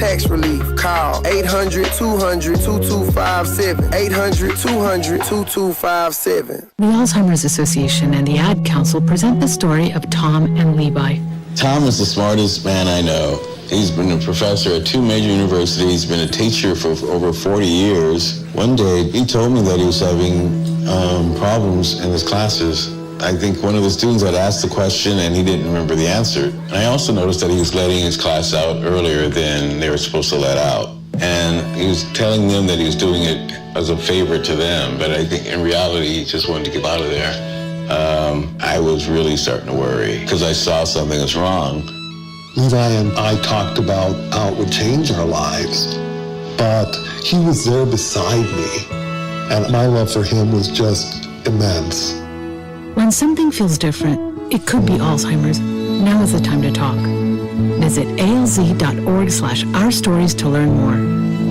tax relief. Call 800-200-2257. 800-200-2257. The Alzheimer's Association and the Ad Council present the story of Tom and Levi. Tom is the smartest man I know. He's been a professor at 2 major universities. He's been a teacher for over 40 years. One day, he told me that he was having problems in his classes. I think one of the students had asked the question and he didn't remember the answer. And I also noticed that he was letting his class out earlier than they were supposed to let out. And he was telling them that he was doing it as a favor to them, but I think in reality, he just wanted to get out of there. I was really starting to worry because I saw something was wrong. Levi and I talked about how it would change our lives, but he was there beside me, and my love for him was just immense. When something feels different, it could be Alzheimer's. Now is the time to talk. Visit alz.org/ourstories to learn more.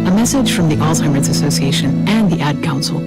A message from the Alzheimer's Association and the Ad Council.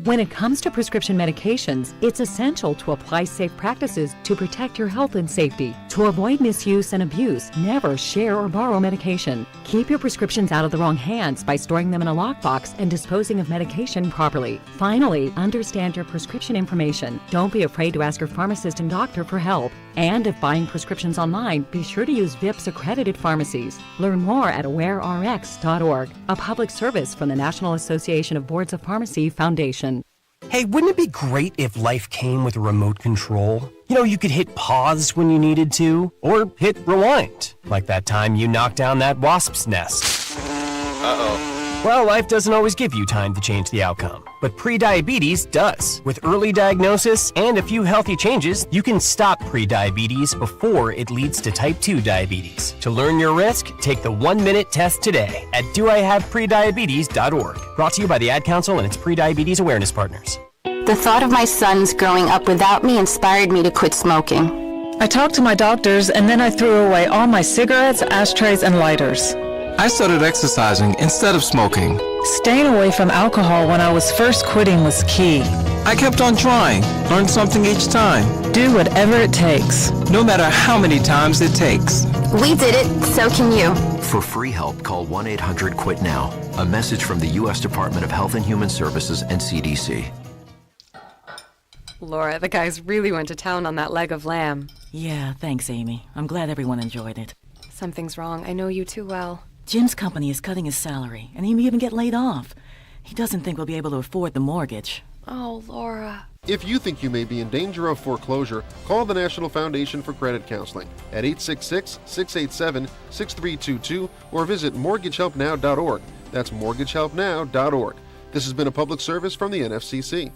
When it comes to prescription medications, it's essential to apply safe practices to protect your health and safety. To avoid misuse and abuse, never share or borrow medication. Keep your prescriptions out of the wrong hands by storing them in a lockbox and disposing of medication properly. Finally, understand your prescription information. Don't be afraid to ask your pharmacist and doctor for help. And if buying prescriptions online, be sure to use VIPS accredited pharmacies. Learn more at warerx.org, a public service from the National Association of Boards of Pharmacy Foundation. Hey, wouldn't it be great if life came with a remote control? You know, you could hit pause when you needed to, or hit rewind, like that time you knocked down that wasp's nest. Uh-oh. Well, life doesn't always give you time to change the outcome, but prediabetes does. With early diagnosis and a few healthy changes, you can stop prediabetes before it leads to type 2 diabetes. To learn your risk, take the 1-minute test today at doihaveprediabetes.org. Brought to you by the Ad Council and its prediabetes awareness partners. The thought of my sons growing up without me inspired me to quit smoking. I talked to my doctors and then I threw away all my cigarettes, ashtrays, and lighters. I started exercising instead of smoking. Staying away from alcohol when I was first quitting was key. I kept on trying, learned something each time. Do whatever it takes. No matter how many times it takes. We did it, so can you. For free help, call 1-800-QUIT-NOW. A message from the U.S. Department of Health and Human Services and CDC. Laura, the guys really went to town on that leg of lamb. Yeah, thanks, Amy. I'm glad everyone enjoyed it. Something's wrong. I know you too well. Jim's company is cutting his salary, and he may even get laid off. He doesn't think we'll be able to afford the mortgage. Oh, Laura. If you think you may be in danger of foreclosure, call the National Foundation for Credit Counseling at 866-687-6322 or visit mortgagehelpnow.org. That's mortgagehelpnow.org. This has been a public service from the NFCC.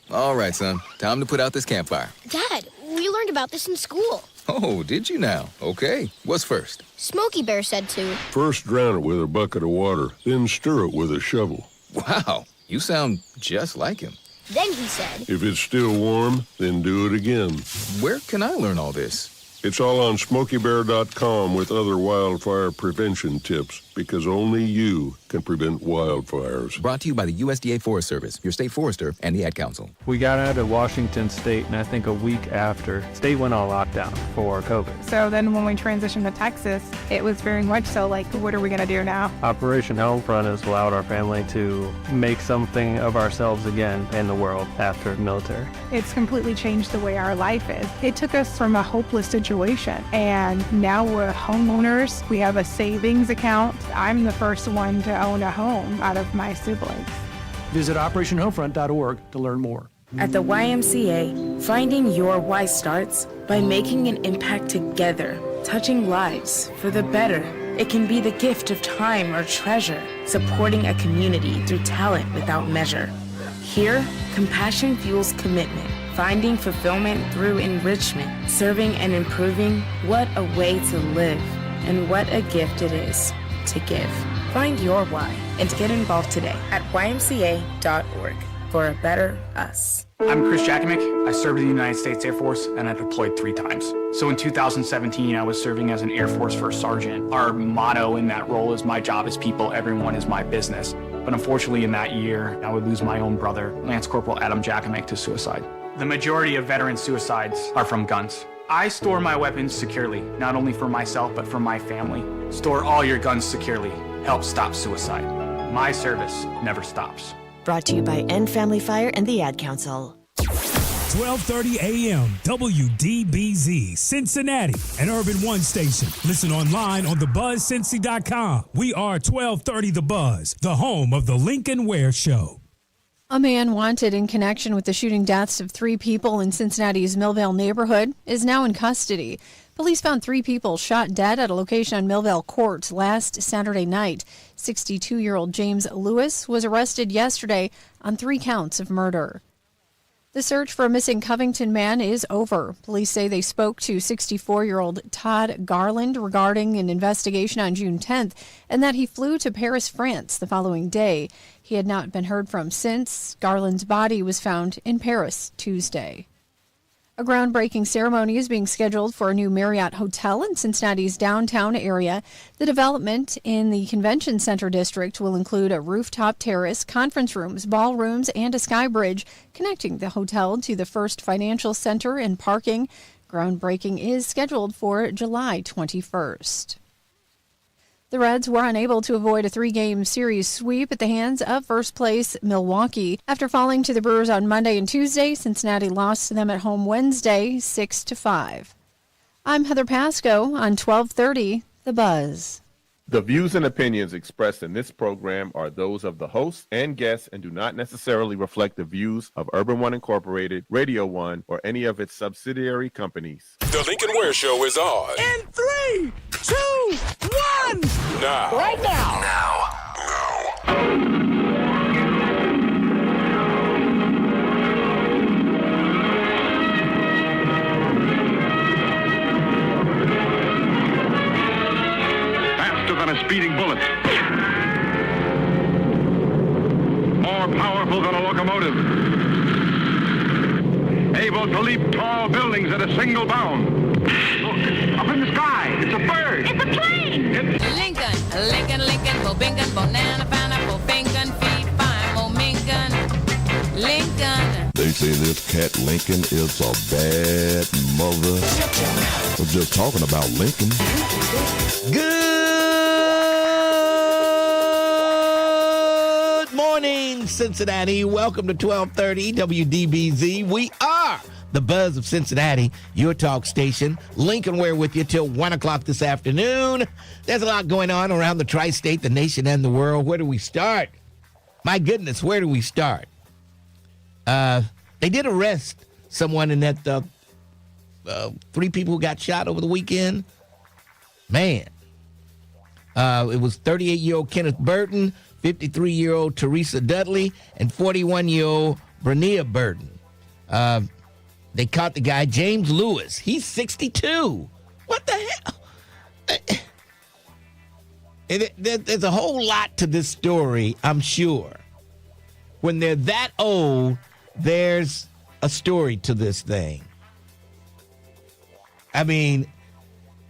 All right, son. Time to put out this campfire. Dad, we learned about this in school. Oh, did you now? Okay. What's first? Smokey Bear said to. First drown it with a bucket of water, then stir it with a shovel. Wow, you sound just like him. Then he said. If it's still warm, then do it again. Where can I learn all this? It's all on SmokeyBear.com with other wildfire prevention tips, because only you can prevent wildfires. Brought to you by the USDA Forest Service, your state forester, and the Ad Council. We got out of Washington State, and I think a week after, state went on lockdown for COVID. So then when we transitioned to Texas, it was very much so like, what are we going to do now? Operation Homefront has allowed our family to make something of ourselves again in the world after the military. It's completely changed the way our life is. It took us from a hopeless situation, and now we're homeowners. We have a savings account. I'm the first one to own a home out of my siblings. Visit OperationHomefront.org to learn more. At the YMCA, finding your why starts by making an impact together, touching lives for the better. It can be the gift of time or treasure, supporting a community through talent without measure. Here, compassion fuels commitment, finding fulfillment through enrichment, serving and improving. What a way to live, and what a gift it is to give. Find your why and get involved today at ymca.org for a better us. I'm Chris Jakovic. I served in the United States Air Force and I deployed 3 times. So in 2017, I was serving as an Air Force First Sergeant. Our motto in that role is my job is people, everyone is my business. But unfortunately in that year, I would lose my own brother, Lance Corporal Adam Jakovic, to suicide. The majority of veteran suicides are from guns. I store my weapons securely, not only for myself, but for my family. Store all your guns securely. Help stop suicide. My service never stops. Brought to you by End Family Fire and the Ad Council. 12:30 a.m. WDBZ, Cincinnati, an Urban One station. Listen online on thebuzzcincy.com. We are 1230 The Buzz, the home of the Lincoln Ware Show. A man wanted in connection with the shooting deaths of 3 people in Cincinnati's Millvale neighborhood is now in custody. Police found 3 people shot dead at a location on Millvale Court last Saturday night. 62-year-old James Lewis was arrested yesterday on 3 counts of murder. The search for a missing Covington man is over. Police say they spoke to 64-year-old Todd Garland regarding an investigation on June 10th and that he flew to Paris, France the following day. He had not been heard from since. Garland's body was found in Paris Tuesday. A groundbreaking ceremony is being scheduled for a new Marriott hotel in Cincinnati's downtown area. The development in the convention center district will include a rooftop terrace, conference rooms, ballrooms, and a sky bridge connecting the hotel to the First Financial Center and parking. Groundbreaking is scheduled for July 21st. The Reds were unable to avoid a 3-game series sweep at the hands of first-place Milwaukee. After falling to the Brewers on Monday and Tuesday, Cincinnati lost to them at home Wednesday, 6-5. I'm Heather Pasco on 1230 The Buzz. The views and opinions expressed in this program are those of the host and guests and do not necessarily reflect the views of Urban One Incorporated, Radio One, or any of its subsidiary companies. The Lincoln Ware Show is on. In 3, 2, 1. Now. Right now. Than a speeding bullet. More powerful than a locomotive. Able to leap tall buildings at a single bound. Look, up in the sky, it's a bird. It's a plane. Lincoln, Bobingan, Bonana, Pineapple, Bingan, Feed, Fine, Momingan, Lincoln. They say this cat Lincoln is a bad mother. We're just talking about Lincoln. Good morning, Cincinnati. Welcome to 1230 WDBZ. We are the Buzz of Cincinnati, your talk station. Lincoln Ware with you till 1 o'clock this afternoon. There's a lot going on around the tri-state, the nation, and the world. Where do we start? My goodness, where do we start? They did arrest someone in that 3 people who got shot over the weekend. Man. It was 38-year-old Kenneth Burton, 53-year-old Teresa Dudley, and 41-year-old Brenia Burton. They caught the guy, James Lewis. He's 62. What the hell? There's a whole lot to this story, I'm sure. When they're that old, there's a story to this thing. I mean,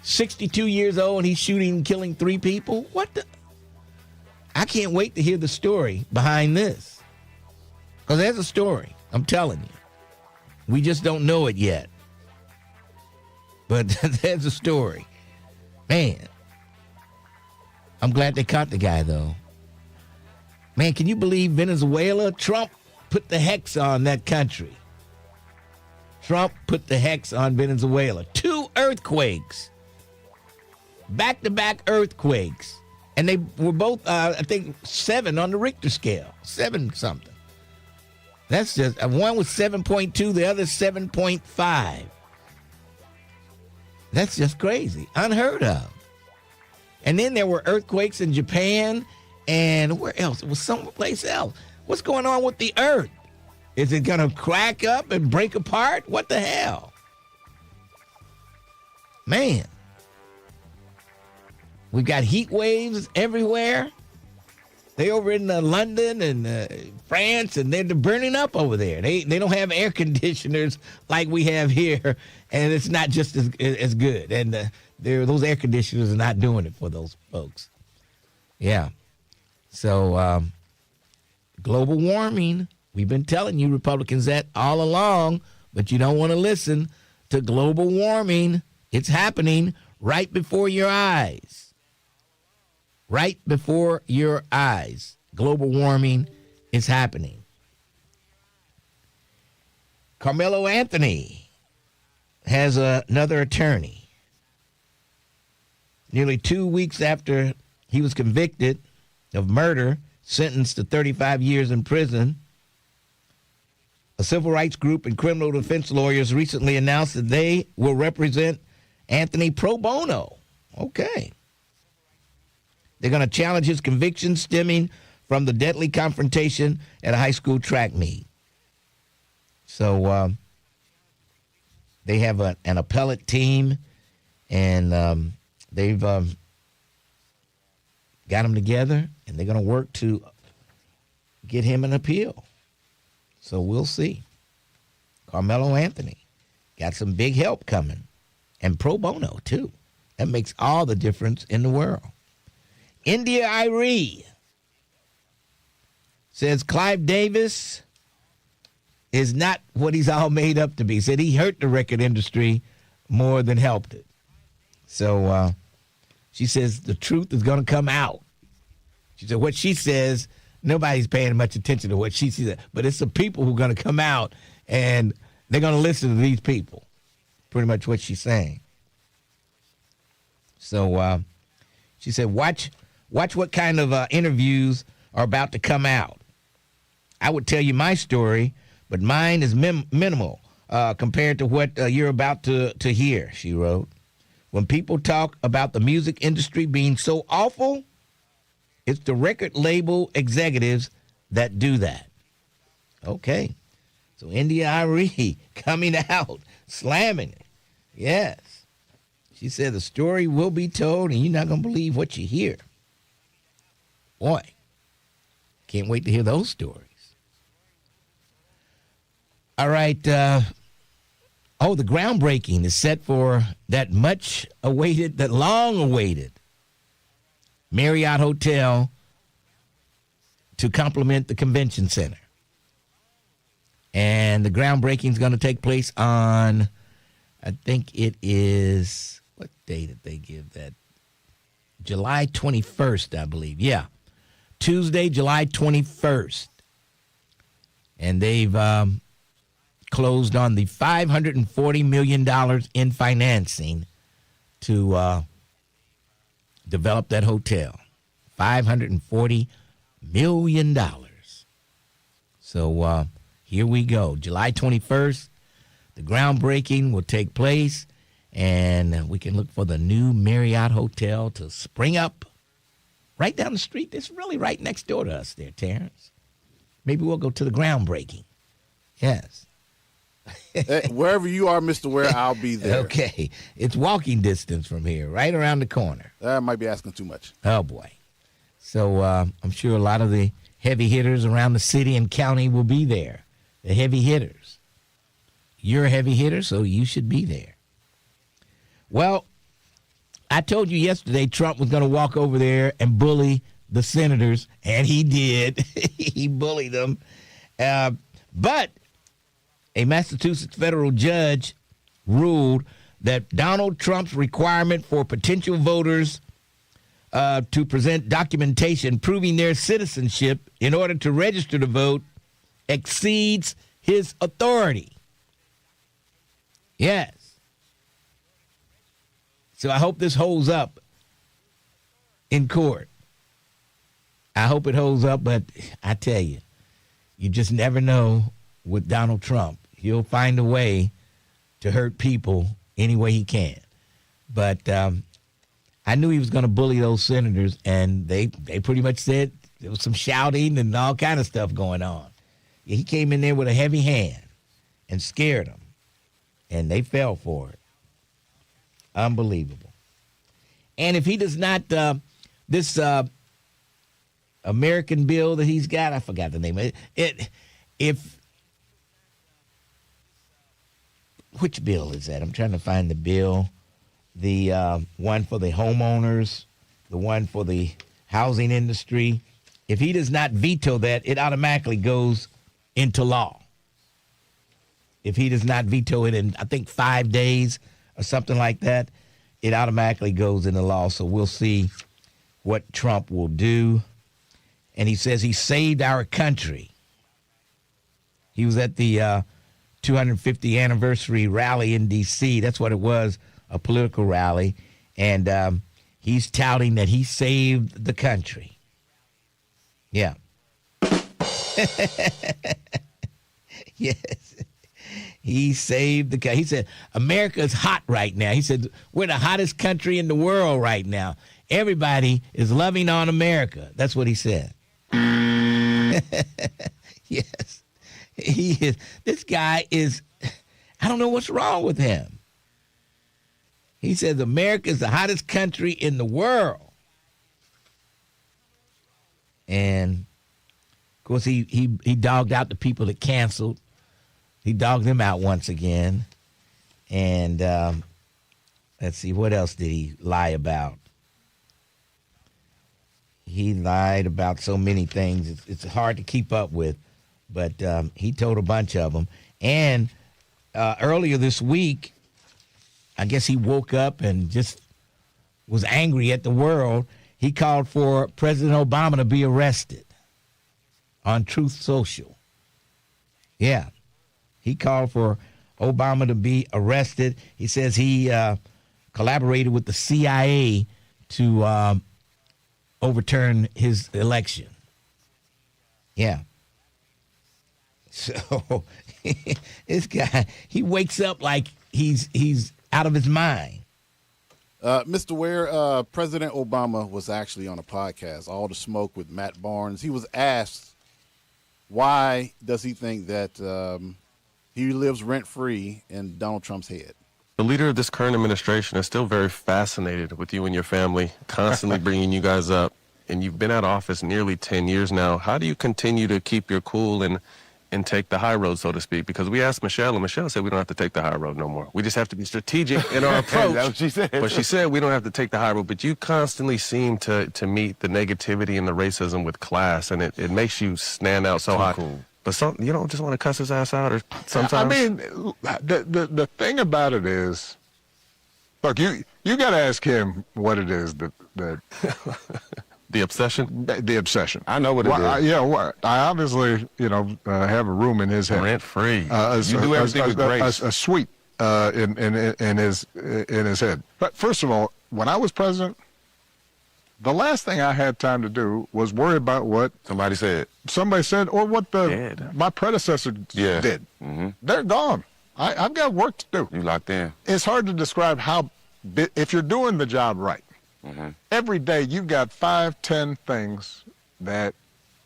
62 years old and he's shooting and killing 3 people? What the? I can't wait to hear the story behind this. Because there's a story, I'm telling you. We just don't know it yet. But there's a story. Man. I'm glad they caught the guy, though. Man, can you believe Venezuela? Trump put the hex on that country. Trump put the hex on Venezuela. 2 earthquakes. Back-to-back earthquakes. And they were both, I think, 7 on the Richter scale. 7 something. That's just, one was 7.2, the other 7.5. That's just crazy. Unheard of. And then there were earthquakes in Japan and where else? It was someplace else. What's going on with the earth? Is it going to crack up and break apart? What the hell? Man. We've got heat waves everywhere. They over in London and France, and they're burning up over there. They don't have air conditioners like we have here, and it's not just as good. And those air conditioners are not doing it for those folks. Yeah. So global warming, we've been telling you Republicans that all along, but you don't want to listen. to global warming. It's happening right before your eyes. Right before your eyes. Global warming is happening. Carmelo Anthony has another attorney. Nearly 2 weeks after he was convicted of murder, sentenced to 35 years in prison, a civil rights group and criminal defense lawyers recently announced that they will represent Anthony pro bono. Okay. They're going to challenge his conviction stemming from the deadly confrontation at a high school track meet. So they have an appellate team, and they've got them together, and they're going to work to get him an appeal. So we'll see. Carmelo Anthony got some big help coming, and pro bono, too. That makes all the difference in the world. India Irie says Clive Davis is not what he's all made up to be. Said he hurt the record industry more than helped it. So she says the truth is going to come out. She said what she says, nobody's paying much attention to what she says, but it's the people who are going to come out, and they're going to listen to these people. Pretty much what she's saying. So she said, watch what kind of interviews are about to come out. I would tell you my story, but mine is minimal compared to what you're about to hear, she wrote. When people talk about the music industry being so awful, it's the record label executives that do that. Okay. So India Irie coming out, slamming it. Yes. She said the story will be told, and you're not going to believe what you hear. Boy, can't wait to hear those stories. All right. The groundbreaking is set for that long-awaited Marriott Hotel to complement the convention center. And the groundbreaking is going to take place on, I think it is, what day did they give that? July 21st, I believe. Yeah. Tuesday, July 21st. And they've closed on the $540 million in financing to develop that hotel. $540 million. So here we go. July 21st, the groundbreaking will take place, and we can look for the new Marriott Hotel to spring up right down the street. It's really right next door to us there, Terrence. Maybe we'll go to the groundbreaking. Yes. Wherever you are, Mr. Ware, I'll be there. Okay. It's walking distance from here, right around the corner. That might be asking too much. Oh, boy. So I'm sure a lot of the heavy hitters around the city and county will be there. The heavy hitters. You're a heavy hitter, so you should be there. Well, I told you yesterday Trump was going to walk over there and bully the senators, and he did. He bullied them. But a Massachusetts federal judge ruled that Donald Trump's requirement for potential voters to present documentation proving their citizenship in order to register to vote exceeds his authority. Yes. So I hope this holds up in court. I hope it holds up, but I tell you, you just never know with Donald Trump. He'll find a way to hurt people any way he can. But I knew he was going to bully those senators, and they pretty much said there was some shouting and all kind of stuff going on. He came in there with a heavy hand and scared them, and they fell for it. Unbelievable. And if he does not, this American bill that he's got, I forgot the name of it. Which bill is that? I'm trying to find the bill. The one for the homeowners, the one for the housing industry. If he does not veto that, it automatically goes into law. if he does not veto it in, I think, 5 days or something like that, it automatically goes into law. So we'll see what Trump will do. And he says he saved our country. He was at the 250th anniversary rally in D.C. That's what it was, a political rally. And he's touting that he saved the country. Yeah. Yes. He saved the country. He said, America's hot right now. He said, we're the hottest country in the world right now. Everybody is loving on America. That's what he said. Yes. He is. This guy is, I don't know what's wrong with him. He says America is the hottest country in the world. And, of course, he dogged out the people that canceled. He dogged them out once again. And let's see, what else did he lie about? He lied about so many things. It's hard to keep up with, but he told a bunch of them. And earlier this week, I guess he woke up and just was angry at the world. He called for President Obama to be arrested on Truth Social. Yeah. He called for Obama to be arrested. He says he collaborated with the CIA to overturn his election. Yeah. So this guy, he wakes up like he's out of his mind. Mr. Ware, President Obama was actually on a podcast, All the Smoke with Matt Barnes. He was asked, why does he think that he lives rent-free in Donald Trump's head? The leader of this current administration is still very fascinated with you and your family, constantly bringing you guys up. And you've been out of office nearly 10 years now. How do you continue to keep your cool and take the high road, so to speak? Because we asked Michelle, and Michelle said we don't have to take the high road no more. We just have to be strategic in our approach. That's what she said. But she said we don't have to take the high road. But you constantly seem to meet the negativity and the racism with class, and it makes you stand out so high. Cool. But you don't just want to cuss his ass out, or sometimes. I mean, the thing about it is, look, you got to ask him what it is that the obsession. The obsession. I know what it is. I obviously, have a room in his head. Rent free. You do everything with grace. A suite in his head. But first of all, when I was president, the last thing I had time to do was worry about what somebody said, or what my predecessor did. Mm-hmm. They're gone. I've got work to do. You locked in. It's hard to describe if you're doing the job right. Mm-hmm. Every day you've got 5-10 things that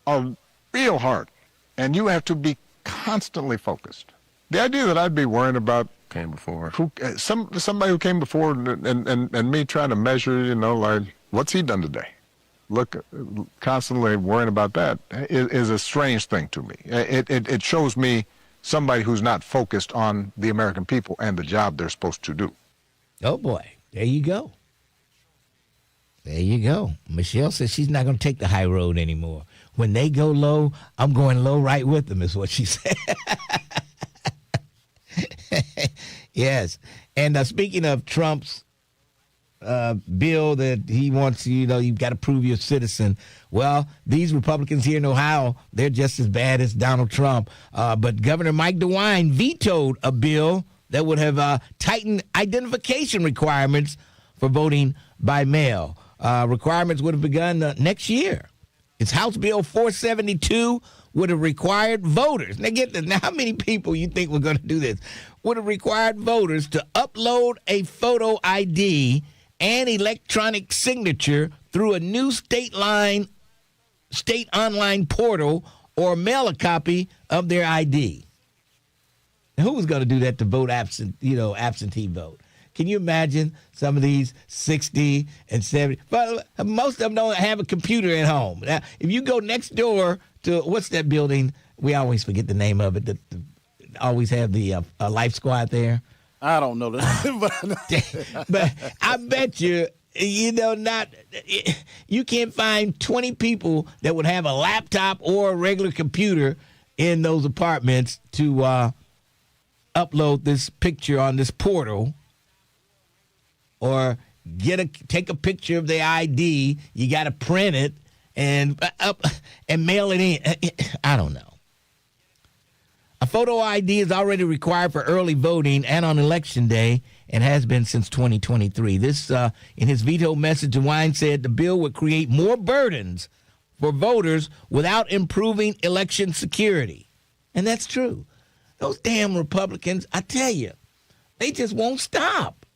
are real hard, and you have to be constantly focused. The idea that I'd be worrying about came before somebody who came before and me trying to measure, like, what's he done today? Look, constantly worrying about that is a strange thing to me. It shows me somebody who's not focused on the American people and the job they're supposed to do. Oh, boy. There you go. There you go. Michelle says she's not going to take the high road anymore. When they go low, I'm going low right with them, is what she said. Yes. And speaking of Trump's bill that he wants, you've got to prove you're a citizen. Well, these Republicans here in Ohio, they're just as bad as Donald Trump. But Governor Mike DeWine vetoed a bill that would have tightened identification requirements for voting by mail. Requirements would have begun next year. It's House Bill 472 would have required voters. Now get this. Now, how many people you think were going to do this? Would have required voters to upload a photo ID and electronic signature through a new state online portal or mail a copy of their ID. Now, who was going to do that to vote absentee vote? Can you imagine some of these 60 and 70? But most of them don't have a computer at home. Now, if you go next door to, what's that building? We always forget the name of it. That always have the Life Squad there. I don't know that. But I bet you, you can't find 20 people that would have a laptop or a regular computer in those apartments to upload this picture on this portal or take a picture of their ID. You got to print it and mail it in. I don't know. A photo ID is already required for early voting and on Election Day and has been since 2023. This, in his veto message, DeWine said the bill would create more burdens for voters without improving election security. And that's true. Those damn Republicans, I tell you, they just won't stop.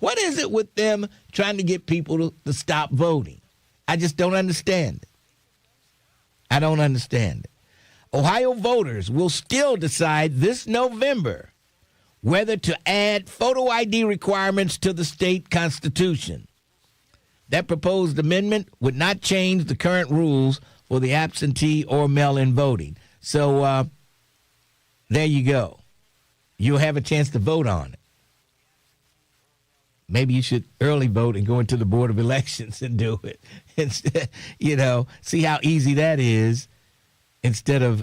What is it with them trying to get people to stop voting? I just don't understand it. I don't understand it. Ohio voters will still decide this November whether to add photo ID requirements to the state constitution. That proposed amendment would not change the current rules for the absentee or mail-in voting. So there you go. You'll have a chance to vote on it. Maybe you should early vote and go into the Board of Elections and do it. Instead, see how easy that is instead of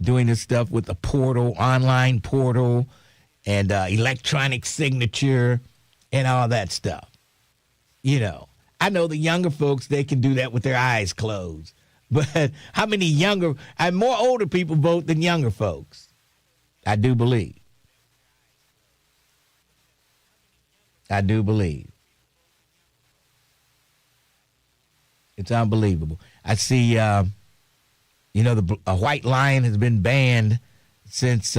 doing this stuff with a portal, online portal, and electronic signature and all that stuff. I know the younger folks, they can do that with their eyes closed. But how many more older people vote than younger folks? I do believe. It's unbelievable. I see, a white lion has been banned since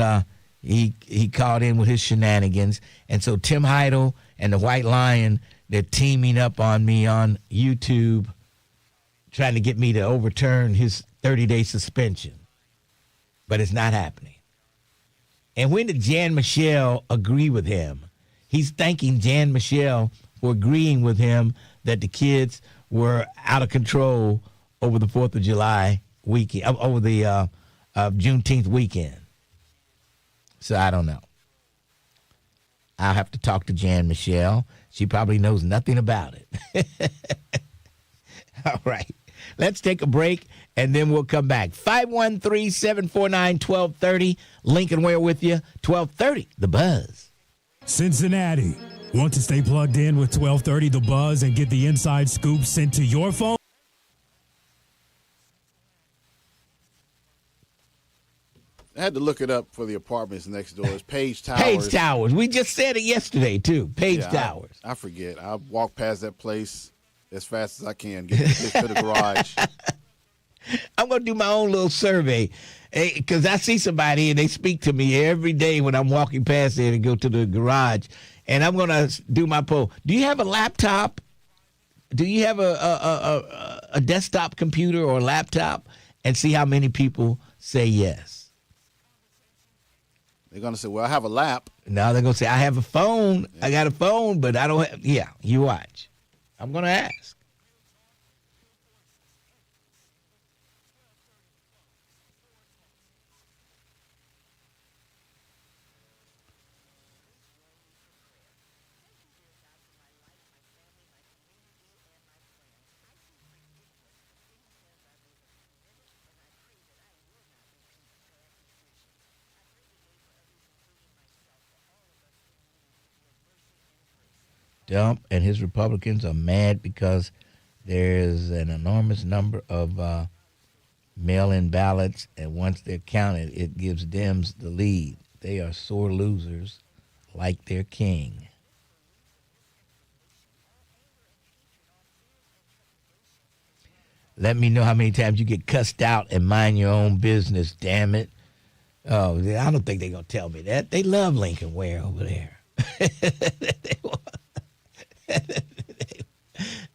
he caught in with his shenanigans. And so Tim Heidel and the white lion, they're teaming up on me on YouTube, trying to get me to overturn his 30-day suspension. But it's not happening. And when did Jan Michel agree with him? He's thanking Jan Michel for agreeing with him that the kids were out of control over the 4th of July weekend, over the Juneteenth weekend. So I don't know. I'll have to talk to Jan Michel. She probably knows nothing about it. All right. Let's take a break, and then we'll come back. 513-749-1230. Lincoln Ware with you. 1230, The Buzz. Cincinnati. Want to stay plugged in with 1230 The Buzz and get the inside scoop sent to your phone? I had to look it up for the apartments next door. It's Page Towers. Page Towers. We just said it yesterday, too. Page Towers. I forget. I walk past that place as fast as I can, get to the garage. I'm going to do my own little survey because I see somebody and they speak to me every day when I'm walking past there and go to the garage. And I'm going to do my poll. Do you have a laptop? Do you have a desktop computer or a laptop? And see how many people say yes. They're going to say, well, I have a lap. No, they're going to say, I have a phone. Yeah. I got a phone, but I don't have. Yeah, you watch. I'm going to ask. Trump and his Republicans are mad because there's an enormous number of mail-in ballots, and once they're counted, it gives Dems the lead. They are sore losers like their king. Let me know how many times you get cussed out and mind your own business, damn it. Oh, I don't think they're going to tell me that. They love Lincoln Ware over there.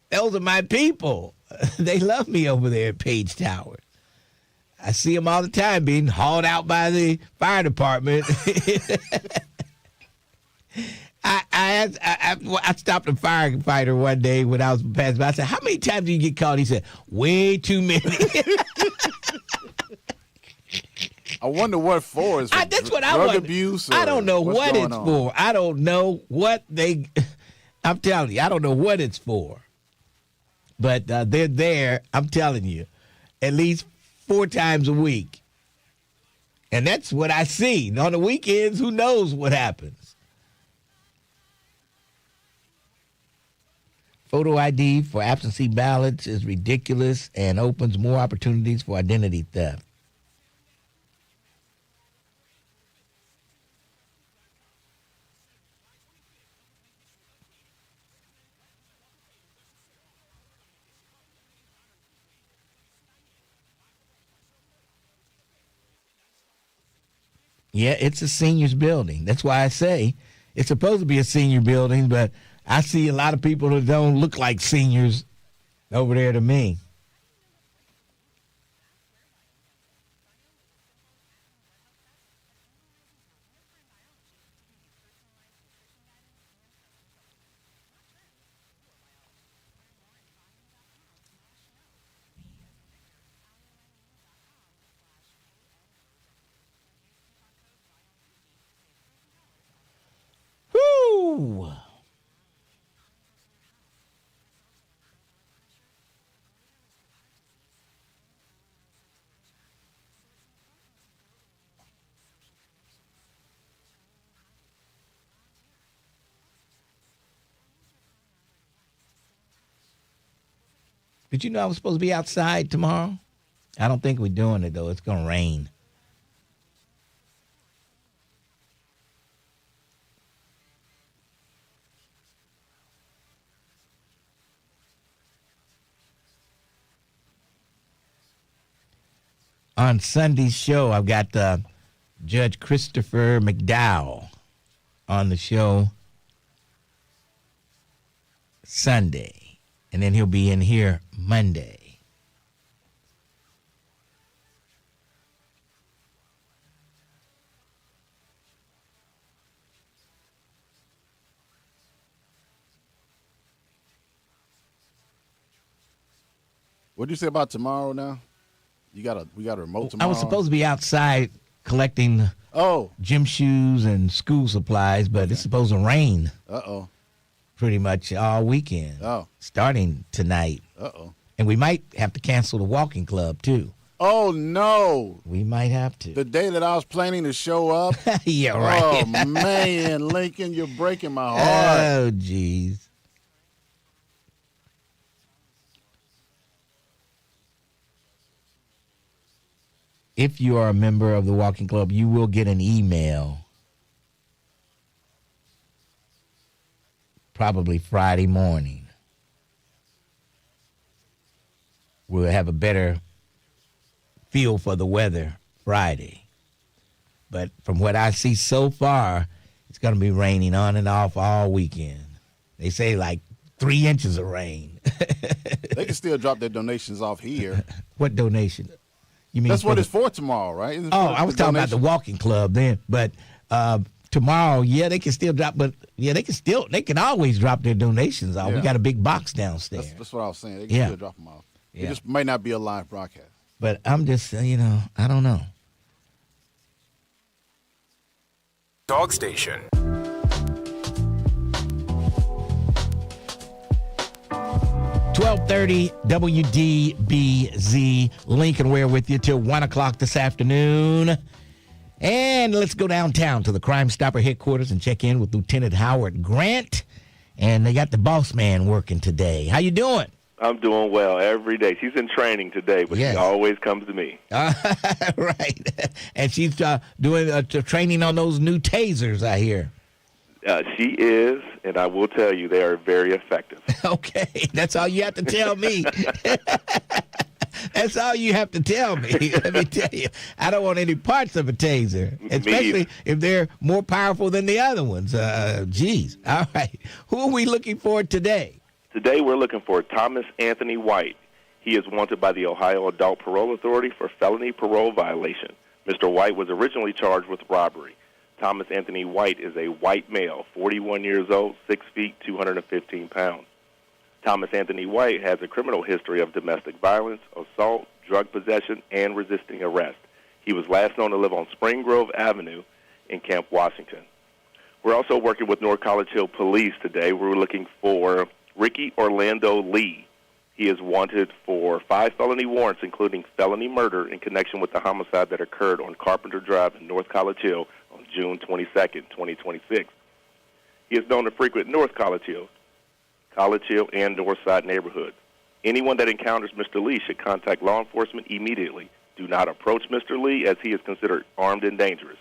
Those are my people. They love me over there at Page Towers. I see them all the time being hauled out by the fire department. I stopped a firefighter one day when I was passing by. I said, how many times do you get caught? He said, way too many. I wonder what for. Is for that's what drug I wonder. Abuse? I don't know what it's for. I don't know what they... I'm telling you, I don't know what it's for. But they're there, I'm telling you, at least 4 times a week. And that's what I see. On the weekends, who knows what happens? Photo ID for absentee ballots is ridiculous and opens more opportunities for identity theft. Yeah, it's a seniors building. That's why I say it's supposed to be a senior building, but I see a lot of people that don't look like seniors over there to me. Woo! Did you know I was supposed to be outside tomorrow? I don't think we're doing it, though. It's going to rain. On Sunday's show, I've got Judge Christopher McDowell on the show Sunday. And then he'll be in here Monday. What did you say about tomorrow now? We got a remote tomorrow? I was supposed to be outside collecting gym shoes and school supplies, but it's supposed to rain. Uh-oh. Pretty much all weekend. Oh. Starting tonight. Uh-oh. And we might have to cancel the walking club, too. Oh, no. We might have to. The day that I was planning to show up. Yeah, right. Oh, man, Lincoln, you're breaking my heart. Oh, jeez. If you are a member of the walking club, you will get an email probably Friday morning. We'll have a better feel for the weather Friday. But from what I see so far, it's going to be raining on and off all weekend. They say like 3 inches of rain. They can still drop their donations off here. What donation? You mean that's what it's for tomorrow, right? I was talking about the walking club then. But tomorrow, yeah, they can still drop. But yeah, they can always drop their donations off. Yeah. We got a big box downstairs. That's what I was saying. They can still drop them off. Yeah. It just might not be a live broadcast. But I'm just, I don't know. Dog Station. .1230 WDBZ. Lincoln Ware with you till 1 o'clock this afternoon. And let's go downtown to the Crime Stopper headquarters and check in with Lieutenant Howard Grant. And they got the boss man working today. How you doing? I'm doing well every day. She's in training today, but she always comes to me. Right. And she's doing training on those new tasers, I hear. She is, and I will tell you, they are very effective. Okay, that's all you have to tell me. That's all you have to tell me. Let me tell you, I don't want any parts of a taser, especially if they're more powerful than the other ones. Geez. All right. Who are we looking for today? Today we're looking for Thomas Anthony White. He is wanted by the Ohio Adult Parole Authority for felony parole violation. Mr. White was originally charged with robbery. Thomas Anthony White is a white male, 41 years old, 6 feet, 215 pounds. Thomas Anthony White has a criminal history of domestic violence, assault, drug possession, and resisting arrest. He was last known to live on Spring Grove Avenue in Camp Washington. We're also working with North College Hill Police today. We're looking for Ricky Orlando Lee. He is wanted for 5 felony warrants, including felony murder in connection with the homicide that occurred on Carpenter Drive in North College Hill on June 22nd, 2026. He is known to frequent North College Hill, and Northside neighborhoods. Anyone that encounters Mr. Lee should contact law enforcement immediately. Do not approach Mr. Lee, as he is considered armed and dangerous.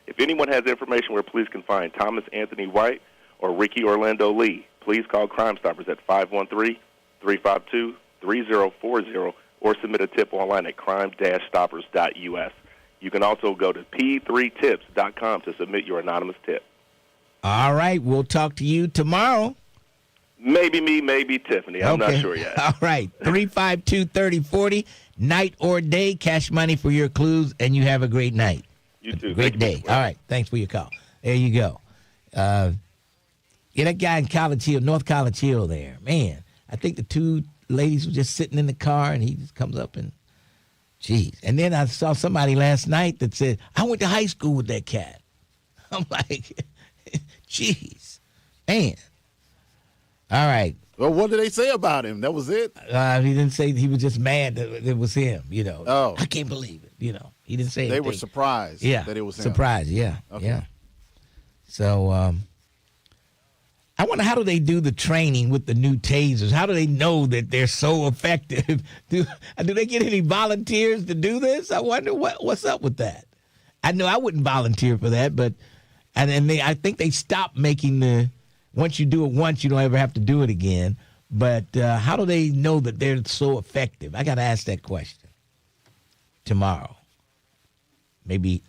If anyone has information where police can find Thomas Anthony White or Ricky Orlando Lee, please call Crime Stoppers at 513-352-3040 or submit a tip online at crime-stoppers.us. You can also go to p3tips.com to submit your anonymous tip. All right, we'll talk to you tomorrow. Maybe me, maybe Tiffany. I'm not sure yet. All right, 352-3040, night or day, cash money for your clues, and you have a great night. You too. Great day. All right, thanks for your call. There you go. Yeah, that guy in College Hill, North College Hill there, man, I think the two ladies were just sitting in the car, and he just comes up and, geez. And then I saw somebody last night that said, I went to high school with that cat. I'm like, geez, man. All right. Well, what did they say about him? That was it? He didn't say. He was just mad that it was him, you know. Oh. I can't believe it, you know. He didn't say They anything. were surprised that it was him. Surprised, yeah. Okay. Yeah. So, I wonder, how do they do the training with the new tasers? How do they know that they're so effective? Do they get any volunteers to do this? I wonder what's up with that. I know I wouldn't volunteer for that, but I think they stopped making once you do it once, you don't ever have to do it again. But how do they know that they're so effective? I got to ask that question tomorrow. Maybe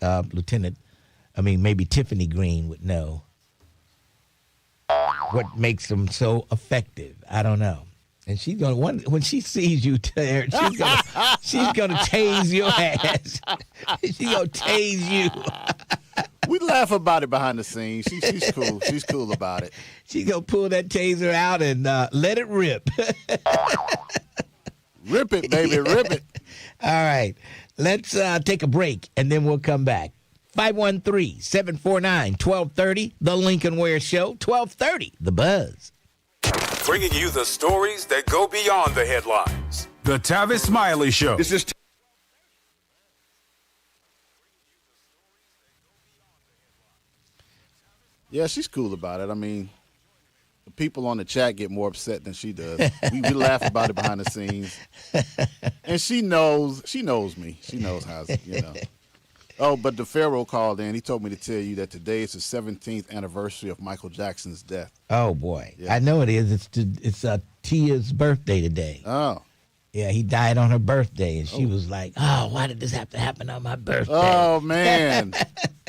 maybe Tiffany Green would know what makes them so effective. I don't know. And she's gonna when she sees you, Terrence, she's gonna tase your ass. She's gonna tase you. We laugh about it behind the scenes. She's cool. She's cool about it. She's gonna pull that taser out and let it rip. Rip it, baby, rip it. All right, let's take a break and then we'll come back. 513-749-1230, The Lincoln Ware Show, 1230, The Buzz. Bringing you the stories that go beyond the headlines. The Tavis Smiley Show. This is Yeah, she's cool about it. I mean, the people on the chat get more upset than she does. We laugh about it behind the scenes. And she knows me. She knows how, you know. Oh, but the Pharaoh called in. He told me to tell you that today is the 17th anniversary of Michael Jackson's death. Oh, boy. Yeah. I know it is. It's Tia's birthday today. Oh. Yeah, he died on her birthday, and she was like, oh, why did this have to happen on my birthday? Oh, man.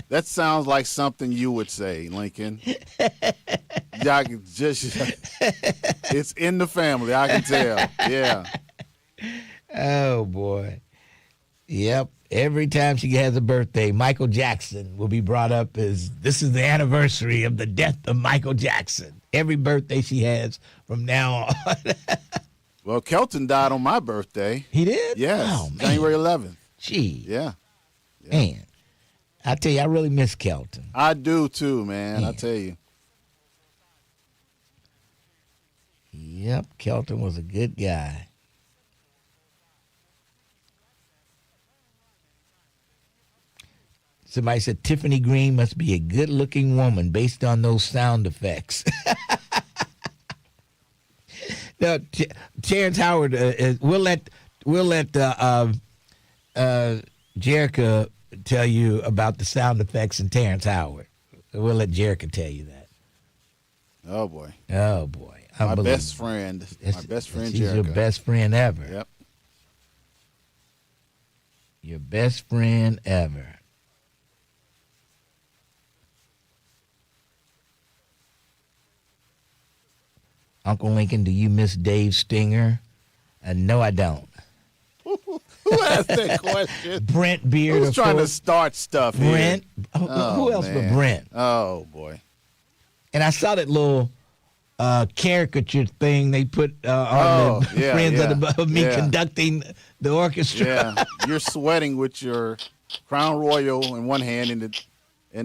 That sounds like something you would say, Lincoln. It's in the family, I can tell. Yeah. Oh, boy. Yep. Every time she has a birthday, Michael Jackson will be brought up as this is the anniversary of the death of Michael Jackson. Every birthday she has from now on. Well, Kelton died on my birthday. He did? Yes. Oh, man. January 11th. Gee. Yeah. Man. I tell you, I really miss Kelton. I do too, man. I tell you. Yep, Kelton was a good guy. Somebody said Tiffany Green must be a good-looking woman based on those sound effects. No, Terrence Howard. We'll let Jerica tell you about the sound effects and Terrence Howard. We'll let Jerica tell you that. Oh boy. Oh boy. My best friend. My best friend, She's Jerica. your best friend ever. Yep. Your best friend ever. Uncle Lincoln, do you miss Dave Stinger? No, I don't. Who asked that question? Brent Beard. Who's trying to start stuff here? Brent. Who else but Brent? Oh, boy. And I saw that little caricature thing they put on the Friends of me conducting the orchestra. Yeah, you're sweating with your Crown Royal in one hand and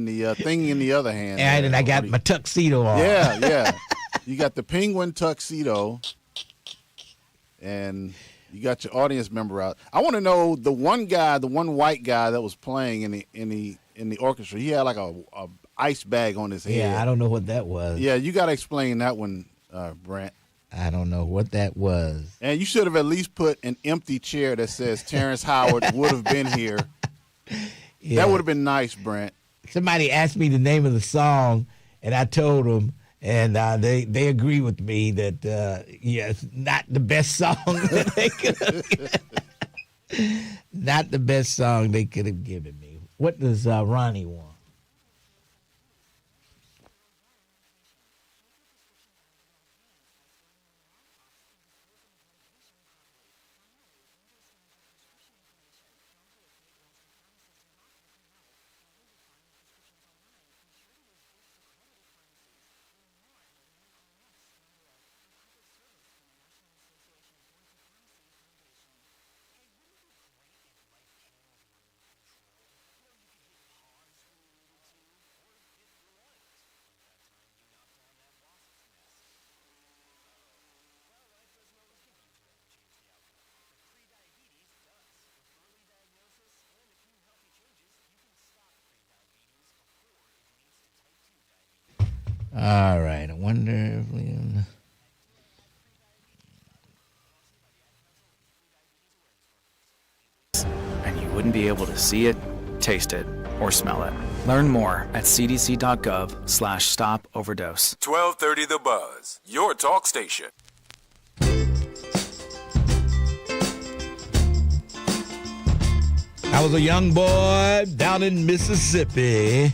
the thing in the other hand. And I got my tuxedo on. Yeah. You got the penguin tuxedo, and you got your audience member out. I want to know the one white guy that was playing in the orchestra. He had like a ice bag on his head. Yeah, I don't know what that was. Yeah, you got to explain that one, Brent. I don't know what that was. And you should have at least put an empty chair that says Terrence Howard would have been here. Yeah. That would have been nice, Brent. Somebody asked me the name of the song, and I told them, and they agree with me that, it's not the best song that they could have. Not the best song they could have given me. What does Ronnie want? All right. I wonder if we... And you wouldn't be able to see it, taste it, or smell it. Learn more at cdc.gov/stop-overdose. 1230 The Buzz, your talk station. I was a young boy down in Mississippi,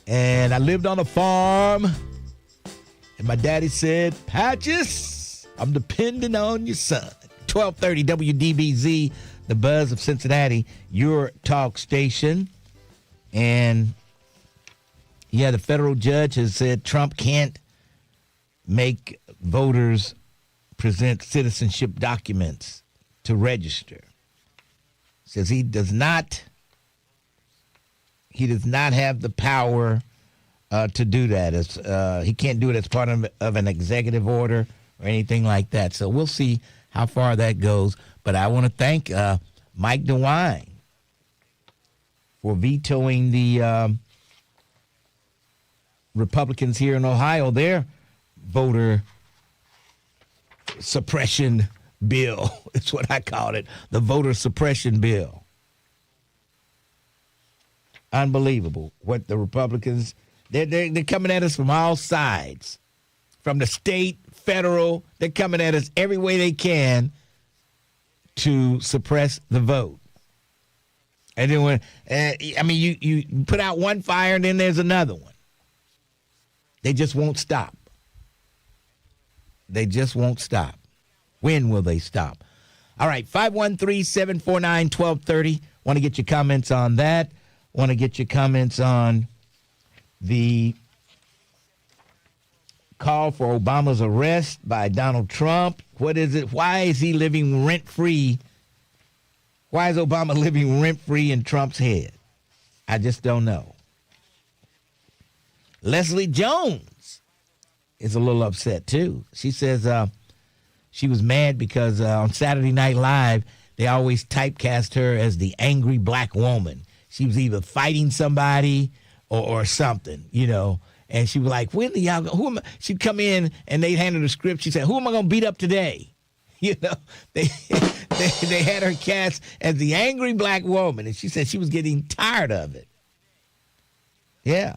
and I lived on a farm, and my daddy said, Patches, I'm depending on your son. 1230 WDBZ, The Buzz of Cincinnati, your talk station. And, yeah, the federal judge has said Trump can't make voters present citizenship documents to register. Says he does not have the power to do that. He can't do it as part of an executive order or anything like that. So we'll see how far that goes. But I want to thank Mike DeWine for vetoing the Republicans here in Ohio, their voter suppression bill. It's what I called it, the voter suppression bill. Unbelievable what the Republicans, they're coming at us from all sides, from the state, federal. They're coming at us every way they can to suppress the vote. And then when, you put out one fire and then there's another one. They just won't stop. They just won't stop. When will they stop? All right, 513-749-1230. Want to get your comments on that. Want to get your comments on the call for Obama's arrest by Donald Trump. What is it? Why is he living rent-free? Why is Obama living rent-free in Trump's head? I just don't know. Leslie Jones is a little upset, too. She says she was mad because on Saturday Night Live, they always typecast her as the angry black woman. She was either fighting somebody or something, you know. And she was like, when do y'all go? Who am I? She'd come in and they'd hand her the script. She said, who am I going to beat up today? You know, they had her cast as the angry black woman. And she said she was getting tired of it. Yeah.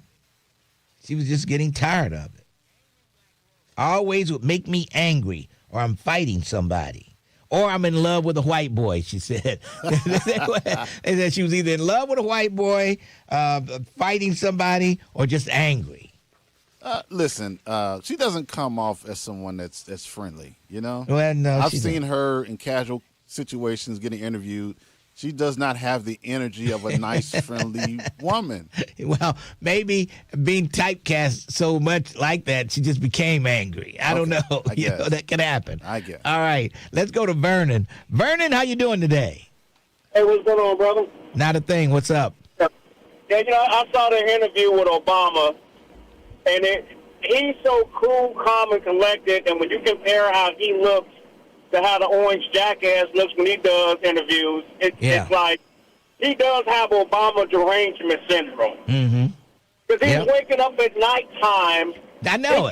She was just getting tired of it. Always would make me angry, or I'm fighting somebody. Or I'm in love with a white boy, she said. And then she was either in love with a white boy, fighting somebody, or just angry. Listen, she doesn't come off as someone that's friendly, you know? Well, no, I've seen her in casual situations getting interviewed. She does not have the energy of a nice, friendly woman. Well, maybe being typecast so much like that, she just became angry. I don't know. You know, that could happen. I guess. All right, let's go to Vernon. Vernon, how you doing today? Hey, what's going on, brother? Not a thing. What's up? Yeah, you know, I saw the interview with Obama, and he's so cool, calm, and collected, and when you compare how he looks to how the orange jackass looks when he does interviews. It's like he does have Obama derangement syndrome. Mm-hmm. Because he's waking up at nighttime. I know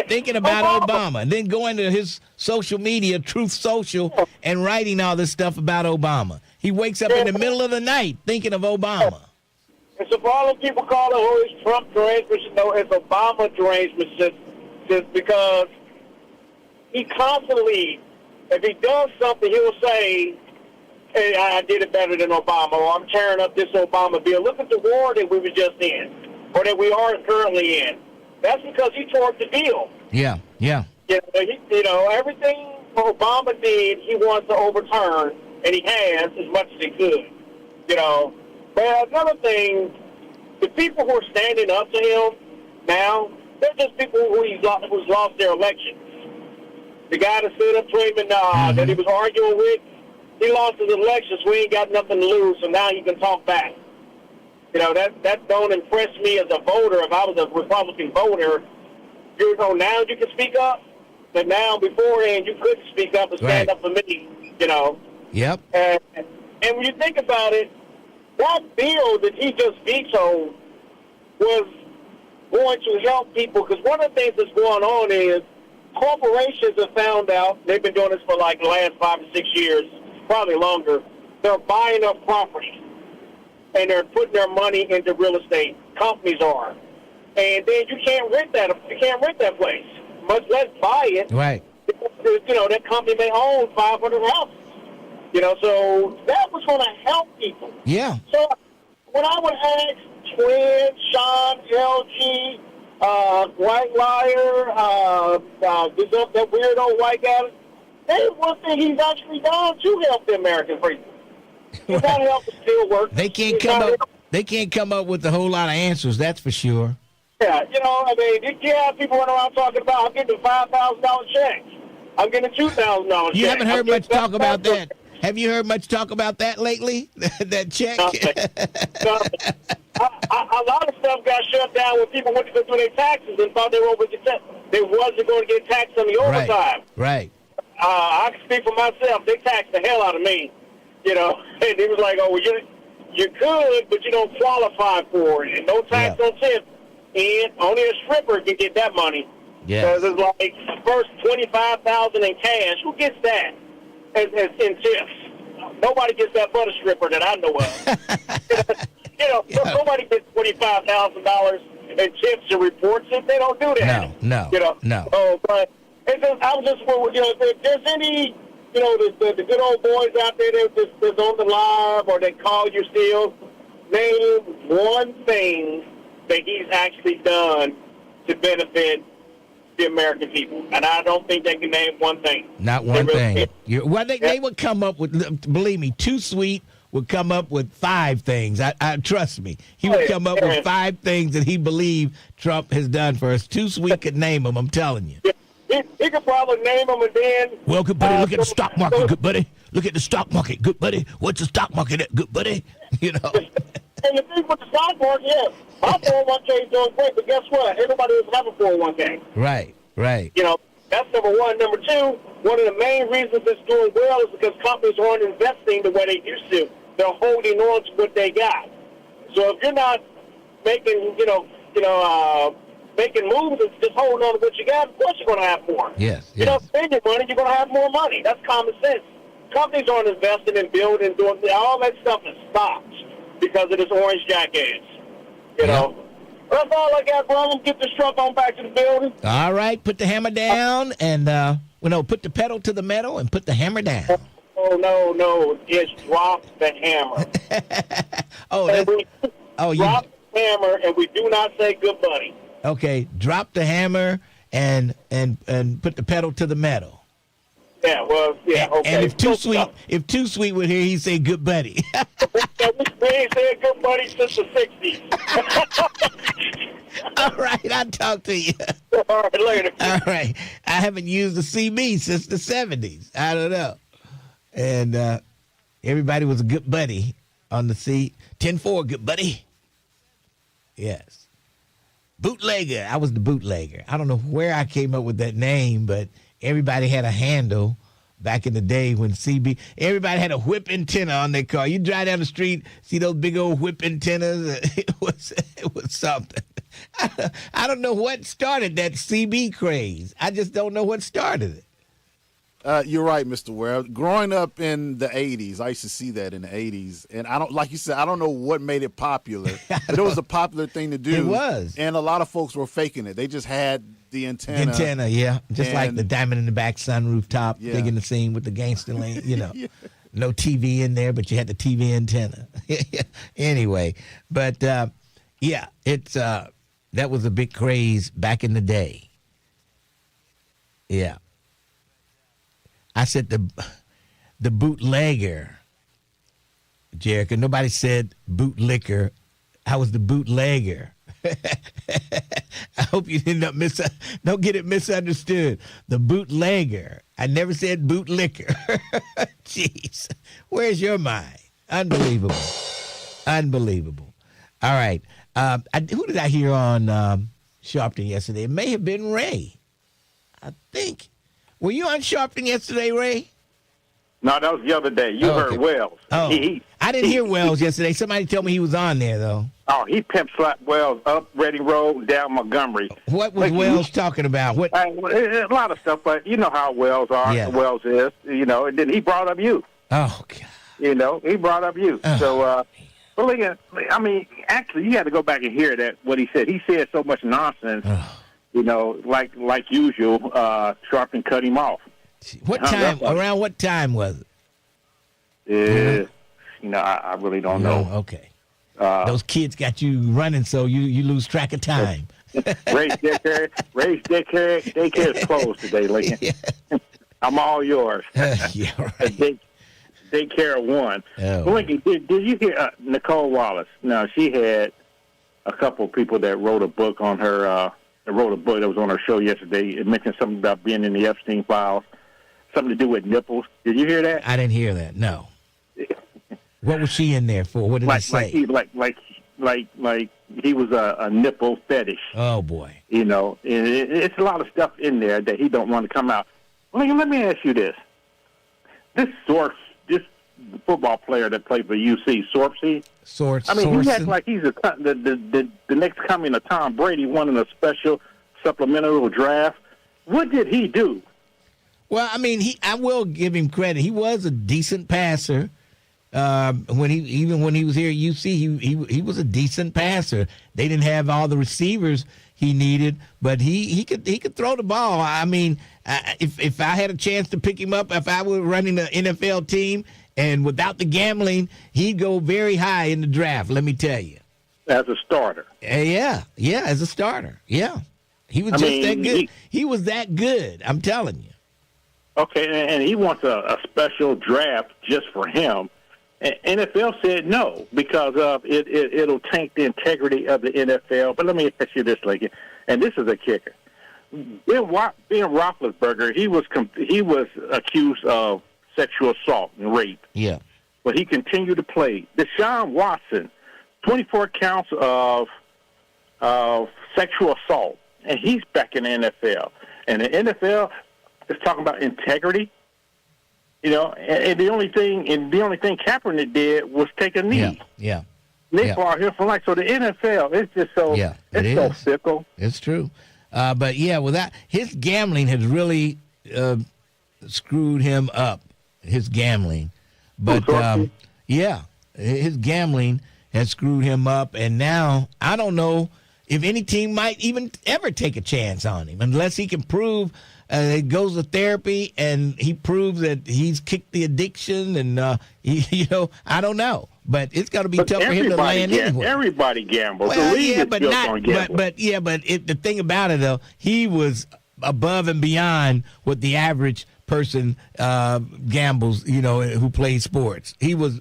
thinking about Obama. And then going to his social media, Truth Social, and writing all this stuff about Obama. He wakes up in the middle of the night thinking of Obama. And so for all the people calling it's Trump derangement, no, it's Obama derangement just because he constantly, if he does something, he'll say, hey, I did it better than Obama, or I'm tearing up this Obama bill. Look at the war that we were just in, or that we are currently in. That's because he tore up the deal. Yeah. Everything Obama did, he wants to overturn, and he has as much as he could. But another thing, the people who are standing up to him now, they're just people who's lost their elections. The guy that stood up to him and that he was arguing with, he lost his election, so he ain't got nothing to lose, so now he can talk back. That don't impress me as a voter. If I was a Republican voter, now you can speak up, but now beforehand you couldn't speak up and stand up for me, Yep. And when you think about it, that bill that he just vetoed was going to help people, because one of the things that's going on is corporations have found out, they've been doing this for like the last 5 to 6 years, probably longer, they're buying up property. And they're putting their money into real estate. Companies are, and then you can't rent that. You can't rent that place, much less buy it. Right. That company may own 500 houses. So that was going to help people. Yeah. So when I would ask Twin, Sean, LG, Wildfire, that weirdo white guy, they one thing he's actually done to help the American people. He's not help the steel work. They can't come up with a whole lot of answers, that's for sure. Yeah, you have people running around talking about, I'm getting a $5,000 check. I'm getting a $2,000 check. You haven't heard much talk about that. Have you heard much talk about that lately? That check? Nothing. A lot of stuff got shut down when people went to go do their taxes and thought they wasn't going to get taxed on the overtime. Right. I can speak for myself. They taxed the hell out of me. And he was like, well, you could, but you don't qualify for it. And no tax on tips. And only a stripper can get that money. Yeah. Because it's like the first $25,000 in cash. Who gets that in tips? Nobody gets that but a stripper that I know of. Nobody gets $25,000 in tips and reports it. They don't do that. No. Oh, but I was just, if there's any... the good old boys out there that's on the live or they call you still, name one thing that he's actually done to benefit the American people. And I don't think they can name one thing. Not one thing. They would come up with, believe me, Too Sweet would come up with 5 things. I trust me. He would come up with 5 things that he believed Trump has done for us. Too Sweet could name them, I'm telling you. Yeah. He could probably name them and then... Well, good buddy, look at the stock market, good buddy. Look at the stock market, good buddy. What's the stock market at, good buddy? And the thing with the stock market, my 401k is doing great, but guess what? Everybody doesn't have a 401k. Right. That's number one. Number two, one of the main reasons it's doing well is because companies aren't investing the way they used to. They're holding on to what they got. So if you're not making, making moves and just holding on to what you got, of course you're going to have more. Yes. You don't spend your money, you're going to have more money. That's common sense. Companies aren't investing in building, doing all that stuff is stopped because of this orange jackass. That's all I got, bro. Let's get this truck on back to the building. All right, put the hammer down and, put the pedal to the metal and put the hammer down. Oh, no. It's drop the hammer. Drop the hammer, and we do not say good buddy. Okay, drop the hammer and put the pedal to the metal. Yeah, well, yeah, okay. And if Too Sweet were here, he'd say good buddy. We ain't said good buddy since the 60s. All right, I'll talk to you. All right, later. All right. I haven't used the CB since the 70s. I don't know. And everybody was a good buddy on the seat. 10-4, good buddy. Yes. Bootlegger. I was the bootlegger. I don't know where I came up with that name, but everybody had a handle. back in the day when everybody had a whip antenna on their car. You drive down the street, see those big old whip antennas. It was something. I don't know what started that CB craze. I just don't know what started it. You're right, Mr. Ware. Growing up in the 80s, I used to see that in the 80s. And like you said, I don't know what made it popular, but it was a popular thing to do. It was. And a lot of folks were faking it. They just had the antenna. Yeah. Just like the diamond in the back sunroof top, big in the scene with the gangster lane, Yeah. No TV in there, but you had the TV antenna. Anyway, but it's that was a big craze back in the day. Yeah. I said the bootlegger, Jericho. Nobody said bootlicker. I was the bootlegger. I hope you didn't don't get it misunderstood. The bootlegger. I never said bootlicker. Jeez, where's your mind? Unbelievable. Unbelievable. All right. Who did I hear on Sharpton yesterday? It may have been Ray. I think. Were you on Sharpton yesterday, Ray? No, that was the other day. You heard Wells. Oh, I didn't hear Wells yesterday. Somebody told me he was on there, though. Oh, he pimp slapped Wells up Reading Road, down Montgomery. What was Wells talking about? What? A lot of stuff, but you know how Wells are. Yeah. Wells is, and then he brought up you. Oh, God. He brought up you. So, actually, you had to go back and hear what he said. He said so much nonsense. Like usual, Sharpton cut him off. What time? Around what time was it? I really don't know. Okay. Those kids got you running, so you lose track of time. Ray's daycare is closed today, Lincoln. Yeah. I'm all yours. Yeah, right. Daycare one. Oh. Lincoln, did you hear Nicole Wallace? No, she had a couple of people that wrote a book on her. That wrote a book that was on her show yesterday. It mentioned something about being in the Epstein files, something to do with nipples. Did you hear that? I didn't hear that. No. What was she in there for? What did he say? Like he was a nipple fetish. Oh boy. It's a lot of stuff in there that he don't want to come out. Well, let me ask you this: this football player that played for UC, Sorpsey. He acts like he's the next coming of Tom Brady, winning a special supplemental draft. What did he do? Well, I will give him credit. He was a decent passer. When he was here at UC, he was a decent passer. They didn't have all the receivers he needed, but he could throw the ball. If I had a chance to pick him up, if I were running an NFL team, and without the gambling, he'd go very high in the draft, let me tell you. As a starter. Yeah, as a starter. Yeah. He was that good. He was that good, I'm telling you. Okay, and he wants a special draft just for him. And NFL said no because of it'll tank the integrity of the NFL. But let me ask you this, Lincoln, and this is a kicker. Ben Roethlisberger, he was accused of sexual assault and rape. Yeah. But he continued to play. Deshaun Watson, 24 counts of sexual assault, and he's back in the NFL. And the NFL is talking about integrity. And the only thing Kaepernick did was take a knee. Yeah. They bar him for life. So the NFL is just so so fickle. It's true. But his gambling has really screwed him up. His gambling, but his gambling has screwed him up, and now I don't know if any team might even ever take a chance on him unless he can prove he goes to therapy and he proves that he's kicked the addiction, and I don't know, but it's got to be tough for him to land anywhere. Everybody gambles. Well, the league is built on gambling. But the thing about it though, he was above and beyond what the average person gambles, who plays sports. He was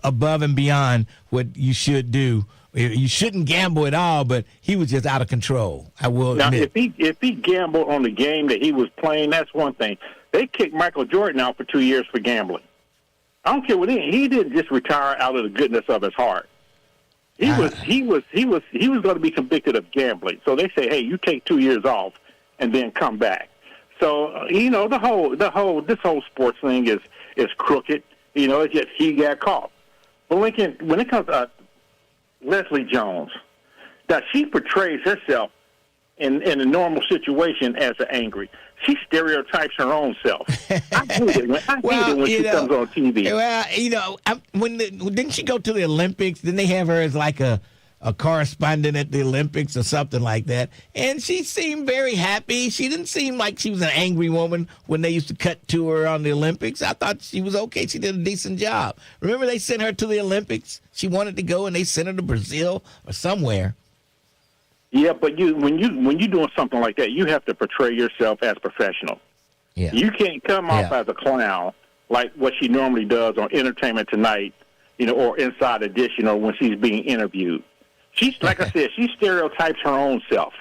above and beyond what you should do. You shouldn't gamble at all, but he was just out of control. I will admit. If he gambled on the game that he was playing, that's one thing. They kicked Michael Jordan out for 2 years for gambling. I don't care what he didn't just retire out of the goodness of his heart. He was going to be convicted of gambling. So they say, hey, you take 2 years off and then come back. So this whole sports thing is crooked. It's just he got caught. But Lincoln, when it comes to Leslie Jones, that she portrays herself in a normal situation as an angry. She stereotypes her own self. I hate it when she comes on TV. Well, didn't she go to the Olympics? Didn't they have her as like a correspondent at the Olympics or something like that? And she seemed very happy. She didn't seem like she was an angry woman when they used to cut to her on the Olympics. I thought she was okay. She did a decent job. Remember they sent her to the Olympics? She wanted to go, and they sent her to Brazil or somewhere. Yeah, but when you're doing something like that, you have to portray yourself as professional. Yeah. You can't come off as a clown like what she normally does on Entertainment Tonight, or Inside Edition, or when she's being interviewed. She's, like I said, she stereotypes her own self,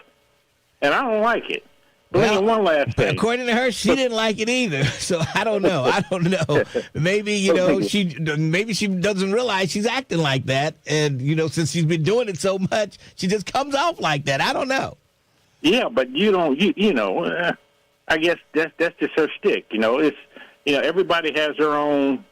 and I don't like it. But one last thing. According to her, she didn't like it either. So I don't know. Maybe maybe she doesn't realize she's acting like that, and since she's been doing it so much, she just comes off like that. I don't know. Yeah, but I guess that's just her shtick. It's everybody has their own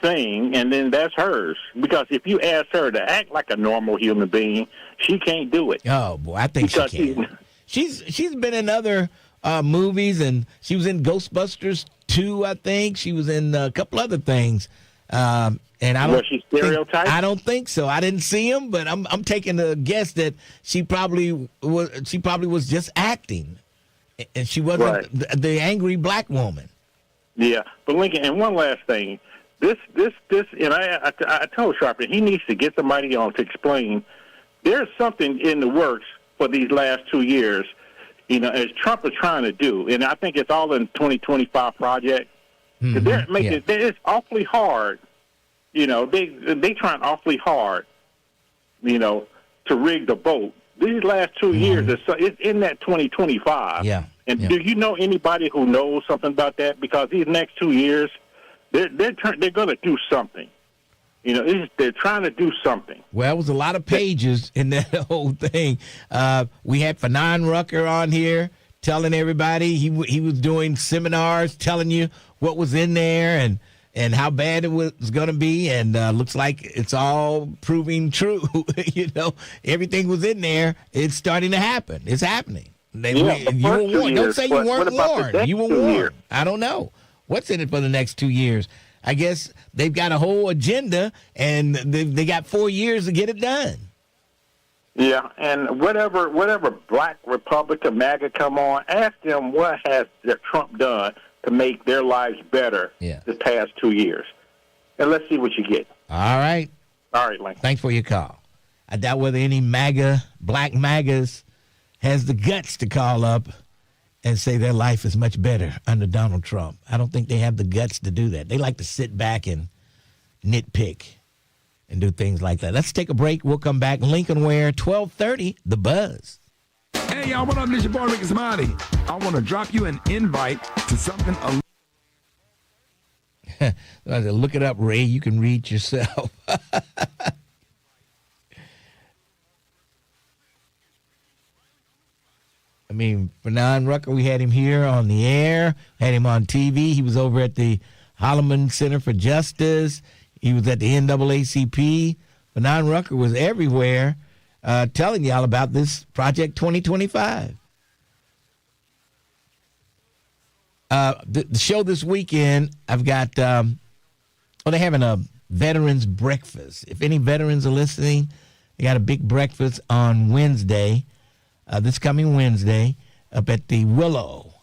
thing, and then that's hers. Because if you ask her to act like a normal human being, she can't do it. Oh boy, I think she can. She's been in other movies, and she was in Ghostbusters 2, I think. She was in a couple other things. And was she stereotyped? I don't think so. I didn't see him, but I'm taking a guess that she probably was just acting, and she wasn't the angry black woman. Yeah, but Lincoln, and one last thing. This, and I told Sharpton he needs to get somebody on to explain. There's something in the works for these last 2 years, as Trump is trying to do, and I think it's all in 2025 project. They're making it's awfully hard. They trying awfully hard, to rig the vote. These last 2 years, it's in that 2025. Yeah. And do you know anybody who knows something about that? Because these next 2 years, they're going to do something. They're trying to do something. Well, it was a lot of pages in that whole thing. We had Fanon Rucker on here telling everybody he was doing seminars, telling you what was in there and how bad it was going to be. And looks like it's all proving true. Everything was in there. It's starting to happen. It's happening. You were warned. Don't say you weren't warned. You were warned. I don't know. What's in it for the next 2 years? I guess they've got a whole agenda, and they got 4 years to get it done. Yeah, and whatever black Republican MAGA come on, ask them what has Trump done to make their lives better the past 2 years. And let's see what you get. All right. All right, Lincoln. Thanks for your call. I doubt whether any black MAGAs has the guts to call up and say their life is much better under Donald Trump. I don't think they have the guts to do that. They like to sit back and nitpick and do things like that. Let's take a break. We'll come back. Lincoln Ware, 1230, The Buzz. Hey, y'all, what up? This is your boy, Ricky Smiley. I want to drop you an invite to something. Look it up, Ray. You can read yourself. I mean, Fanon Rucker, we had him here on the air, had him on TV. He was over at the Holloman Center for Justice. He was at the NAACP. Fanon Rucker was everywhere telling y'all about this Project 2025. The show this weekend, I've got, they're having a veterans breakfast. If any veterans are listening, they got a big breakfast on Wednesday. This coming Wednesday, up at the Willow,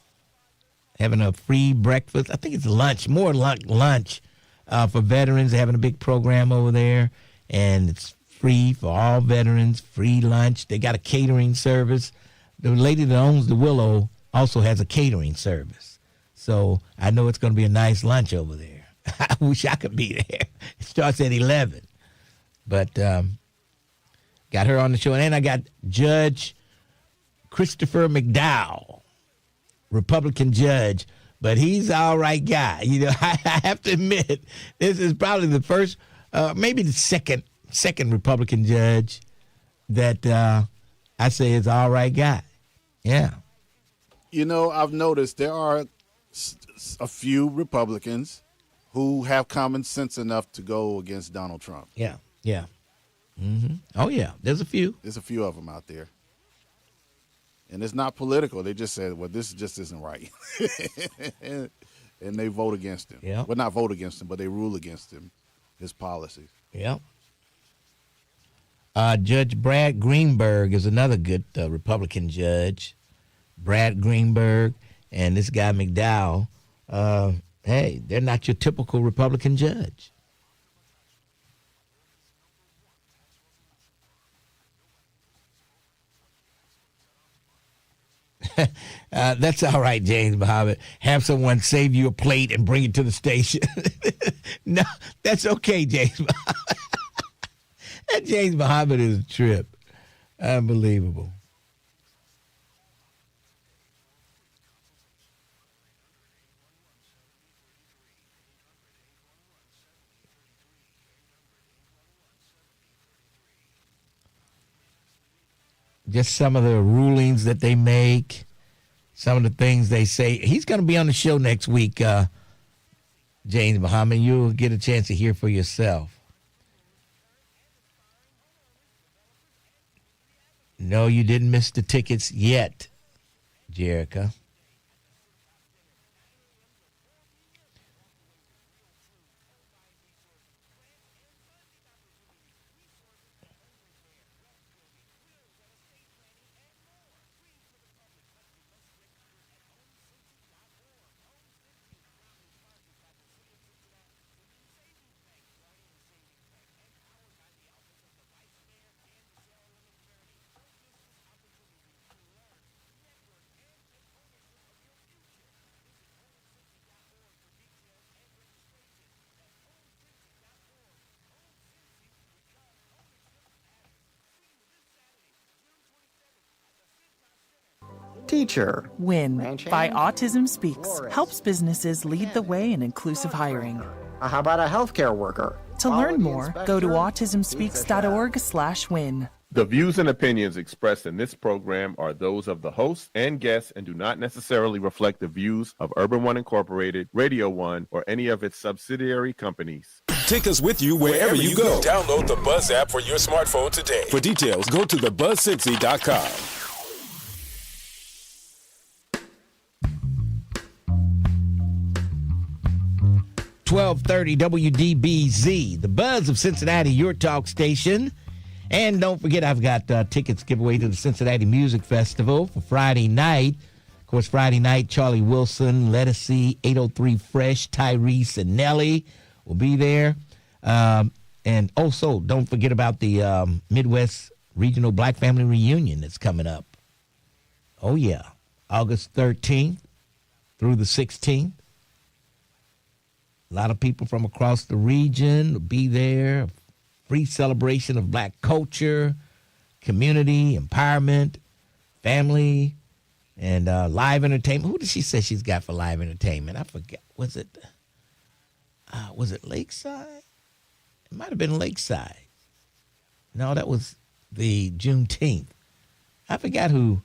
having a free breakfast. I think it's lunch, more lunch for veterans. They're having a big program over there, and it's free for all veterans, free lunch. They got a catering service. The lady that owns the Willow also has a catering service. So I know it's going to be a nice lunch over there. I wish I could be there. It starts at 11. But got her on the show. And then I got Judge Christopher McDowell, Republican judge, but he's an all right guy. I have to admit, this is probably the first, maybe the second Republican judge that I say is an all right guy. Yeah. You know, I've noticed there are a few Republicans who have common sense enough to go against Donald Trump. Yeah. Mm-hmm. Oh, yeah. There's a few. There's a few of them out there. And it's not political. They just said, well, this just isn't right. and they vote against him. Yeah. Well, not vote against him, but they rule against him, his policies. Yeah. Judge Brad Greenberg is another good Republican judge. Brad Greenberg and this guy McDowell, hey, they're not your typical Republican judge. That's all right, James Muhammad. Have someone save you a plate and bring it to the station. No, that's okay, James Muhammad. That James Muhammad is a trip. Unbelievable. Just some of the rulings that they make, some of the things they say. He's going to be on the show next week, James Muhammad. You'll get a chance to hear for yourself. No, you didn't miss the tickets yet, Jerica. Teacher. WIN by Autism Speaks helps businesses lead the way in inclusive hiring. How about a healthcare worker? To learn more, go to autismspeaks.org/win. The views and opinions expressed in this program are those of the host and guests and do not necessarily reflect the views of Urban One Incorporated, Radio One, or any of its subsidiary companies. Take us with you wherever you go. Download the Buzz app for your smartphone today. For details, go to thebuzzcincy.com. 1230 WDBZ, the Buzz of Cincinnati, your talk station. And don't forget, I've got tickets giveaway to the Cincinnati Music Festival for Friday night. Of course, Friday night, Charlie Wilson, Lettucey, 803 Fresh, Tyrese, and Nelly will be there. And also, don't forget about the Midwest Regional Black Family Reunion that's coming up. Oh, yeah. August 13th through the 16th. A lot of people from across the region will be there. Free celebration of black culture, community, empowerment, family, and live entertainment. Who did she say she's got for live entertainment? I forgot. Was it Lakeside? It might have been Lakeside. No, that was the Juneteenth. I forgot who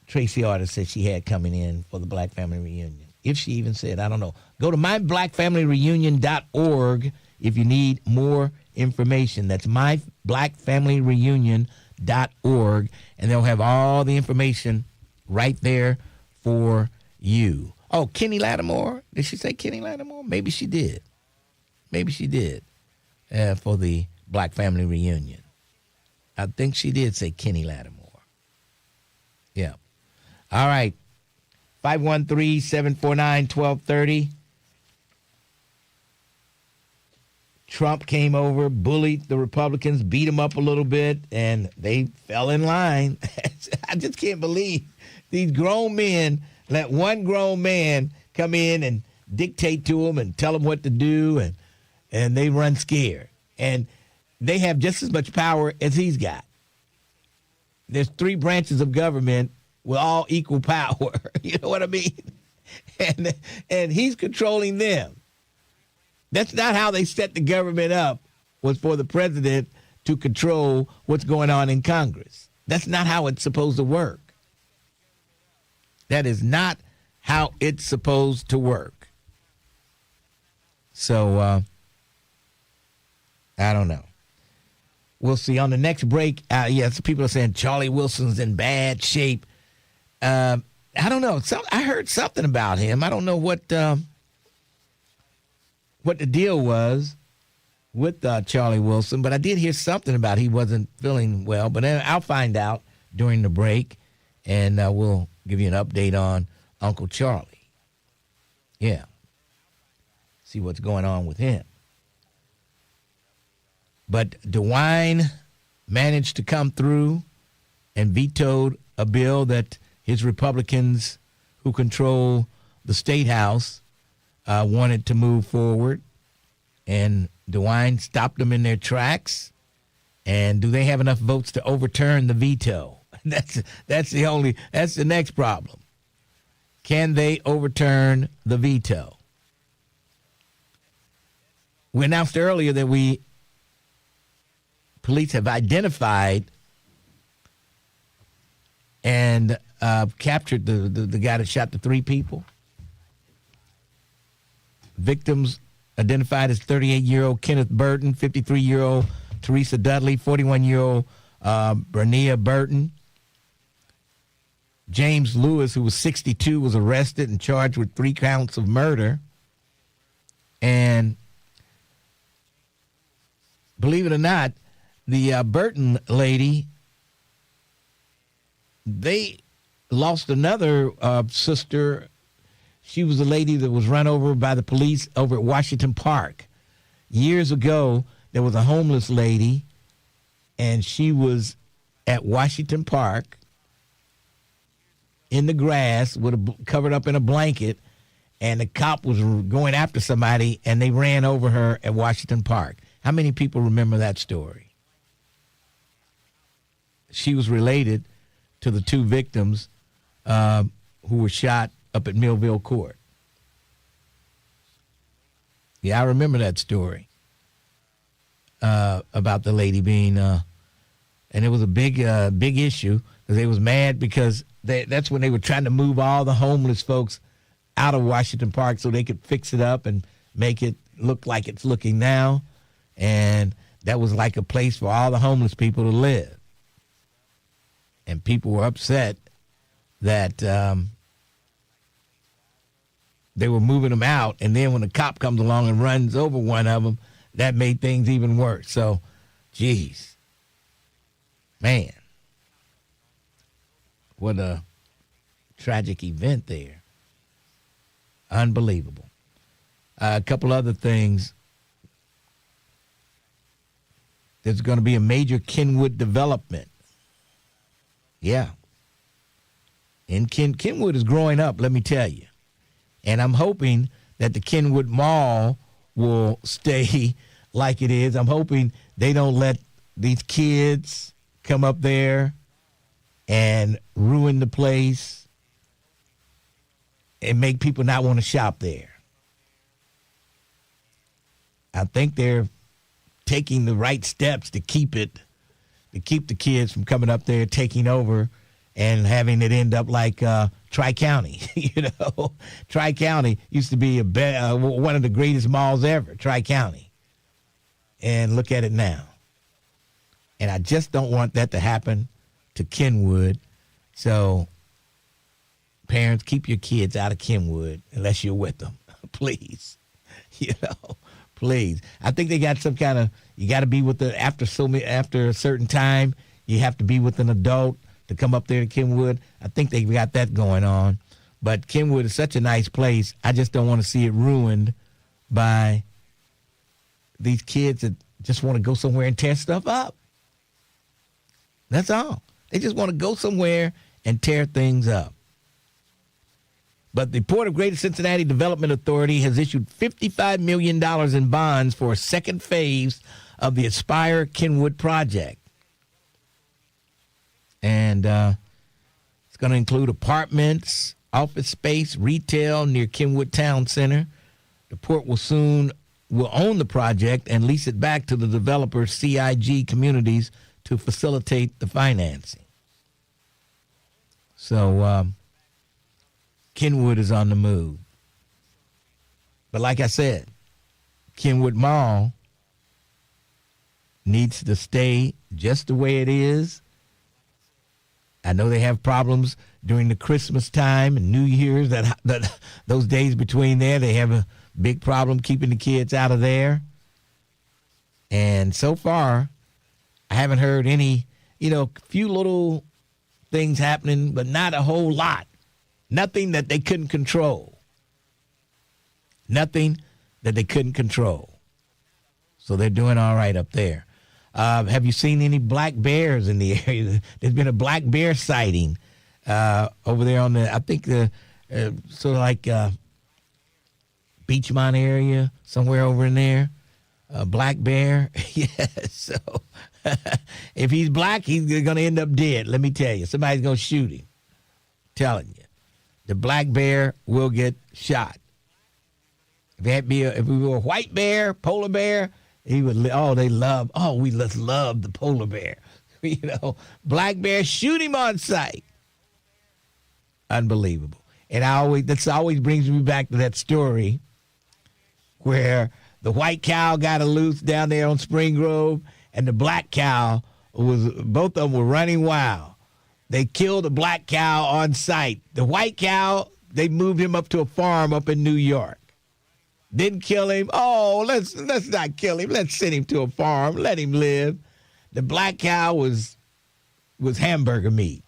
Tracy Artist said she had coming in for the Black Family Reunion. If she even said, I don't know. Go to myblackfamilyreunion.org if you need more information. That's myblackfamilyreunion.org, and they'll have all the information right there for you. Oh, Kenny Lattimore. Did she say Kenny Lattimore? Maybe she did. Maybe she did for the Black Family Reunion. I think she did say Kenny Lattimore. Yeah. All right. 513-749-1230. Trump came over, bullied the Republicans, beat them up a little bit, and they fell in line. I just can't believe these grown men let one grown man come in and dictate to them and tell them what to do, and they run scared. And they have just as much power as he's got. There's 3 branches of government with all equal power. You know what I mean? And he's controlling them. That's not how they set the government up, was for the president to control what's going on in Congress. That's not how it's supposed to work. That is not how it's supposed to work. So, I don't know. We'll see. On the next break, yes, people are saying Charlie Wilson's in bad shape. I don't know. I heard something about him. I don't know what the deal was with Charlie Wilson, but I did hear something about he wasn't feeling well. But I'll find out during the break, and we'll give you an update on Uncle Charlie. Yeah. See what's going on with him. But DeWine managed to come through and vetoed a bill that his Republicans who control the State House wanted to move forward. And DeWine stopped them in their tracks. And do they have enough votes to overturn the veto? That's the next problem. Can they overturn the veto? We announced earlier that police have identified and captured the guy that shot the 3 people. Victims identified as 38-year-old Kenneth Burton, 53-year-old Teresa Dudley, 41-year-old Bernia Burton. James Lewis, who was 62, was arrested and charged with 3 counts of murder. And believe it or not, the Burton lady, they lost another sister. She was a lady that was run over by the police over at Washington Park. Years ago, there was a homeless lady, and she was at Washington Park in the grass covered up in a blanket, and the cop was going after somebody, and they ran over her at Washington Park. How many people remember that story? She was related to the 2 victims who were shot up at Millville Court. Yeah, I remember that story about the lady being, and it was a big issue because they was mad because that's when they were trying to move all the homeless folks out of Washington Park so they could fix it up and make it look like it's looking now. And that was like a place for all the homeless people to live. And people were upset that they were moving them out. And then when the cop comes along and runs over one of them, that made things even worse. So, geez. Man. What a tragic event there. Unbelievable. A couple other things. There's going to be a major Kenwood development. Yeah. And Kenwood is growing up, let me tell you. And I'm hoping that the Kenwood Mall will stay like it is. I'm hoping they don't let these kids come up there and ruin the place and make people not want to shop there. I think they're taking the right steps to keep the kids from coming up there, taking over, and having it end up like Tri-County. Tri-County used to be one of the greatest malls ever, Tri-County. And look at it now. And I just don't want that to happen to Kenwood. So, parents, keep your kids out of Kenwood unless you're with them, please. Please. I think they got some kind of, you got to be with after a certain time, you have to be with an adult to come up there to Kenwood. I think they got that going on. But Kenwood is such a nice place. I just don't want to see it ruined by these kids that just want to go somewhere and tear stuff up. That's all. They just want to go somewhere and tear things up. But the Port of Greater Cincinnati Development Authority has issued $55 million in bonds for a second phase of the Aspire Kenwood project. And it's going to include apartments, office space, retail near Kenwood Town Center. The port will own the project and lease it back to the developer CIG Communities to facilitate the financing. So Kenwood is on the move. But like I said, Kenwood Mall needs to stay just the way it is. I know they have problems during the Christmas time and New Year's, that those days between there, they have a big problem keeping the kids out of there. And so far, I haven't heard any, few little things happening, but not a whole lot. Nothing that they couldn't control. Nothing that they couldn't control. So they're doing all right up there. Have you seen any black bears in the area? There's been a black bear sighting over there on the, I think sort of like Beachmont area, somewhere over in there. Black bear. Yeah, so if he's black, he's going to end up dead. Let me tell you, somebody's going to shoot him. Telling you, the black bear will get shot. If we were a white bear, polar bear, he would. We just love the polar bear. Black bear, shoot him on sight. Unbelievable. And that always brings me back to that story where the white cow got loose down there on Spring Grove, and the black cow both of them were running wild. They killed the black cow on sight. The white cow, they moved him up to a farm up in New York. Didn't kill him. Oh, let's not kill him. Let's send him to a farm. Let him live. The black cow was hamburger meat.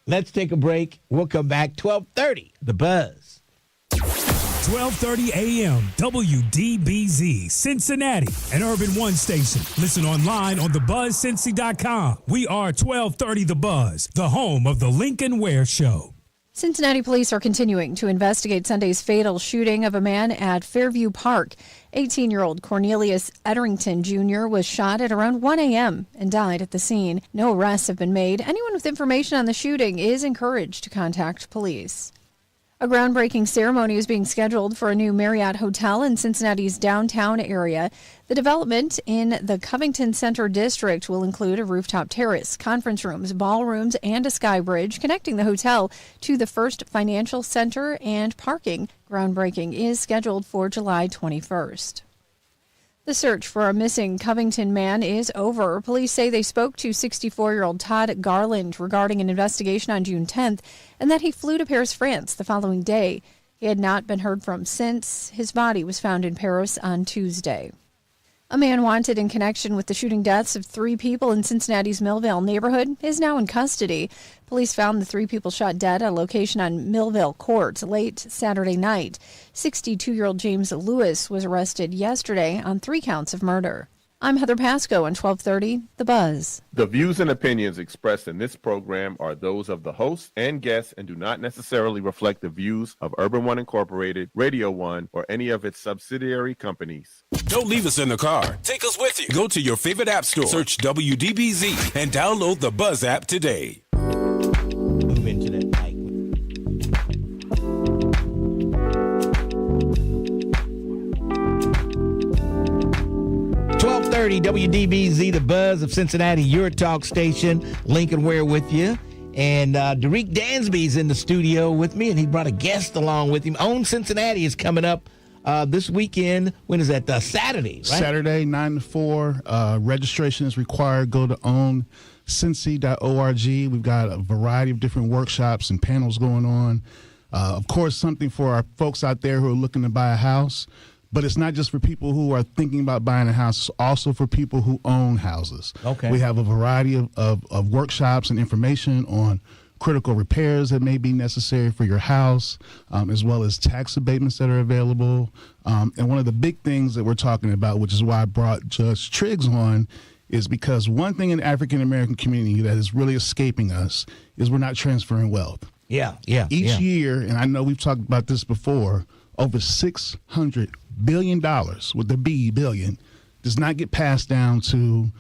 Let's take a break. We'll come back. 12:30, The Buzz. 12:30 a.m. WDBZ, Cincinnati, an Urban One station. Listen online on thebuzzcincy.com. We are 1230 The Buzz, the home of the Lincoln Ware Show. Cincinnati police are continuing to investigate Sunday's fatal shooting of a man at Fairview Park. 18-year-old Cornelius Edrington Jr. was shot at around 1 a.m. and died at the scene. No arrests have been made. Anyone with information on the shooting is encouraged to contact police. A groundbreaking ceremony is being scheduled for a new Marriott hotel in Cincinnati's downtown area. The development in the Covington Center district will include a rooftop terrace, conference rooms, ballrooms, and a sky bridge connecting the hotel to the First Financial Center and parking. Groundbreaking is scheduled for July 21st. The search for a missing Covington man is over. Police say they spoke to 64-year-old Todd Garland regarding an investigation on June 10th and that he flew to Paris, France the following day. He had not been heard from since. His body was found in Paris on Tuesday. A man wanted in connection with the shooting deaths of 3 people in Cincinnati's Millvale neighborhood is now in custody. Police found the 3 people shot dead at a location on Millvale Court late Saturday night. 62-year-old James Lewis was arrested yesterday on 3 counts of murder. I'm Heather Pasco on 1230 The Buzz. The views and opinions expressed in this program are those of the host and guests and do not necessarily reflect the views of Urban One Incorporated, Radio One, or any of its subsidiary companies. Don't leave us in the car. Take us with you. Go to your favorite app store, search WDBZ, and download the Buzz app today. Move into that mic. 1230 WDBZ, The Buzz of Cincinnati, your talk station. Lincoln Ware with you. And Derek Dansby's in the studio with me, and he brought a guest along with him. Own Cincinnati is coming up this weekend. When is that? Saturday, right? Saturday, 9 to 4. Registration is required. Go to owncincy.org. We've got a variety of different workshops and panels going on. Of course, something for our folks out there who are looking to buy a house. But it's not just for people who are thinking about buying a house. It's also for people who own houses. Okay. We have a variety of workshops and information on critical repairs that may be necessary for your house, as well as tax abatements that are available. And one of the big things that we're talking about, which is why I brought Judge Triggs on, is because one thing in the African-American community that is really escaping us is we're not transferring wealth. Yeah. Each year, and I know we've talked about this before, over $600 billion, with the B, billion, does not get passed down to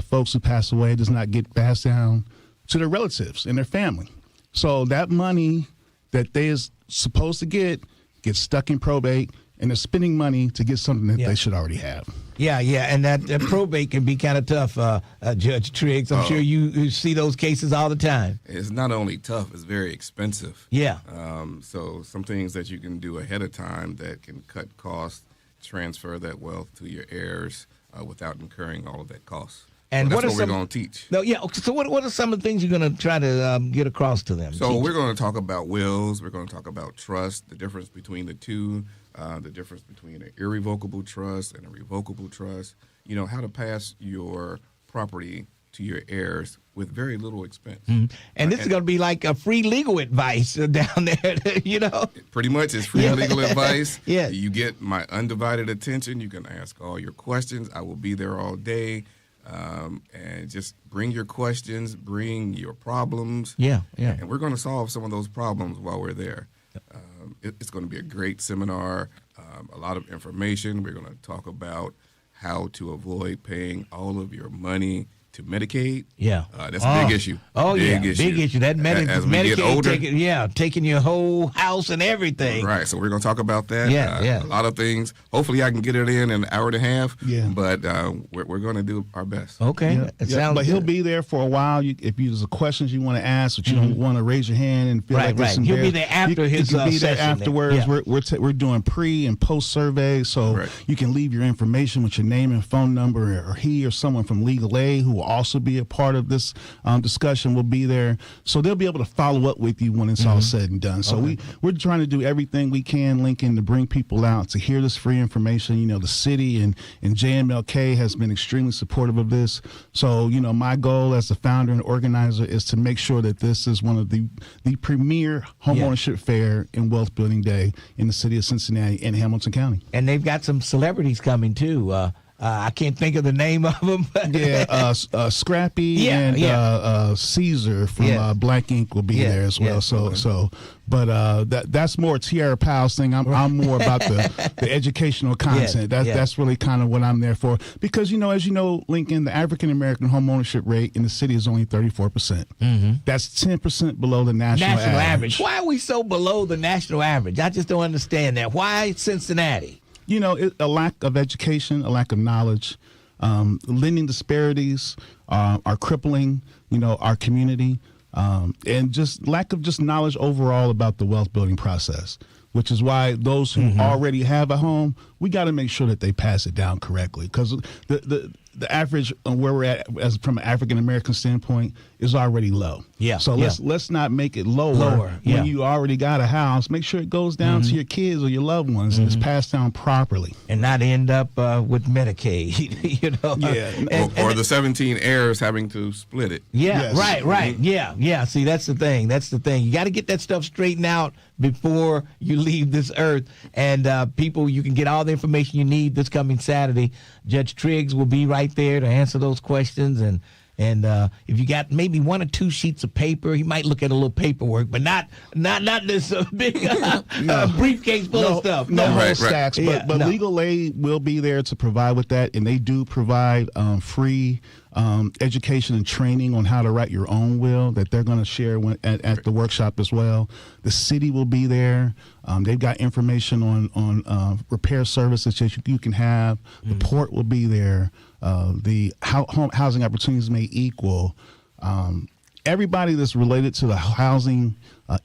folks who pass away, does not get passed down to their relatives and their family. So that money that they is supposed to get get stuck in probate, and they're spending money to get something that they should already have. Yeah, and that probate can be kind of tough, Judge Triggs. I'm sure you see those cases all the time. It's not only tough, it's very expensive. Yeah. So some things that you can do ahead of time that can cut costs, transfer that wealth to your heirs without incurring all of that cost. And so that's what we're going to teach. No, yeah. So what are some of the things you're going to try to get across to them? So we're going to talk about wills. We're going to talk about trust, the difference between the two, the difference between an irrevocable trust and a revocable trust. You know, how to pass your property to your heirs with very little expense. Mm-hmm. And this is going to be like a free legal advice down there, you know? Pretty much it's free legal advice. Yeah. You get my undivided attention. You can ask all your questions. I will be there all day. And just bring your questions, bring your problems. Yeah. And we're going to solve some of those problems while we're there. It's going to be a great seminar, a lot of information. We're going to talk about how to avoid paying all of your money to Medicaid. Yeah. That's a big issue. Oh, big issue. Big issue. That as we Medicaid, get older, taking your whole house and everything. Right. So we're going to talk about that. Yeah. A lot of things. Hopefully I can get it in an hour and a half. Yeah. But we're going to do our best. Okay. Yeah. It sounds but he'll good. be there for a while. If there's questions you want to ask, but you don't want to raise your hand and feel like this. He'll be there after his you can be there session. afterwards. Yeah. We're doing pre and post surveys, so you can leave your information with your name and phone number, or he or someone from legal aid who will also be a part of this discussion will be there. So they'll be able to follow up with you when it's all said and done. So we're trying to do everything we can, Lincoln, to bring people out to hear this free information. You know, the city and JMLK has been extremely supportive of this. So, you know, my goal as the founder and organizer is to make sure that this is one of the premier homeownership fair and wealth building day in the city of Cincinnati and Hamilton County. And they've got some celebrities coming too. I can't think of the name of them. Scrappy and Caesar from Black Ink will be there as well. But that's more Tierra Powell's thing. I'm more about the educational content. That's really kind of what I'm there for. Because, you know, as you know, Lincoln, the African American homeownership rate in the city is only 34%. That's 10% below the national average. Why are we so below the national average? I just don't understand that. Why Cincinnati? You know, a lack of education, a lack of knowledge, lending disparities are crippling, you know, our community, and just lack of just knowledge overall about the wealth building process, which is why those who already have a home, we got to make sure that they pass it down correctly, because the average where we're at as from an African American standpoint is already low. So let's not make it lower when you already got a house. Make sure it goes down to your kids or your loved ones and it's passed down properly, and not end up with Medicaid. You know, or the 17 heirs having to split it. Right. Yeah. See, that's the thing. You got to get that stuff straightened out before you leave this earth. And people, you can get all the information you need this coming Saturday. Judge Triggs will be right there to answer those questions. And if you got maybe one or two sheets of paper, he might look at a little paperwork, but not this big briefcase full of stuff. No whole stacks. But legal aid will be there to provide with that, and they do provide free education and training on how to write your own will that they're going to share at the workshop as well. The city will be there. They've got information on repair services that you can have. The port will be there. The housing opportunities may equal. Everybody that's related to the housing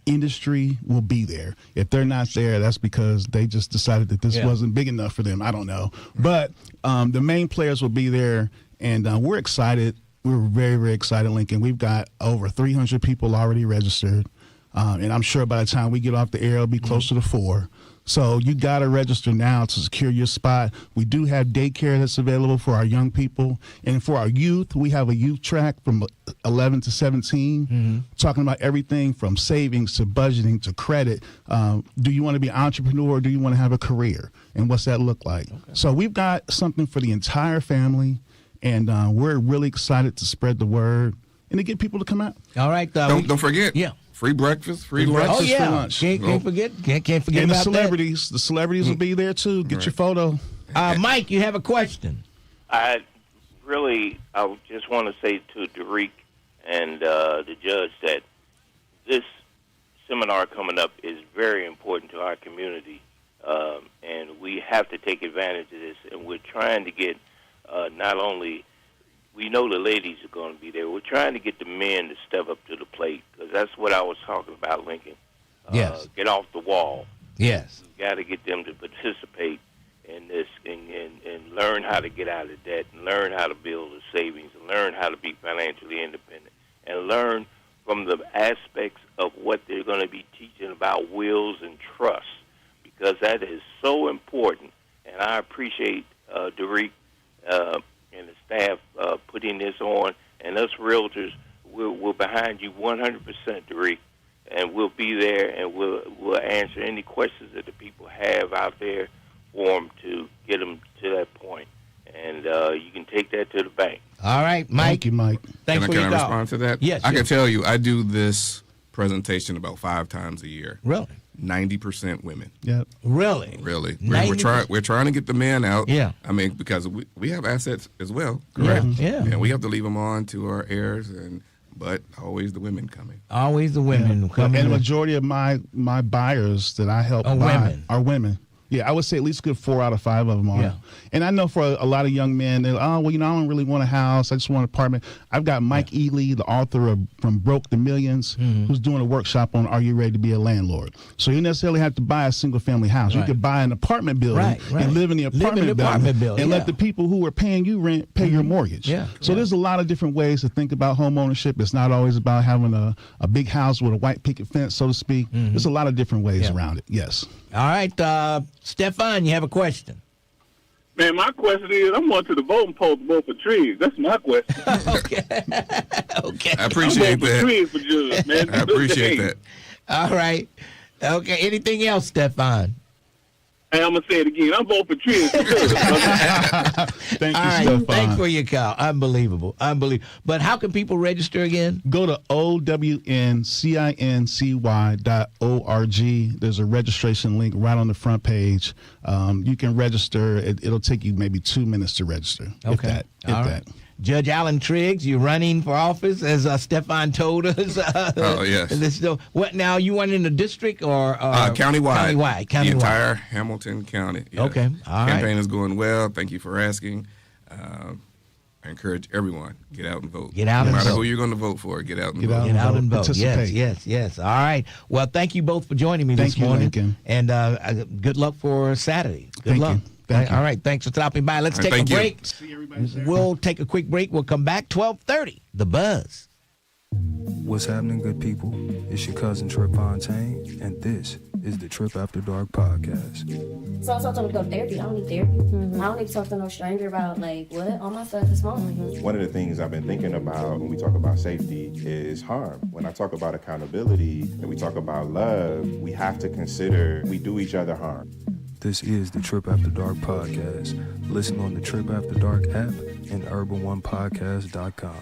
industry will be there. If they're not there, that's because they just decided that this wasn't big enough for them. I don't know. But the main players will be there, and we're excited. We're very, very excited, Lincoln. We've got over 300 people already registered, and I'm sure by the time we get off the air, it'll be closer to 4. So you got to register now to secure your spot. We do have daycare that's available for our young people. And for our youth, we have a youth track from 11 to 17, talking about everything from savings to budgeting to credit. Do you want to be an entrepreneur or do you want to have a career? And what's that look like? So we've got something for the entire family, and we're really excited to spread the word and to get people to come out. All right. Don't forget. Free breakfast, free lunch. Free lunch. Can't forget and about celebrities. The celebrities will be there too. Get your photo. Mike, you have a question. I just want to say to Derek and the judge that this seminar coming up is very important to our community, and we have to take advantage of this. And we're trying to get not only, we know the ladies are going to be there, we're trying to get the men to step up to the plate, because that's what I was talking about, Lincoln. Yes. Get off the wall. Yes. We've got to get them to participate in this and learn how to get out of debt, and learn how to build a savings, and learn how to be financially independent, and learn from the aspects of what they're going to be teaching about wills and trusts, because that is so important. And I appreciate Derek and the staff putting this on, and us realtors, we're behind you 100%, Derek, and we'll be there, and we'll answer any questions that the people have out there for them to get them to that point. And you can take that to the bank. All right, Mike. Thank you, Mike. Thanks for your Can call. I respond to that? Yes. I can tell you, I do this presentation about 5 times a year. Really? 90% women. Yep. Really? Really. 90%? We're trying to get the men out. Yeah. I mean, because we have assets as well, correct? Yeah. And we have to leave them on to our heirs, but always the women coming. Always the women coming. And the in. majority of my buyers that I help Are buy women. are women. Yeah, I would say at least a good 4 out of 5 of them are. Yeah. And I know for a lot of young men, they're, I don't really want a house. I just want an apartment. I've got Mike Ely, the author of From Broke to Millions, who's doing a workshop on Are You Ready to Be a Landlord? So you necessarily have to buy a single-family house. Right. You could buy an apartment building and live in the apartment building and let the people who are paying you rent pay your mortgage. Yeah. So there's a lot of different ways to think about home ownership. It's not always about having a big house with a white picket fence, so to speak. There's a lot of different ways around it. Yes. All right, Stefan, you have a question. Man, my question is, I'm going to the voting poll to vote for trees. That's my question. Okay. I appreciate I'm voting that. for trees for judge, man. I appreciate that. All right. Okay. Anything else, Stefan? Hey, I'm going to say it again. I'm voting for trees for judge. Thank you, All right. Stefan. Thanks for your call. Unbelievable. But how can people register again? Go to OWNCINCY.org. There's a registration link right on the front page. You can register. It'll take you maybe 2 minutes to register. Okay. If that. Judge Alan Triggs, you're running for office, as Stefan told us. Oh, yes. What now? You want in the district or countywide? Countywide. The entire Hamilton County. Yeah. Okay. All Campaign right. is going well. Thank you for asking. I encourage everyone, get out and vote. Get out no and matter vote. who you're going to vote for, get out and vote. Get out and vote. Participate. Yes. All right. Well, thank you both for joining me this morning. Lincoln. And good luck for Saturday. Good luck. Thank you. All right. Thanks for stopping by. Let's take a break. We'll take a quick break. We'll come back 12:30. The Buzz. What's happening, good people? It's your cousin Trip Fontaine, and this is the Trip After Dark podcast. So I told him to go to therapy. I don't need therapy. I don't need to talk to no stranger about, what? All my stuff is phone. One of the things I've been thinking about when we talk about safety is harm. When I talk about accountability and we talk about love, we have to consider we do each other harm. This is the Trip After Dark podcast. Listen on the Trip After Dark app and urban1podcast.com.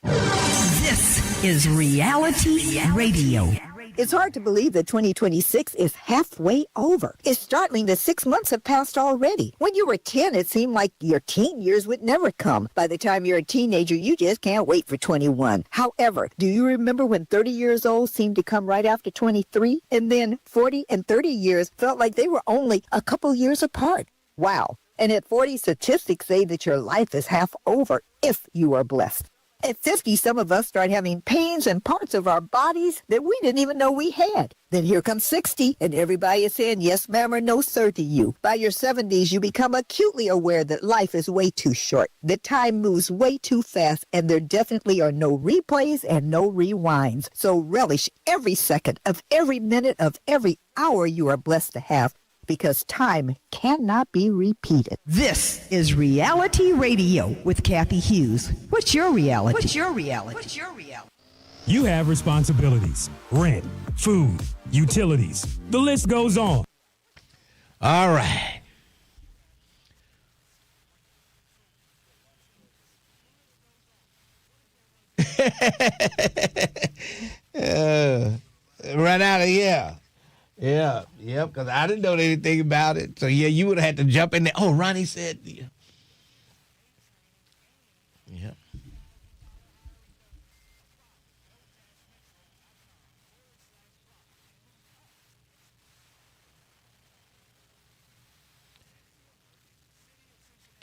This is Reality Radio. It's hard to believe that 2026 is halfway over. It's startling that 6 months have passed already. When you were 10, it seemed like your teen years would never come. By the time you're a teenager, you just can't wait for 21. However, do you remember when 30 years old seemed to come right after 23? And then 40 and 30 years felt like they were only a couple years apart. Wow. And at 40, statistics say that your life is half over if you are blessed. At 50, some of us start having pains in parts of our bodies that we didn't even know we had. Then here comes 60, and everybody is saying yes, ma'am, or no, sir to you. By your 70s, you become acutely aware that life is way too short, that time moves way too fast, and there definitely are no replays and no rewinds. So relish every second of every minute of every hour you are blessed to have, because time cannot be repeated. This is Reality Radio with Kathy Hughes. What's your reality? What's your reality? What's your reality? You have responsibilities: rent, food, utilities. The list goes on. All right. Run out of here. Yeah, because I didn't know anything about it. So, yeah, you would have had to jump in there. Oh, Ronnie said, yeah.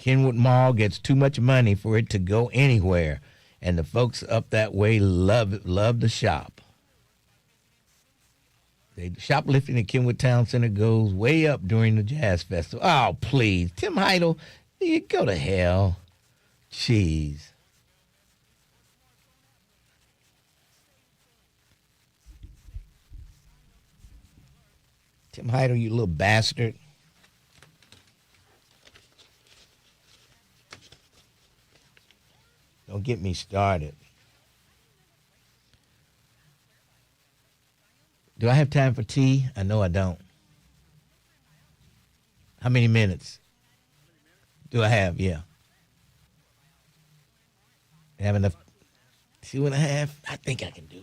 Kenwood Mall gets too much money for it to go anywhere, and the folks up that way love to shop. The shoplifting at Kenwood Town Center goes way up during the Jazz Festival. Oh, please. Tim Heidel, you go to hell. Jeez. Tim Heidel, you little bastard. Don't get me started. Do I have time for tea? I know I don't. How many minutes do I have? Yeah. I have enough? 2.5? I think I can do it.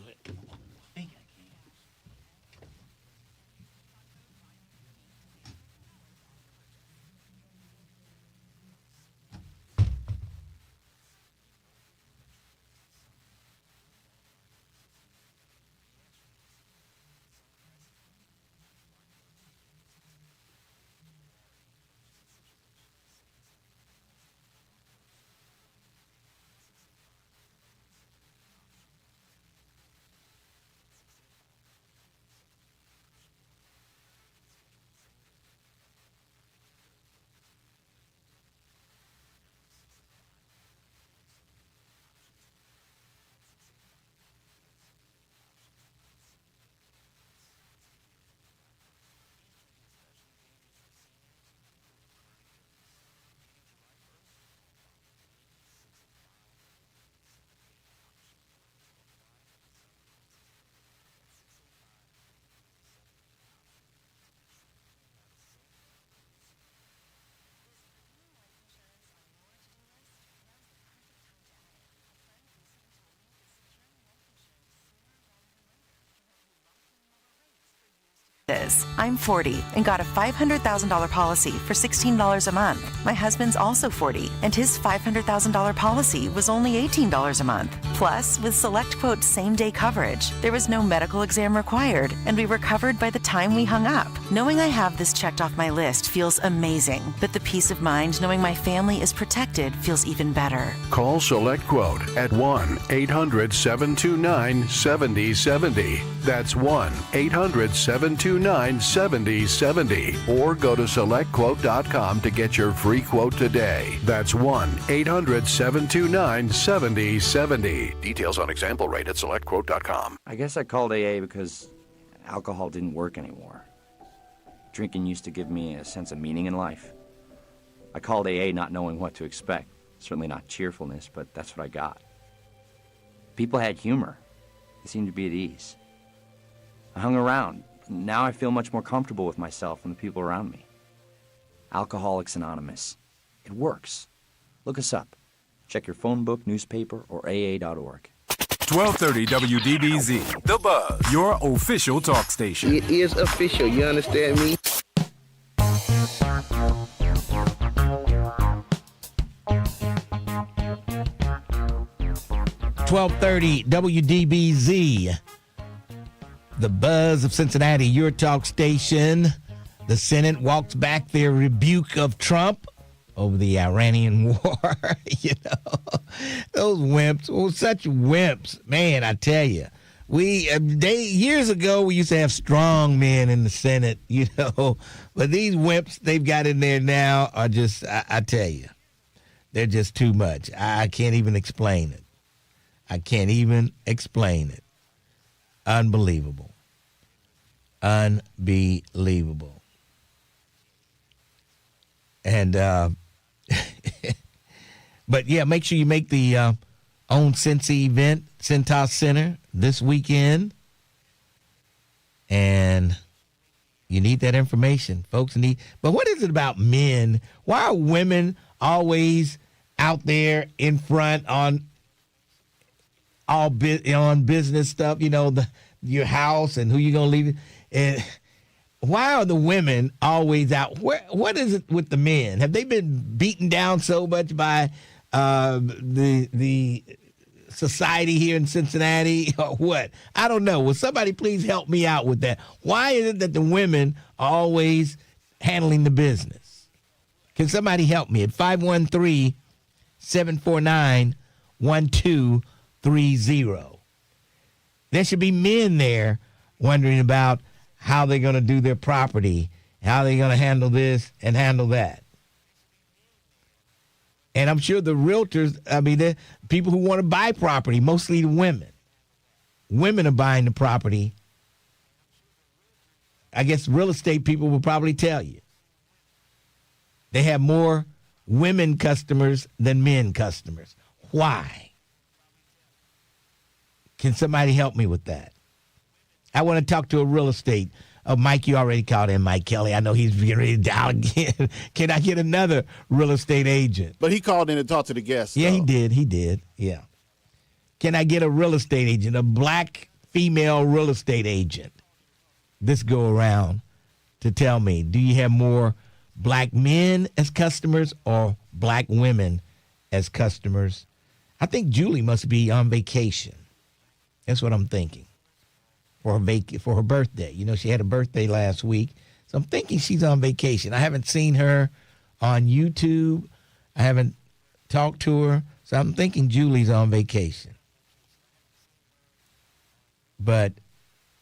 I'm 40 and got a $500,000 policy for $16 a month. My husband's also 40 and his $500,000 policy was only $18 a month. Plus, with SelectQuote same-day coverage, there was no medical exam required and we were covered by the time we hung up. Knowing I have this checked off my list feels amazing, but the peace of mind knowing my family is protected feels even better. Call SelectQuote at 1-800-729-7070. That's 1-800-729-7070. Or go to SelectQuote.com to get your free quote today. That's 1-800-729-7070. Details on example rate at SelectQuote.com. I guess I called AA because alcohol didn't work anymore. Drinking used to give me a sense of meaning in life. I called AA not knowing what to expect. Certainly not cheerfulness, but that's what I got. People had humor. They seemed to be at ease. I hung around. Now I feel much more comfortable with myself and the people around me. Alcoholics Anonymous. It works. Look us up. Check your phone book, newspaper, or AA.org. 1230 WDBZ, The Buzz, your official talk station. It is official, you understand me? .1230 WDBZ, The Buzz of Cincinnati, your talk station. The Senate walks back their rebuke of Trump over the Iranian war. You know, those wimps, such wimps, man. I tell you, years ago we used to have strong men in the Senate, you know, but these wimps they've got in there now are just, I tell you, they're just too much. I can't even explain it. I can't even explain it. Unbelievable. Unbelievable. And, but yeah, make sure you make the Own Cincy event, Cintas Center, this weekend. And you need that information. Folks need, but what is it about men? Why are women always out there in front on business stuff, you know, your house and who you're going to leave? And why are the women always out? What is it with the men? Have they been beaten down so much by the society here in Cincinnati or what? I don't know. Will somebody please help me out with that? Why is it that the women are always handling the business? Can somebody help me at 513-749-1230? There should be men there wondering about how they're going to do their property, how they're going to handle this and handle that. And I'm sure the realtors, the people who want to buy property, mostly the women. Women are buying the property. I guess real estate people will probably tell you. They have more women customers than men customers. Why? Can somebody help me with that? I want to talk to a real estate. Mike, you already called in Mike Kelly. I know he's getting ready to dial again. Can I get another real estate agent? But he called in to talk to the guests. Yeah, though. he did. Yeah. Can I get a real estate agent, a black female real estate agent, this go around to tell me, do you have more black men as customers or black women as customers? I think Julie must be on vacation. That's what I'm thinking. For her birthday. You know, she had a birthday last week. So I'm thinking she's on vacation. I haven't seen her on YouTube. I haven't talked to her. So I'm thinking Julie's on vacation. But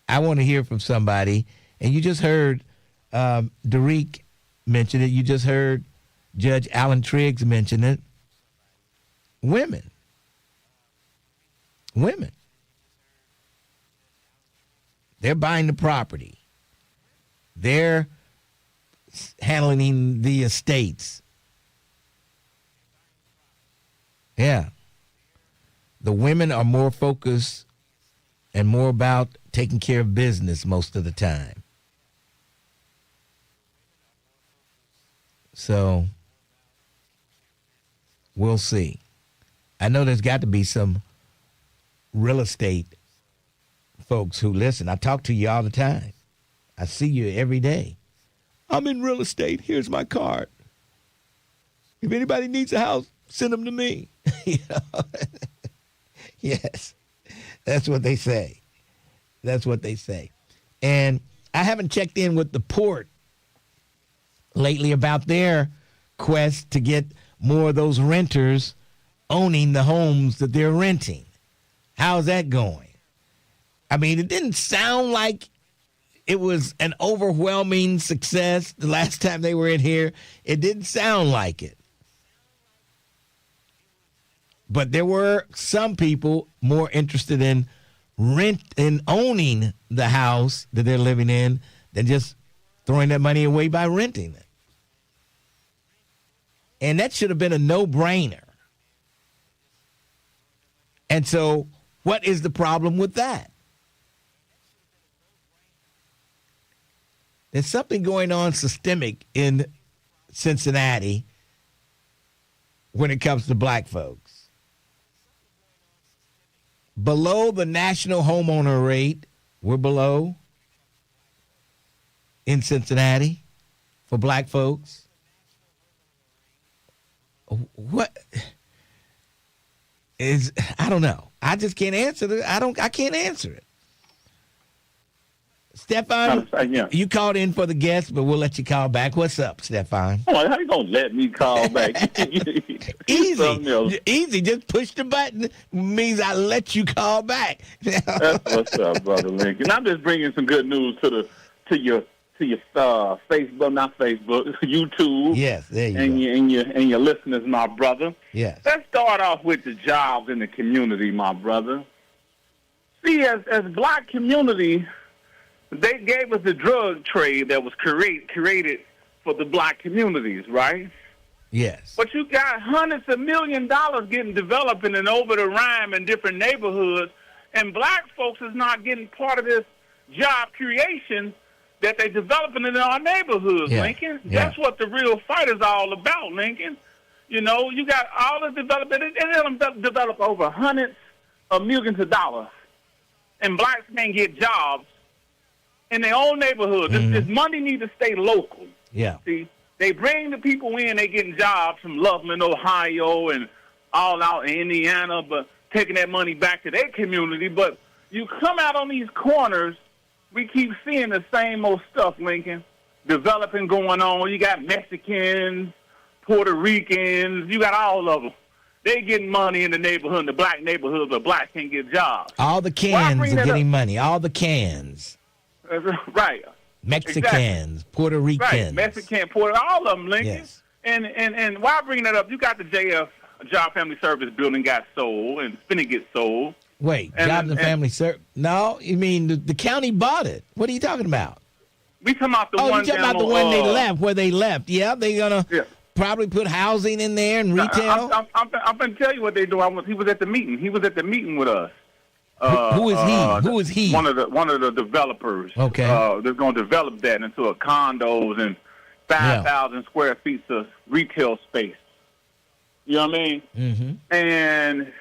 I want to hear from somebody. And you just heard Derek mention it. You just heard Judge Alan Triggs mention it. Women. They're buying the property. They're handling the estates. Yeah. The women are more focused and more about taking care of business most of the time. So, we'll see. I know there's got to be some real estate folks who listen. I talk to you all the time. I see you every day. I'm in real estate. Here's my card. If anybody needs a house, send them to me. You know? Yes, that's what they say. That's what they say. And I haven't checked in with the port lately about their quest to get more of those renters owning the homes that they're renting. How's that going? I mean, it didn't sound like it was an overwhelming success the last time they were in here. It didn't sound like it. But there were some people more interested in owning the house that they're living in than just throwing that money away by renting it. And that should have been a no-brainer. And so what is the problem with that? There's something going on systemic in Cincinnati when it comes to black folks. Below the national homeowner rate, we're below in Cincinnati for black folks. What is, I don't know. I just can't answer it. I can't answer it. Stefan, you called in for the guest, but we'll let you call back. What's up, Stefan? Oh, how you gonna let me call back? Easy. Just push the button. Means I let you call back. That's what's up, brother Lincoln. I'm just bringing some good news to your Facebook, not Facebook, YouTube. Yes, there you go. And your listeners, my brother. Yes. Let's start off with the jobs in the community, my brother. See, as black community, they gave us the drug trade that was created for the black communities, right? Yes. But you got hundreds of $millions getting developed in and over the Rhine in different neighborhoods, and black folks is not getting part of this job creation that they developing in our neighborhoods, Lincoln. That's what the real fight is all about, Lincoln. You know, you got all the development, and they'll develop over hundreds of millions of dollars, and blacks can't get jobs in their own neighborhood. Mm-hmm. This money needs to stay local. Yeah. See, they bring the people in, they getting jobs from Loveland, Ohio, and all out in Indiana, but taking that money back to their community. But you come out on these corners, we keep seeing the same old stuff, Lincoln. Developing going on. You got Mexicans, Puerto Ricans, you got all of them. They getting money in the neighborhood, in the black neighborhoods, but blacks can't get jobs. All the cans are getting money. All the cans. Right. Mexicans, Puerto Ricans. Right. Mexican, Puerto, all of them, Lincoln. Yes. And why I bring that up? You got the JF Job Family Service building got sold, and it's finna get sold. Wait, Jobs and Family Service? No, you mean the county bought it. What are you talking about? We talking about the one. Oh, you talking about the one they left, where they left. Yeah, they're going to probably put housing in there and retail. I'm going to tell you what they do. He was at the meeting. He was at the meeting with us. Who is he? Who is he? One of the developers. Okay. They're going to develop that into a condos and 5,000 square feet of retail space. You know what I mean? Mm-hmm. And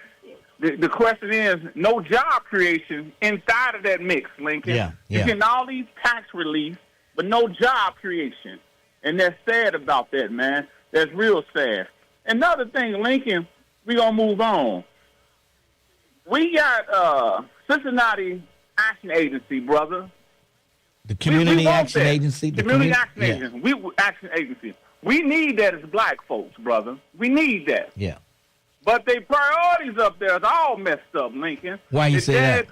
the question is, no job creation inside of that mix, Lincoln. Yeah. You're getting all these tax relief, but no job creation. And that's sad about that, man. That's real sad. Another thing, Lincoln, we're going to move on. We got Cincinnati Action Agency, brother. The Community Action Agency? Community Action Agency. Action Agency. We need that as black folks, brother. We need that. Yeah. But their priorities up there is all messed up, Lincoln. Why you say that?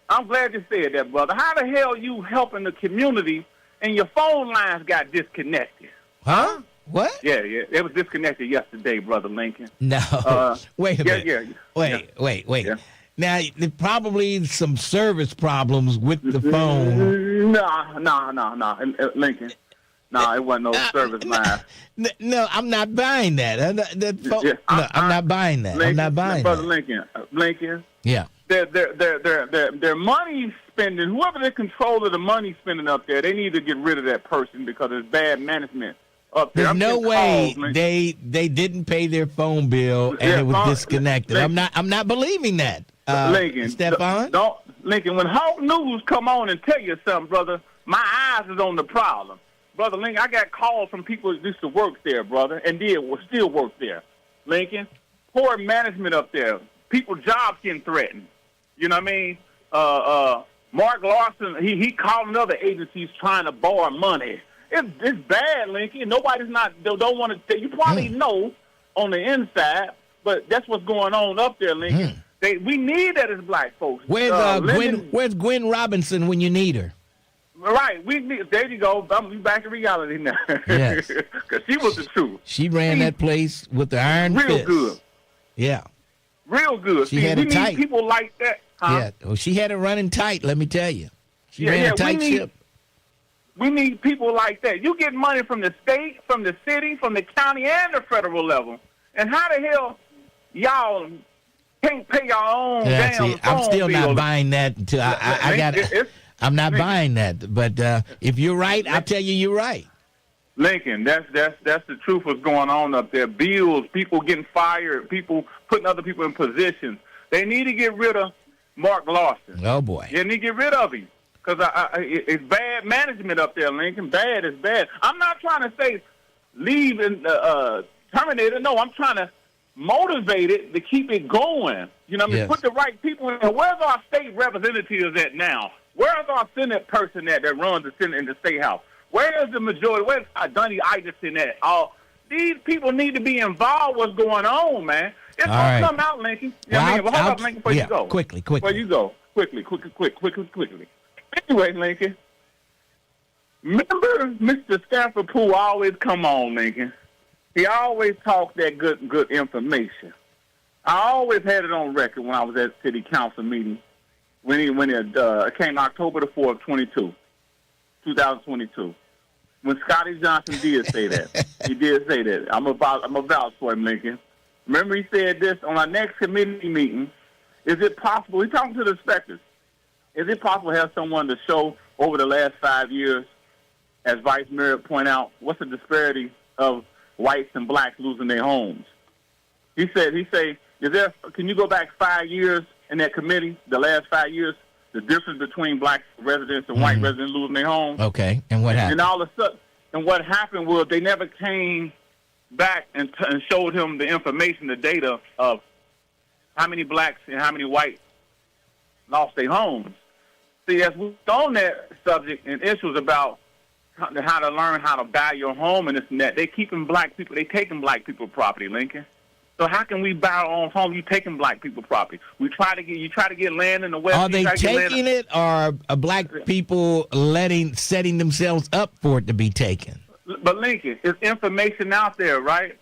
I'm glad you said that, brother. How the hell you helping the community and your phone lines got disconnected? Huh? What? Yeah. It was disconnected yesterday, brother Lincoln. No. Wait a minute. Yeah. Wait. Yeah. Now, there's probably some service problems with the phone. No, Lincoln. No, it wasn't no service line. No, I'm not buying that. I'm not buying that. Lincoln, I'm not buying brother that. Lincoln. Yeah. Their money spending, whoever they control of the money spending up there, they need to get rid of that person because it's bad management up there. There's no way they didn't pay their phone bill and it was disconnected. Lincoln, I'm not believing that. Lincoln, Stefan? Lincoln, when Hawk News come on and tell you something, brother, my eyes is on the problem. Brother Lincoln, I got calls from people that used to work there, brother, and still work there. Lincoln, poor management up there. People jobs getting threatened. You know what I mean? Mark Larson, he calling other agencies trying to borrow money. It's bad, Lincoln. Nobody's don't want to tell you. Probably know on the inside, but that's what's going on up there, Lincoln. We need that as black folks. Where's Gwen Robinson when you need her? Right, there you go. I'm back in reality now. Yes, because she was the truth. She ran that place with the iron fist. Real good. Yeah, real good. She had it tight. Need people like that. Huh? Yeah, well, she had it running tight. Let me tell you, she ran a tight ship. We need people like that. You get money from the state, from the city, from the county, and the federal level. And how the hell y'all can't pay your own damn phone I'm still bill? not buying that until I got it. I'm not buying that, but if you're right, I'll tell you're right. Lincoln, that's the truth. What's going on up there? Bills, people getting fired, people putting other people in positions. They need to get rid of Mark Larson. Oh boy, they need to get rid of him because it's bad management up there, Lincoln. Bad is bad. I'm not trying to say leave and terminate it. No, I'm trying to motivate it to keep it going. You know what I mean? Yes. Put the right people in. Where's our state representatives at now? Where's our Senate person that runs the Senate in the State House? Where is the majority? Where's Donnie Iverson at? These people need to be involved. What's going on, man? It's going to come out, Lincoln. You know what I mean? Hold up, Lincoln, before you go. Quickly. Before you go. Quickly. Anyway, Lincoln, remember Mr. Stanford Poole always come on, Lincoln. He always talked that good information. I always had it on record when I was at city council meeting. When it came October the 4th, 2022, when Scotty Johnson did say that, he did say that. I'm a vouch for him, Lincoln. Remember, he said this on our next committee meeting. Is it possible? He's talking to the inspectors. Is it possible to have someone to show over the last 5 years, as Vice Mayor pointed out, what's the disparity of whites and blacks losing their homes? He said, can you go back 5 years in that committee, the last 5 years, the difference between black residents and white residents losing their homes? Okay, and what happened? And all of a sudden, what happened was they never came back and showed him the information, the data of how many blacks and how many whites lost their homes. See, as we on that subject and issues about how to learn how to buy your home and this and that. They taking black people property, Lincoln. So how can we buy our own home? You taking black people property. You try to get land in the West. Are they taking it, or are black people setting themselves up for it to be taken? But Lincoln, there's information out there, right?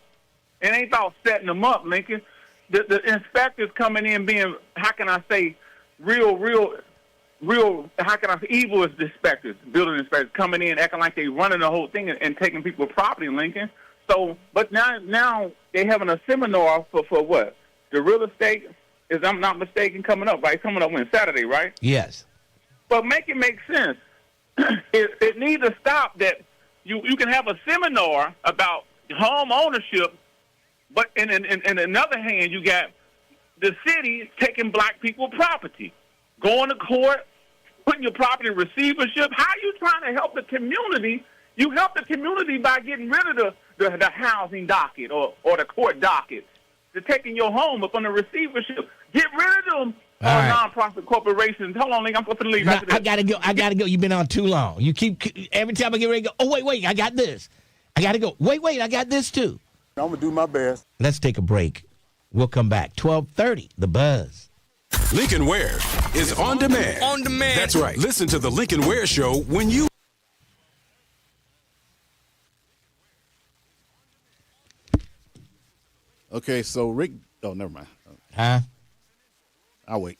It ain't about setting them up, Lincoln. The inspectors coming in being, how can I say, real, how can I say, evil is the inspectors, building inspectors coming in, acting like they running the whole thing and taking people's property, Lincoln. So, but now they having a seminar for what? The real estate, is I'm not mistaken, coming up, right? Coming up when Saturday, right? Yes. But make it make sense. It needs to stop that you can have a seminar about home ownership, but in another hand, you got the city taking black people property, going to court, putting your property in receivership. How are you trying to help the community? You help the community by getting rid of the housing docket or the court docket. They're taking your home up on the receivership. Get rid of them nonprofit corporations. Hold on, Link. I'm going to leave. I gotta go. You've been on too long. You keep, every time I get ready to go, oh, wait, I got this. I gotta go. Wait, I got this too. I'm going to do my best. Let's take a break. We'll come back. 12:30, The Buzz. Lincoln Ware is on demand. On demand. That's right. Listen to the Lincoln Ware Show when you... Okay, so Rick... Oh, never mind. Huh? I'll wait.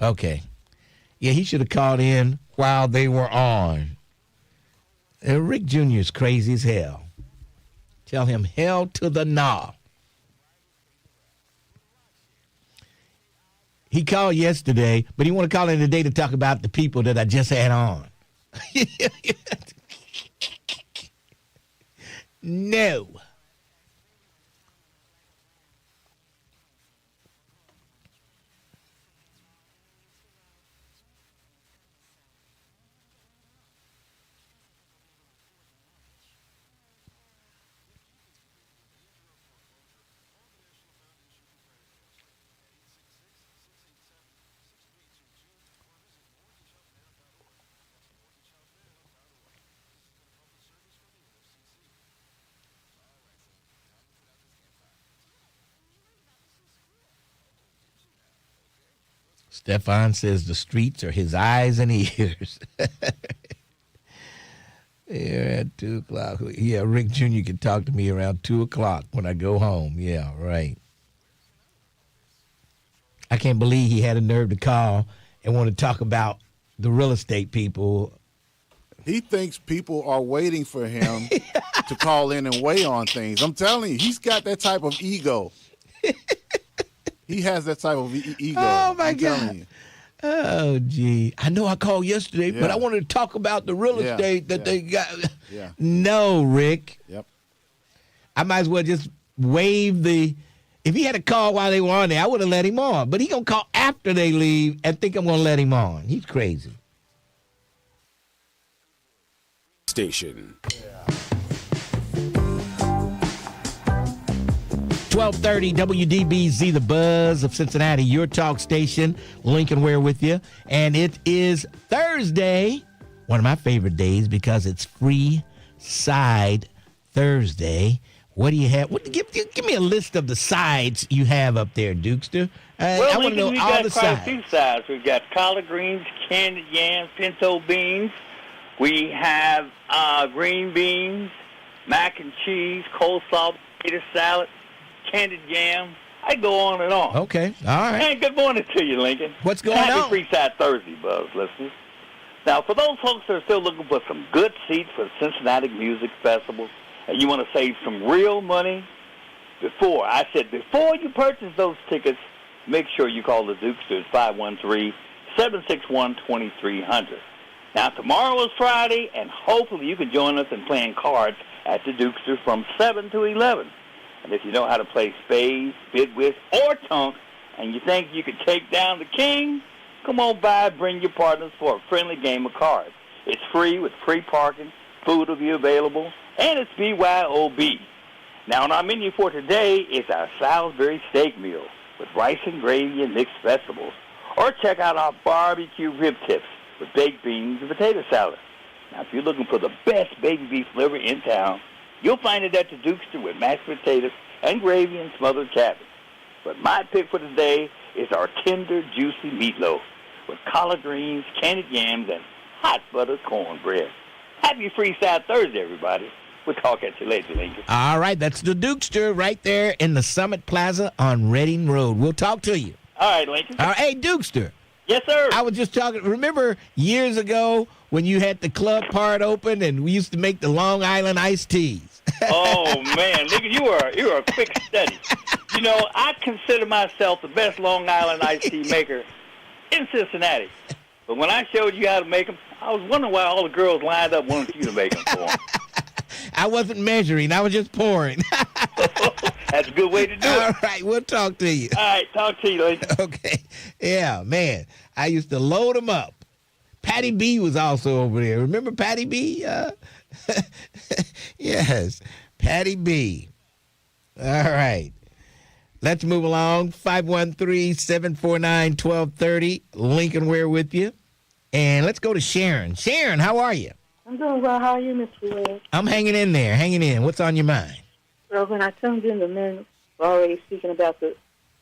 Okay. Yeah, he should have called in while they were on. Rick Jr. is crazy as hell. Tell him hell to the nah. He called yesterday, but he want to call in today to talk about the people that I just had on. No. Stefan says the streets are his eyes and ears. Yeah, at 2 o'clock. Yeah, Rick Jr. can talk to me around 2 o'clock when I go home. Yeah, right. I can't believe he had a nerve to call and want to talk about the real estate people. He thinks people are waiting for him to call in and weigh on things. I'm telling you, he's got that type of ego. He has that type of ego. Oh, my God. Oh, gee. I know I called yesterday, but I wanted to talk about the real estate that they got. Yeah. No, Rick. Yep. I might as well just waive the... If he had a call while they were on there, I would have let him on. But he going to call after they leave and think I'm going to let him on. He's crazy. Station. 1230 WDBZ, the Buzz of Cincinnati, your talk station. Lincoln Ware with you. And it is Thursday, one of my favorite days because it's Free Side Thursday. What do you have? Give me a list of the sides you have up there, Dukester. I want to know all the sides. We got quite a few sides. We've got collard greens, candied yams, pinto beans. We have green beans, mac and cheese, coleslaw, potato salad, candied yam. I go on and on. Okay, all right. Hey, good morning to you, Lincoln. What's going on? Happy Free Side Thursday, Buzz listeners. Now, for those folks that are still looking for some good seats for the Cincinnati Music Festival, and you want to save some real money, before you purchase those tickets, make sure you call the Dukester at 513-761-2300. Now, tomorrow is Friday, and hopefully you can join us in playing cards at the Dukester from 7 to 11. And if you know how to play spades, bidwiz, or tunk, and you think you can take down the king, come on by and bring your partners for a friendly game of cards. It's free with free parking, food will be available, and it's BYOB. Now, on our menu for today is our Salisbury steak meal with rice and gravy and mixed vegetables. Or check out our barbecue rib tips with baked beans and potato salad. Now, if you're looking for the best baby beef liver in town, you'll find it at the Dukester with mashed potatoes and gravy and smothered cabbage. But my pick for today is our tender, juicy meatloaf with collard greens, candied yams, and hot buttered cornbread. Happy Free Side Thursday, everybody. We'll talk at you later, Lincoln. All right, that's the Dukester right there in the Summit Plaza on Reading Road. We'll talk to you. All right, Lincoln. All right, hey, Dukester. Yes, sir. I was just talking. Remember years ago when you had the club part open and we used to make the Long Island iced teas? Oh, man. Lincoln, you are a quick study. You know, I consider myself the best Long Island iced tea maker in Cincinnati. But when I showed you how to make them, I was wondering why all the girls lined up wanting you to make them for them. I wasn't measuring. I was just pouring. That's a good way to do it. All right, we'll talk to you. All right, talk to you later. Okay. Yeah, man. I used to load them up. Patty B was also over there. Remember Patty B? Yes, Patty B. All right. Let's move along. 513-749-1230. Lincoln Ware with you. And let's go to Sharon. Sharon, how are you? I'm doing well. How are you, Mr. Ware? I'm hanging in there, hanging in. What's on your mind? Well, when I tuned in, the men were already speaking about the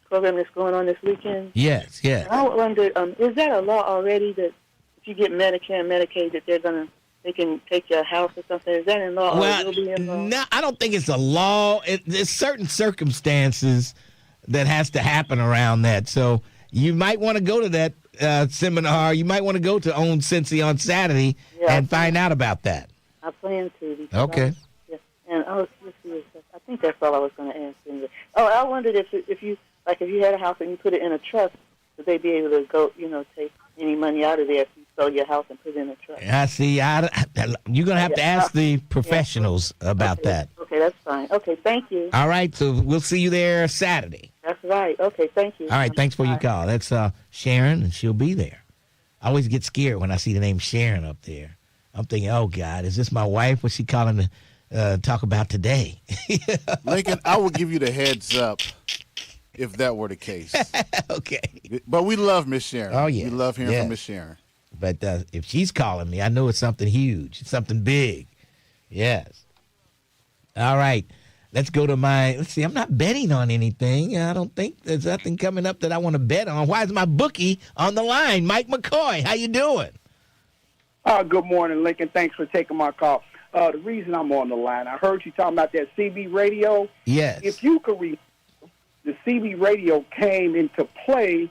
program that's going on this weekend. Yes. I wondered, is that a law already that if you get Medicare and Medicaid that they can take your house or something? Is that in law? Well, or will be in law? no, I don't think it's a law. There's certain circumstances that has to happen around that. So you might want to go to that seminar. You might want to go to Own Cincy on Saturday and find out about that. I plan to. Okay. And I think that's all I was going to ask. Anyway. Oh, I wondered if you had a house and you put it in a trust, would they be able to go, take any money out of there if you sold your house and put it in a trust? I see. You're going to have to ask the professionals about that. Okay, that's fine. Okay, thank you. All right, so we'll see you there Saturday. That's right. Okay, thank you. All right, thanks for your call. That's Sharon, and she'll be there. I always get scared when I see the name Sharon up there. I'm thinking, oh, God, is this my wife? What's she calling to talk about today? Lincoln, I will give you the heads up if that were the case. Okay. But we love Miss Sharon. Oh, yeah. We love hearing from Miss Sharon. But if she's calling me, I know it's something huge. It's something big. Yes. All right. Let's go to let's see, I'm not betting on anything. I don't think there's nothing coming up that I want to bet on. Why is my bookie on the line? Mike McCoy, how you doing? Good morning, Lincoln. Thanks for taking my call. The reason I'm on the line, I heard you talking about that CB radio. Yes. If you could remember, the CB radio came into play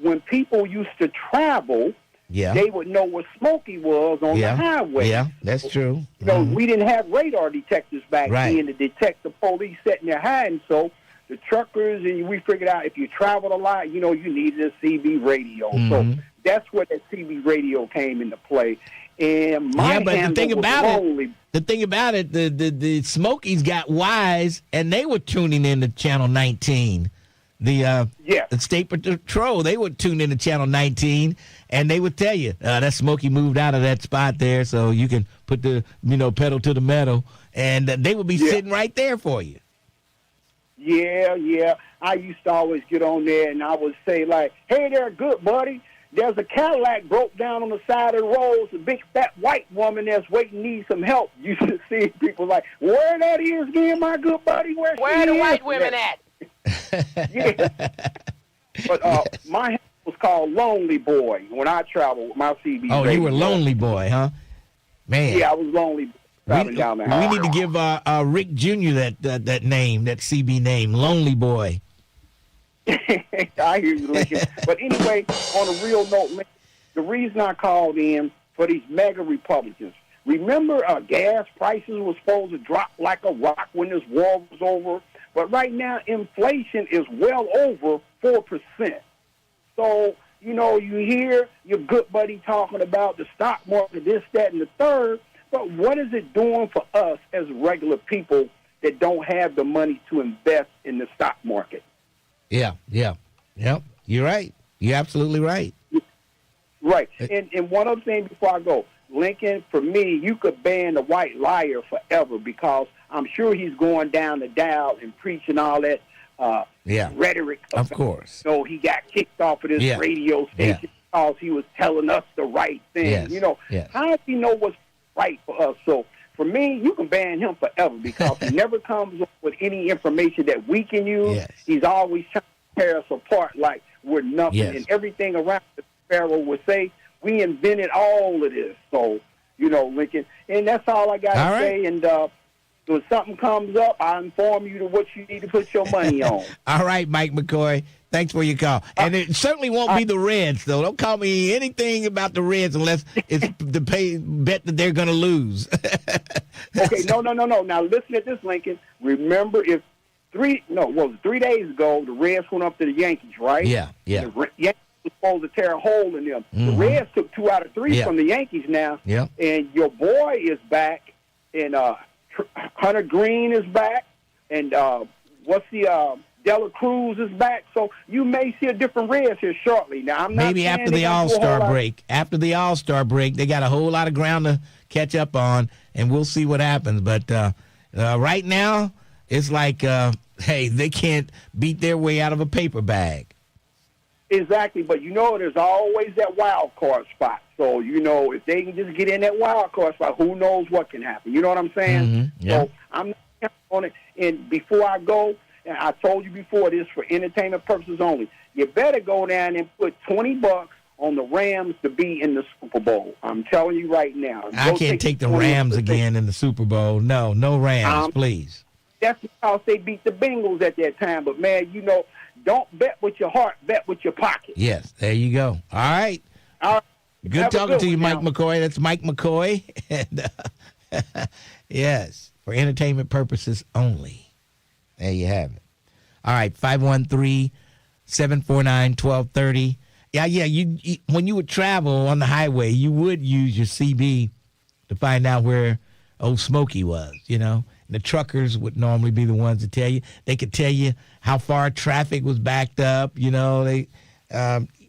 when people used to travel. Yeah. They would know where Smokey was on the highway. Yeah, that's true. We didn't have radar detectors back then to detect the police sitting there hiding. So the truckers, and we figured out if you traveled a lot, you needed a CB radio. So that's where that CB radio came into play. And but the thing about it, the Smokies got wise, and they were tuning in to Channel 19. The State Patrol, they would tune in to Channel 19, and they would tell you that Smokey moved out of that spot there, so you can put the pedal to the metal, and they would be sitting right there for you. Yeah. I used to always get on there and I would say, like, hey there, good buddy. There's a Cadillac broke down on the side of the road. It's a big fat white woman that's waiting, needs some help. You should see people like, where that is again, my good buddy? Where the white women at? Yeah. But my house was called Lonely Boy when I traveled with my CB. Oh, you were Lonely Boy, huh? Man. Yeah, I was Lonely Boy. We need to give Rick Jr. that name, that CB name, Lonely Boy. I hear you, Lincoln. But anyway, on a real note, Lincoln, the reason I called in for these mega Republicans, remember gas prices were supposed to drop like a rock when this war was over? But right now, inflation is well over 4%. So, you know, you hear your good buddy talking about the stock market, this, that, and the third, but what is it doing for us as regular people that don't have the money to invest in the stock market? Yeah. You're right. You're absolutely right. Right. And one other thing before I go, Lincoln, for me, you could ban the white liar forever because I'm sure he's going down the dial and preaching all that rhetoric. Of course. So he got kicked off of this radio station because he was telling us the right thing. Yes. You know, how does he know what's right for us? So for me, you can ban him forever because he never comes up with any information that we can use. Yes. He's always trying to tear us apart like we're nothing. Yes. And everything around the Pharaoh would say, we invented all of this. So, you know, Lincoln, and that's all I got to say. And when something comes up, I'll inform you to what you need to put your money on. All right, Mike McCoy. Thanks for your call. And it certainly won't be the Reds, though. Don't call me anything about the Reds unless it's the bet that they're going to lose. Okay, no. Now, listen at this, Lincoln. Remember, 3 days ago, the Reds went up to the Yankees, right? Yeah. The Yankees were supposed to tear a hole in them. The Reds took 2 out of 3 from the Yankees now. Yeah. And your boy is back, and Hunter Green is back, and Dela Cruz is back. So you may see a different Reds here shortly. Now, I'm not maybe after the All-Star break. After the All-Star break, they got a whole lot of ground to catch up on, and we'll see what happens. But right now, it's like, hey, they can't beat their way out of a paper bag. Exactly, but you know there's always that wild card spot. So, you know, if they can just get in that wild card spot, who knows what can happen. You know what I'm saying? Mm-hmm. Yeah. So I'm not counting on it. And before I go, and I told you before, this for entertainment purposes only, you better go down and put $20 on the Rams to be in the Super Bowl. I'm telling you right now. I can't take the Rams again in the Super Bowl. No Rams, please. That's because they beat the Bengals at that time. But, man, you know, don't bet with your heart, bet with your pocket. Yes, there you go. All right. Good talking to you, Mike McCoy. That's Mike McCoy. And, yes, for entertainment purposes only. There you have it. All right, 513-749-1230. Yeah. You when you would travel on the highway, you would use your CB to find out where old Smokey was, you know. The truckers would normally be the ones to tell you. They could tell you how far traffic was backed up. You know,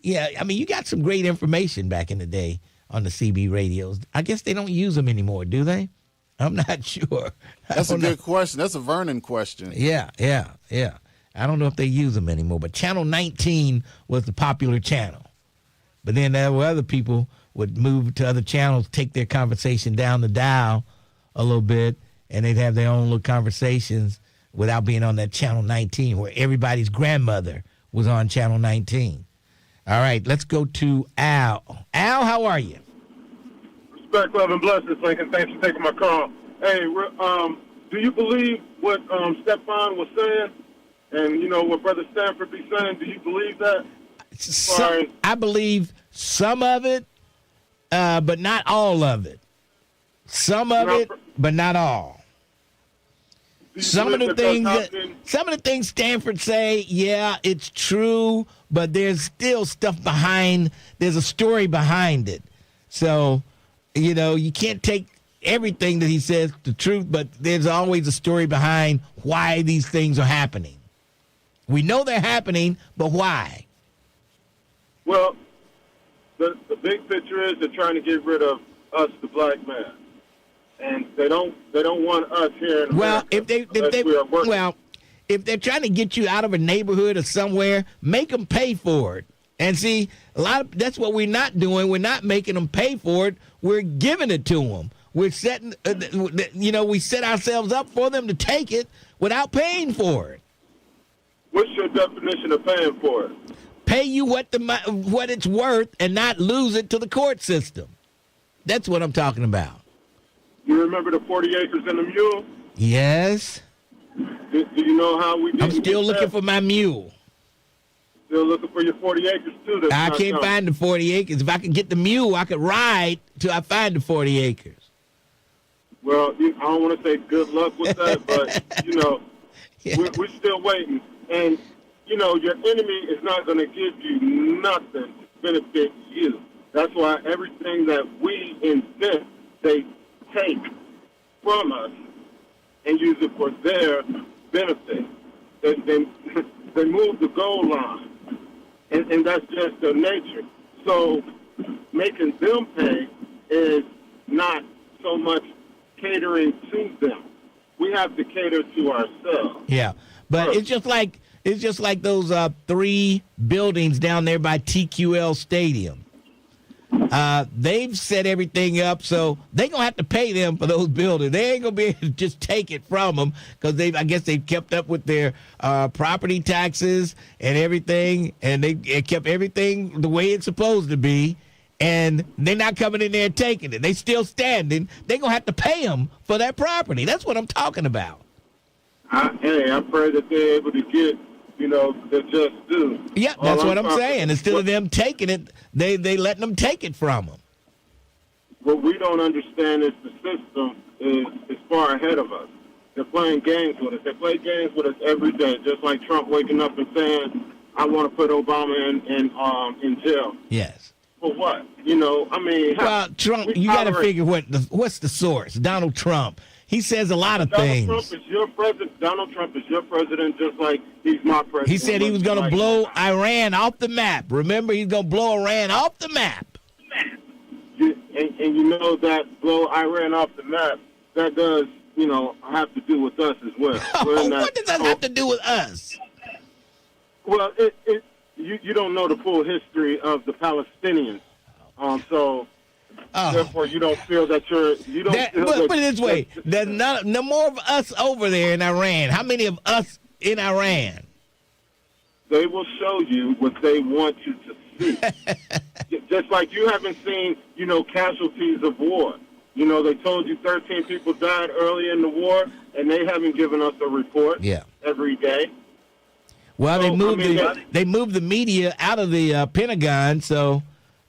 you got some great information back in the day on the CB radios. I guess they don't use them anymore, do they? I'm not sure. That's a good question. That's a Vernon question. Yeah. I don't know if they use them anymore, but Channel 19 was the popular channel. But then there were other people would move to other channels, take their conversation down the dial a little bit, and they'd have their own little conversations without being on that Channel 19 where everybody's grandmother was on Channel 19. All right, let's go to Al. Al, how are you? Respect, love, and blessings, Lincoln. Thanks for taking my call. Hey, do you believe what Stephon was saying and, you know, what Brother Stanford be saying? Do you believe that? I believe some of it, but not all of it. Some of it, but not all. Some of the things Stanford say, yeah, it's true, but there's still stuff behind. There's a story behind it. So, you know, you can't take everything that he says the truth, but there's always a story behind why these things are happening. We know they're happening, but why? Well, the big picture is they're trying to get rid of us, the black man. And they don't want us here in America. Well, if they're trying to get you out of a neighborhood or somewhere, make them pay for it. And see, that's what we're not doing. We're not making them pay for it. We're giving it to them. We're setting, we set ourselves up for them to take it without paying for it. What's your definition of paying for it? Pay you what it's worth and not lose it to the court system. That's what I'm talking about. You remember the 40 acres and the mule? Yes. Do you know how we did? I'm still looking for my mule. Still looking for your 40 acres, too? I can't find the 40 acres. If I could get the mule, I could ride till I find the 40 acres. Well, I don't want to say good luck with that, but, we're still waiting. And, your enemy is not going to give you nothing to benefit you. That's why everything that we invent, they take from us and use it for their benefit. They move the goal line, and that's just their nature. So making them pay is not so much catering to them. We have to cater to ourselves. Yeah, but it's just like those 3 buildings down there by TQL Stadium. They've set everything up, so they're going to have to pay them for those buildings. They ain't going to be able to just take it from them because I guess they've kept up with their property taxes and everything, and they kept everything the way it's supposed to be, and they're not coming in there and taking it. They still standing. They're going to have to pay them for that property. That's what I'm talking about. I pray that they're able to get the just due. Yeah, that's what I'm saying. Instead of them taking it, they letting them take it from them. What we don't understand is the system is far ahead of us. They're playing games with us. They play games with us every day, just like Trump waking up and saying, I want to put Obama in jail. Yes. For what? Well, Trump, you got to figure what's the source. Donald Trump. He says a lot of things. Donald Trump is your president, just like he's my president. He said he was going to blow Iran off the map. Remember, he's going to blow Iran off the map. And you know that blow Iran off the map, that does, have to do with us as well. What does that have to do with us? Well, you don't know the full history of the Palestinians. Therefore, you don't feel that you don't. Put it this way: there's no more of us over there in Iran. How many of us in Iran? They will show you what they want you to see. Just like you haven't seen, casualties of war. They told you 13 people died early in the war, and they haven't given us a report. Every day. Well, they moved the media out of the Pentagon, so.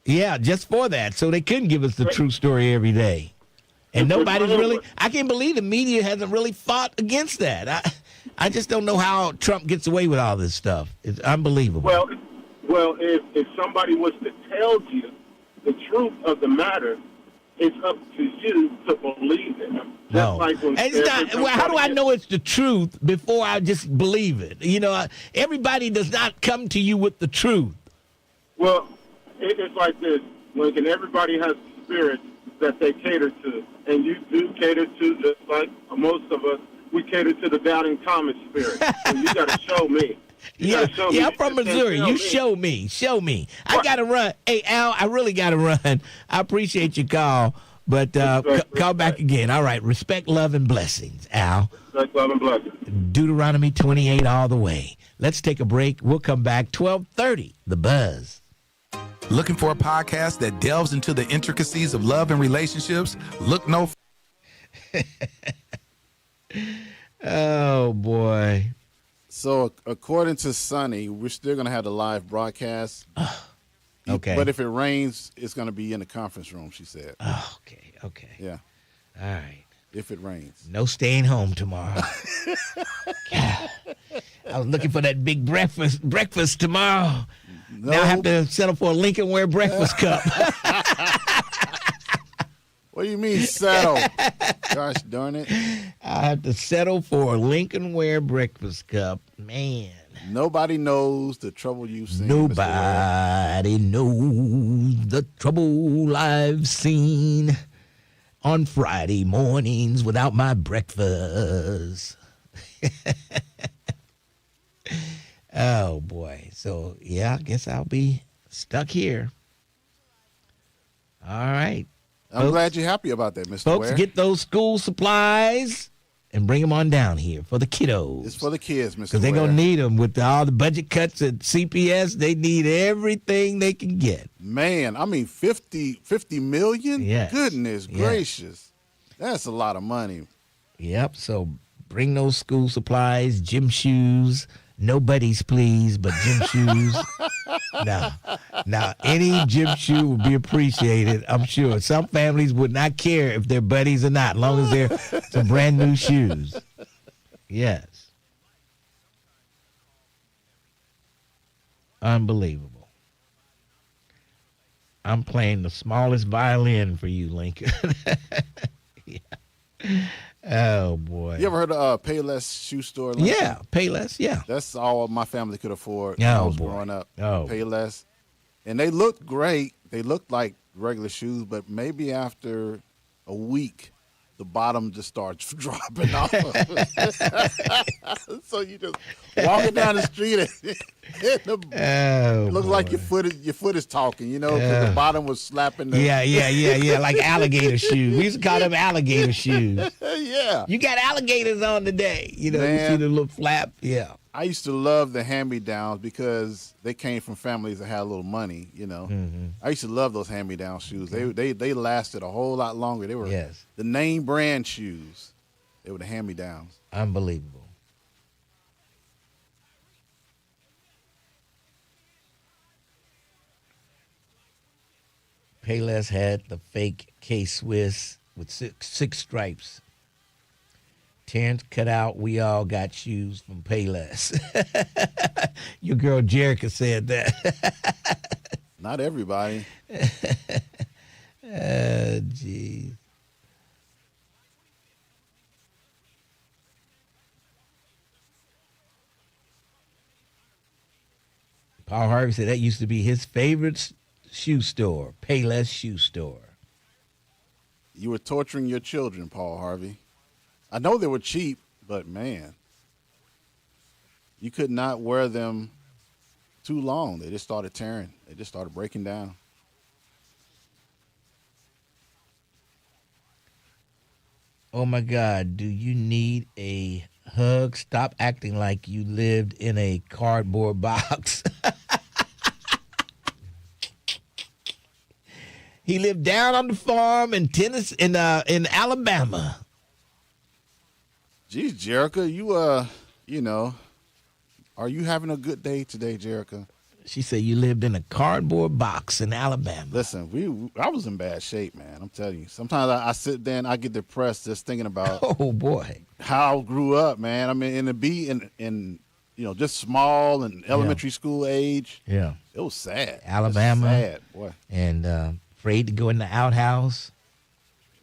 Yeah, just for that. So they couldn't give us the true story every day. And I can't believe the media hasn't really fought against that. I just don't know how Trump gets away with all this stuff. It's unbelievable. Well, if somebody was to tell you the truth of the matter, it's up to you to believe it. No. How do I know it's the truth before I just believe it? Everybody does not come to you with the truth. Well, it's like this, Lincoln. Everybody has spirits that they cater to, and you do cater to, just like most of us, we cater to the doubting Thomas spirit. And you got to show me. I'm from Missouri. You show me. I got to run. Hey, Al, I really got to run. I appreciate your call, but call back again. All right. Respect, love, and blessings, Al. Respect, love, and blessings. Deuteronomy 28 all the way. Let's take a break. We'll come back 12:30. The Buzz. Looking for a podcast that delves into the intricacies of love and relationships? Look no. Oh, boy. So, according to Sonny, we're still going to have the live broadcast. Okay. But if it rains, it's going to be in the conference room, she said. Oh, okay. Yeah. All right. If it rains. No staying home tomorrow. I was looking for that big breakfast tomorrow. No. Now I have to settle for a Lincoln Ware breakfast cup. What do you mean settle? Gosh darn it. I have to settle for a Lincoln Ware breakfast cup. Man. Nobody knows the trouble you've seen. Nobody knows the trouble I've seen on Friday mornings without my breakfast. Oh, boy. So, yeah, I guess I'll be stuck here. All right. I'm glad you're happy about that, Mr. Folks, Ware. get those school supplies and bring them on down here for the kiddos. It's for the kids, Mr. Ware. Because they're going to need them with all the budget cuts at CPS. They need everything they can get. Man, I mean, 50 million? Yes. Goodness gracious. That's a lot of money. Yep. So bring those school supplies, gym shoes. No buddies, please, but gym shoes. Now, any gym shoe would be appreciated, I'm sure. Some families would not care if they're buddies or not, as long as they're some brand new shoes. Yes. Unbelievable. I'm playing the smallest violin for you, Lincoln. Yeah. Oh, boy. You ever heard of Payless Shoe Store? Lincoln? Yeah, Payless, yeah. That's all my family could afford when I was growing up. Payless. And they looked great. They looked like regular shoes, but maybe after a week, the bottom just starts dropping off. So you just walking down the street and looks like your foot is talking, because the bottom was slapping. Yeah, like alligator shoes. We used to call them alligator shoes. Yeah. You got alligators on today. You see the little flap. Yeah. I used to love the hand-me-downs because they came from families that had a little money, Mm-hmm. I used to love those hand-me-down shoes. They lasted a whole lot longer. They were the name brand shoes. They were the hand-me-downs. Unbelievable. Payless had the fake K-Swiss with six stripes. Terrence cut out, we all got shoes from Payless. Your girl Jerica said that. Not everybody. Jeez. Paul Harvey said that used to be his favorite shoe store, Payless Shoe Store. You were torturing your children, Paul Harvey. I know they were cheap, but man, you could not wear them too long. They just started tearing. They just started breaking down. Oh my God, do you need a hug? Stop acting like you lived in a cardboard box. He lived down on the farm in Tennessee, in Alabama. Geez, Jerica, are you having a good day today, Jerica? She said you lived in a cardboard box in Alabama. Listen, I was in bad shape, man. I'm telling you. Sometimes I sit there and I get depressed just thinking about how I grew up, man. I mean, in just small and elementary school age. Yeah. It was sad. Alabama. Sad, boy. And afraid to go in the outhouse.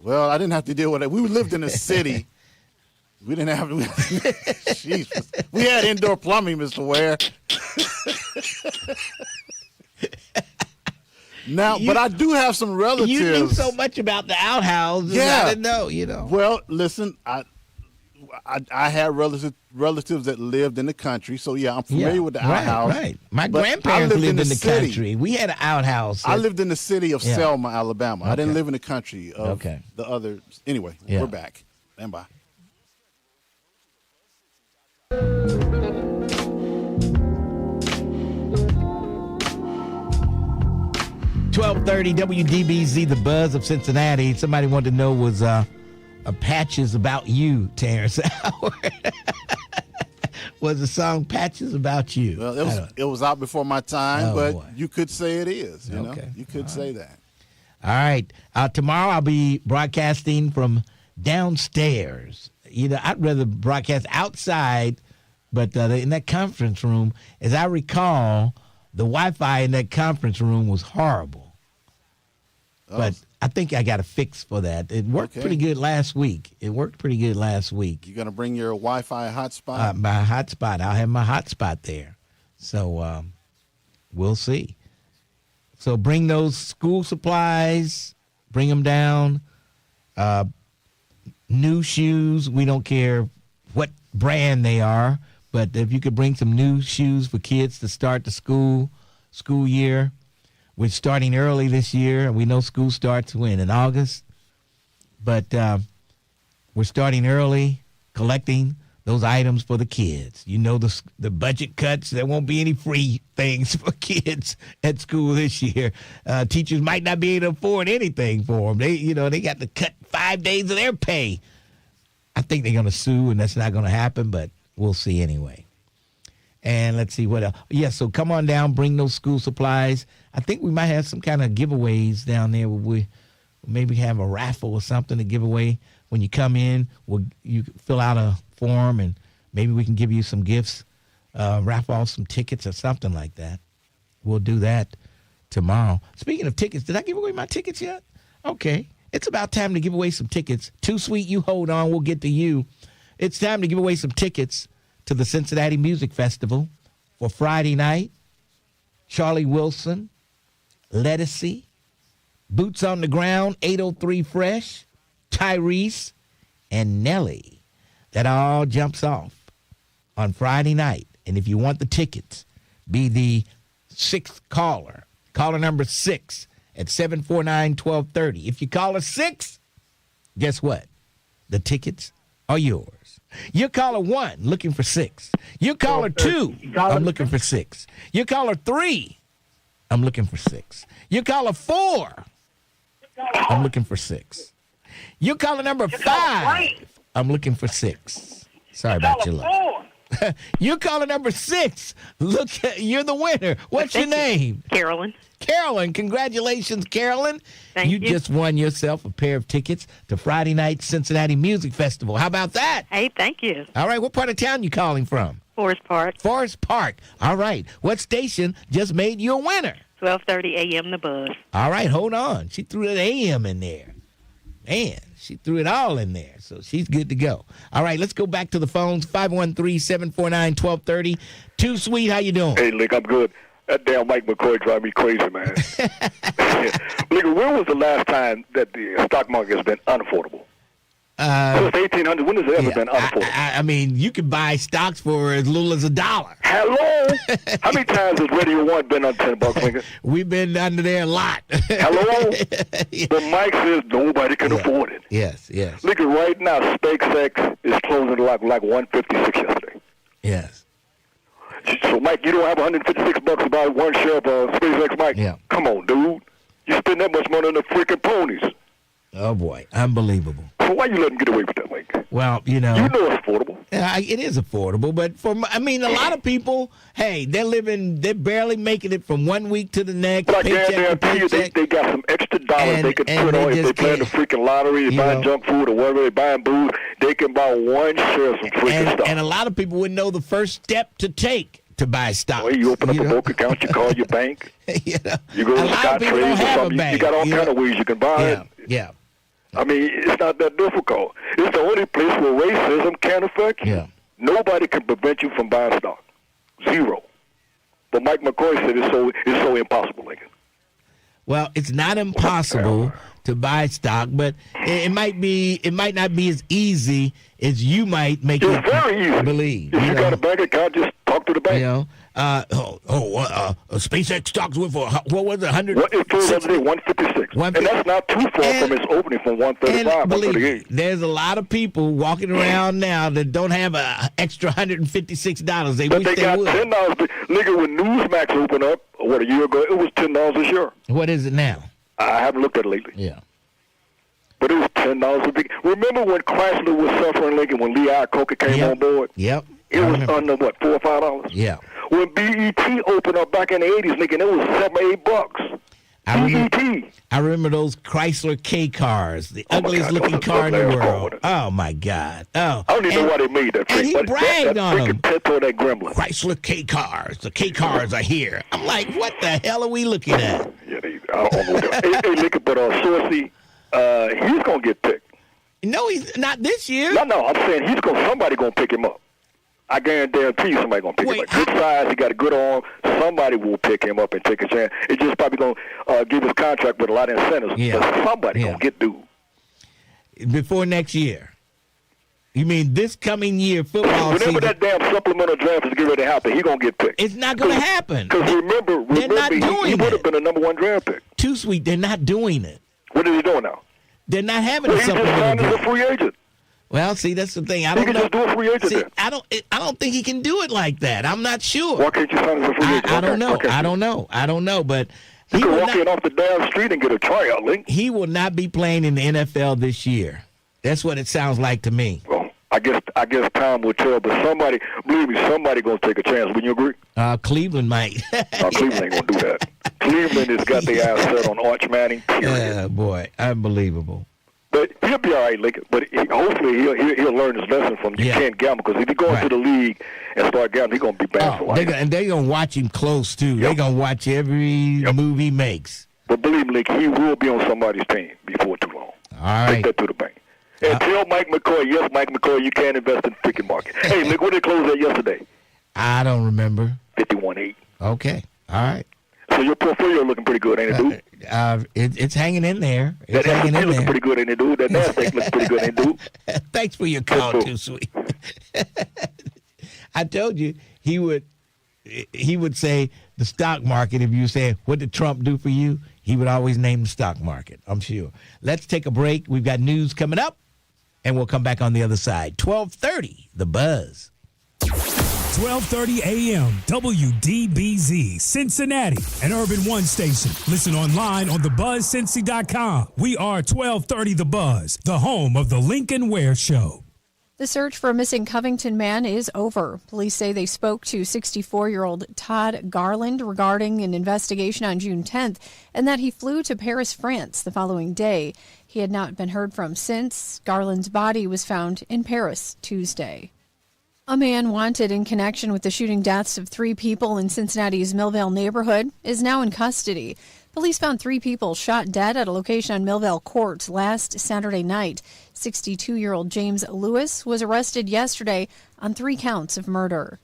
Well, I didn't have to deal with it. We lived in a city. We didn't have to. We had indoor plumbing, Mr. Ware. But I do have some relatives. You knew so much about the outhouse. Yeah. I didn't know, Well, listen, I had relatives that lived in the country, so I'm familiar with the outhouse. Right. My grandparents lived in the country. We had an outhouse. I lived in the city of Selma, Alabama. Okay. I didn't live in the country of the other. Anyway, we're back. Stand by. 1230 WDBZ, the buzz of Cincinnati. Somebody wanted to know was Patches About You, Terrence Howard. Was the song Patches About You? Well, it was out before my time, but boy. You could say it is. You know, you could say that. All right. Tomorrow I'll be broadcasting from downstairs. I'd rather broadcast outside, but in that conference room, as I recall, the Wi-Fi in that conference room was horrible. But I think I got a fix for that. It worked pretty good last week. You going to bring your Wi-Fi hotspot? My hotspot. I'll have my hotspot there. So we'll see. So bring those school supplies. Bring them down. New shoes. We don't care what brand they are. But if you could bring some new shoes for kids to start the school year. We're starting early this year, and we know school starts when? In August. But we're starting early, collecting those items for the kids. You know the budget cuts. There won't be any free things for kids at school this year. Teachers might not be able to afford anything for them. They got to cut 5 days of their pay. I think they're going to sue, and that's not going to happen, but we'll see anyway. And let's see what else. Yeah, so come on down, bring those school supplies. I think we might have some kind of giveaways down there where we maybe have a raffle or something to give away. When you come in, you fill out a form, and maybe we can give you some gifts, raffle off some tickets or something like that. We'll do that tomorrow. Speaking of tickets, did I give away my tickets yet? Okay. It's about time to give away some tickets. Too Sweet, you hold on. We'll get to you. It's time to give away some tickets to the Cincinnati Music Festival for Friday night. Charlie Wilson, Lettucey, Boots on the Ground, 803 Fresh, Tyrese, and Nelly. That all jumps off on Friday night. And if you want the tickets, be the sixth caller. Caller number 6 at 749-1230. If you call us 6, guess what? The tickets are yours. You're caller 1, looking for 6. You're caller 2, I'm looking for 6. You're caller 3, I'm looking for 6. You're caller 4, I'm looking for 6. You're caller number 5, I'm looking for 6. Sorry about your luck. You're caller number 6. Look, you're the winner. What's your name? Carolyn. Carolyn, congratulations, Carolyn. Thank you. You just won yourself a pair of tickets to Friday night Cincinnati Music Festival. How about that? Hey, thank you. All right, what part of town you calling from? Forest Park. Forest Park. All right. What station just made you a winner? 12:30 a.m. The Buzz. All right, hold on. She threw that AM in there. Man, she threw it all in there, so she's good to go. All right, let's go back to the phones. 513-749-1230. Too Sweet, how you doing? Hey, Lick, I'm good. That damn Mike McCoy drive me crazy, man. Lick, when was the last time that the stock market has been unaffordable? Since 1800, when has it ever been unaffordable? I mean, you can buy stocks for as little as $1. Hello? How many times has Radio 1 been on $10, Lincoln? We've been under there a lot. Hello? But Mike says nobody can afford it. Yes. Look at right now, SpaceX is closing like 156 yesterday. Yes. So, Mike, you don't have $156 to buy one share of SpaceX, Mike? Yeah. Come on, dude. You spend that much money on the freaking ponies. Oh, boy. Unbelievable. So why you let them get away with that, Mike? Well, you know it's affordable. Yeah, it is affordable, but a lot of people, hey, they're barely making it from 1 week to the next. But I guarantee you, they got some extra dollars they can put on if they play the freaking lottery, they buying junk food or whatever, they buying booze, they can buy one share of some freaking stuff. And a lot of people wouldn't know the first step to take to buy stocks. Well, you open up a broke account, you call your bank, you go to Scott Trades or something. You got all kind of ways you can buy it. Yeah. I mean, it's not that difficult. It's the only place where racism can't affect you. Yeah. Nobody can prevent you from buying stock. Zero. But Mike McCoy said it's so impossible, Lincoln. Well, it's not impossible to buy stock, but it might not be as easy as you might make it very easy. Believe. If you got a bank account, just talk to the bank. SpaceX stocks went for, what was it, 100? What it closed the other day, 156. And that's not too far from its opening from 135, 138. There's a lot of people walking around now that don't have an extra $156. They wish they got would. $10. Nigga, when Newsmax opened up, a year ago, it was $10 a share. What is it now? I haven't looked at it lately. Yeah. But it was $10 a big. Remember when Chrysler was suffering, Lincoln, when Lee Iacocca came on board? Yep. It was under, $4 or $5? Yeah. When BET opened up back in the 80s, Lincoln, it was $7 or $8. I remember those Chrysler K cars, the ugliest looking car in the world. Oh, my God. Oh. I don't even know why they made that. And he bragged on them. That gremlin. Chrysler K cars. The K cars are here. I'm like, what the hell are we looking at? Yeah, I don't know. Hey, Lincoln, but Sourcey, he's going to get picked. No, he's not this year. No, I'm saying somebody going to pick him up. I guarantee you somebody going to pick him up. Good size, he got a good arm. Somebody will pick him up and take a chance. It's just probably going to give his contract with a lot of incentives. Yeah. But somebody going to get dude. Before next year. You mean this coming year football Whenever season? that damn supplemental draft is getting ready to happen, he's going to get picked. It's not going to happen. Because remember, they're not doing he would have it. been a number 1 draft pick. Too sweet. They're not doing it. What is he doing now? They're not having a He just supplemental signed as a draft. free agent. Well, see, that's the thing. I He don't can know. just do a free agent See, then. I don't think he can do it like that. I'm not sure. Why can't you sign as a free agent? I don't know. Okay. I don't know. But He he can will walk in off the damn street and get a tryout link. He will not be playing in the NFL this year. That's what it sounds like to me. Well, I guess time will tell, but somebody, believe me, somebody going to take a chance. Wouldn't you agree? Cleveland might. No, Cleveland ain't going to do that. Cleveland has got their eyes set on Arch Manning, period. Boy, unbelievable. But he'll be all right, Lincoln. But hopefully he'll learn his lesson from you can't gamble, because if he goes to the league and start gambling, he's going to be banned for life. And they're going to watch him close, too. They're going to watch every move he makes. But believe me, Lincoln, he will be on somebody's team before too long. All right. Take that to the bank. And tell Mike McCoy, yes, Mike McCoy, you can invest in the ticket market. Hey, Lincoln, what did they close at yesterday? I don't remember. 51.8. Okay. All right. So your portfolio looking pretty good, ain't it, dude? It's hanging in there. It's That hanging in looking there. pretty good, ain't it, dude? That NASDAQ looks pretty good, ain't it, dude? Thanks for your call, too sweet. I told you he would say the stock market. If you say, what did Trump do for you? He would always name the stock market, I'm sure. Let's take a break. We've got news coming up, and we'll come back on the other side. 12:30, The Buzz. 12:30 a.m. WDBZ, Cincinnati, an Urban One station. Listen online on thebuzzcincy.com. We are 1230 The Buzz, the home of the Lincoln Ware Show. The search for a missing Covington man is over. Police say they spoke to 64-year-old Todd Garland regarding an investigation on June 10th and that he flew to Paris, France the following day. He had not been heard from since. Garland's body was found in Paris Tuesday. A man wanted in connection with the shooting deaths of 3 people in Cincinnati's Millvale neighborhood is now in custody. Police found 3 people shot dead at a location on Millvale Court last Saturday night. 62-year-old James Lewis was arrested yesterday on 3 counts of murder.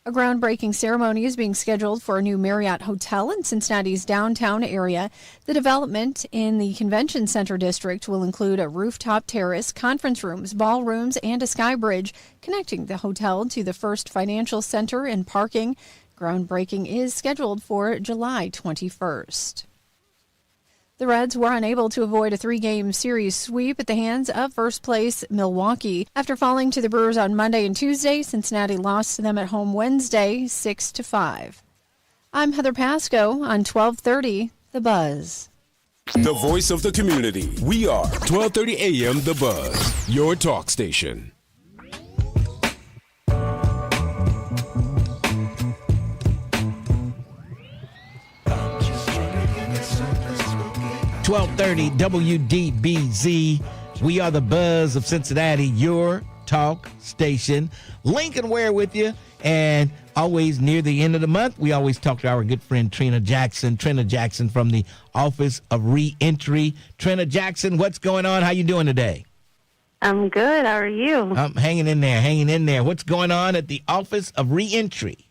A groundbreaking ceremony is being scheduled for a new Marriott hotel in Cincinnati's downtown area. The development in the convention center district will include a rooftop terrace, conference rooms, ballrooms, and a sky bridge connecting the hotel to the First Financial Center and parking. Groundbreaking is scheduled for July 21st. The Reds were unable to avoid a 3-game series sweep at the hands of first place Milwaukee. After falling to the Brewers on Monday and Tuesday, Cincinnati lost to them at home Wednesday 6-5. I'm Heather Pasco on 1230 The Buzz. The voice of the community. We are 1230 a.m. The Buzz, your talk station. 1230 WDBZ. We are the Buzz of Cincinnati, your talk station. Lincoln Ware with you. And always near the end of the month, we always talk to our good friend Trina Jackson. Trina Jackson from the Office of Reentry. Trina Jackson, what's going on? How you doing today? I'm good. How are you? I'm hanging in there. What's going on at the Office of Reentry?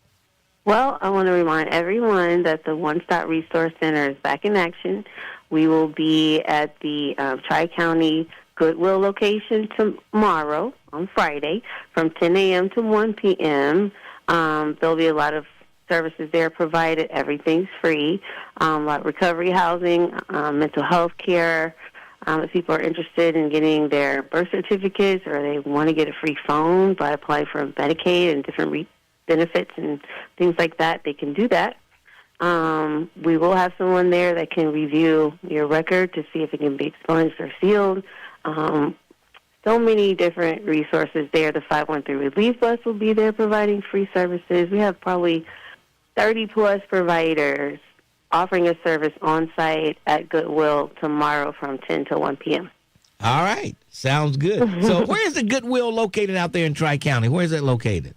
Well, I want to remind everyone that the One Stop Resource Center is back in action. We will be at the Tri-County Goodwill location tomorrow, on Friday, from 10 a.m. to 1 p.m. There'll be a lot of services there provided. Everything's free, like recovery housing, mental health care. If people are interested in getting their birth certificates or they want to get a free phone by applying for Medicaid and different benefits and things like that, they can do that. We will have someone there that can review your record to see if it can be expunged or sealed. So many different resources there. The 513 Relief Bus will be there providing free services. We have probably 30-plus providers offering a service on-site at Goodwill tomorrow from 10 to 1 p.m. All right. Sounds good. So where is the Goodwill located out there in Tri-County? Where is it located?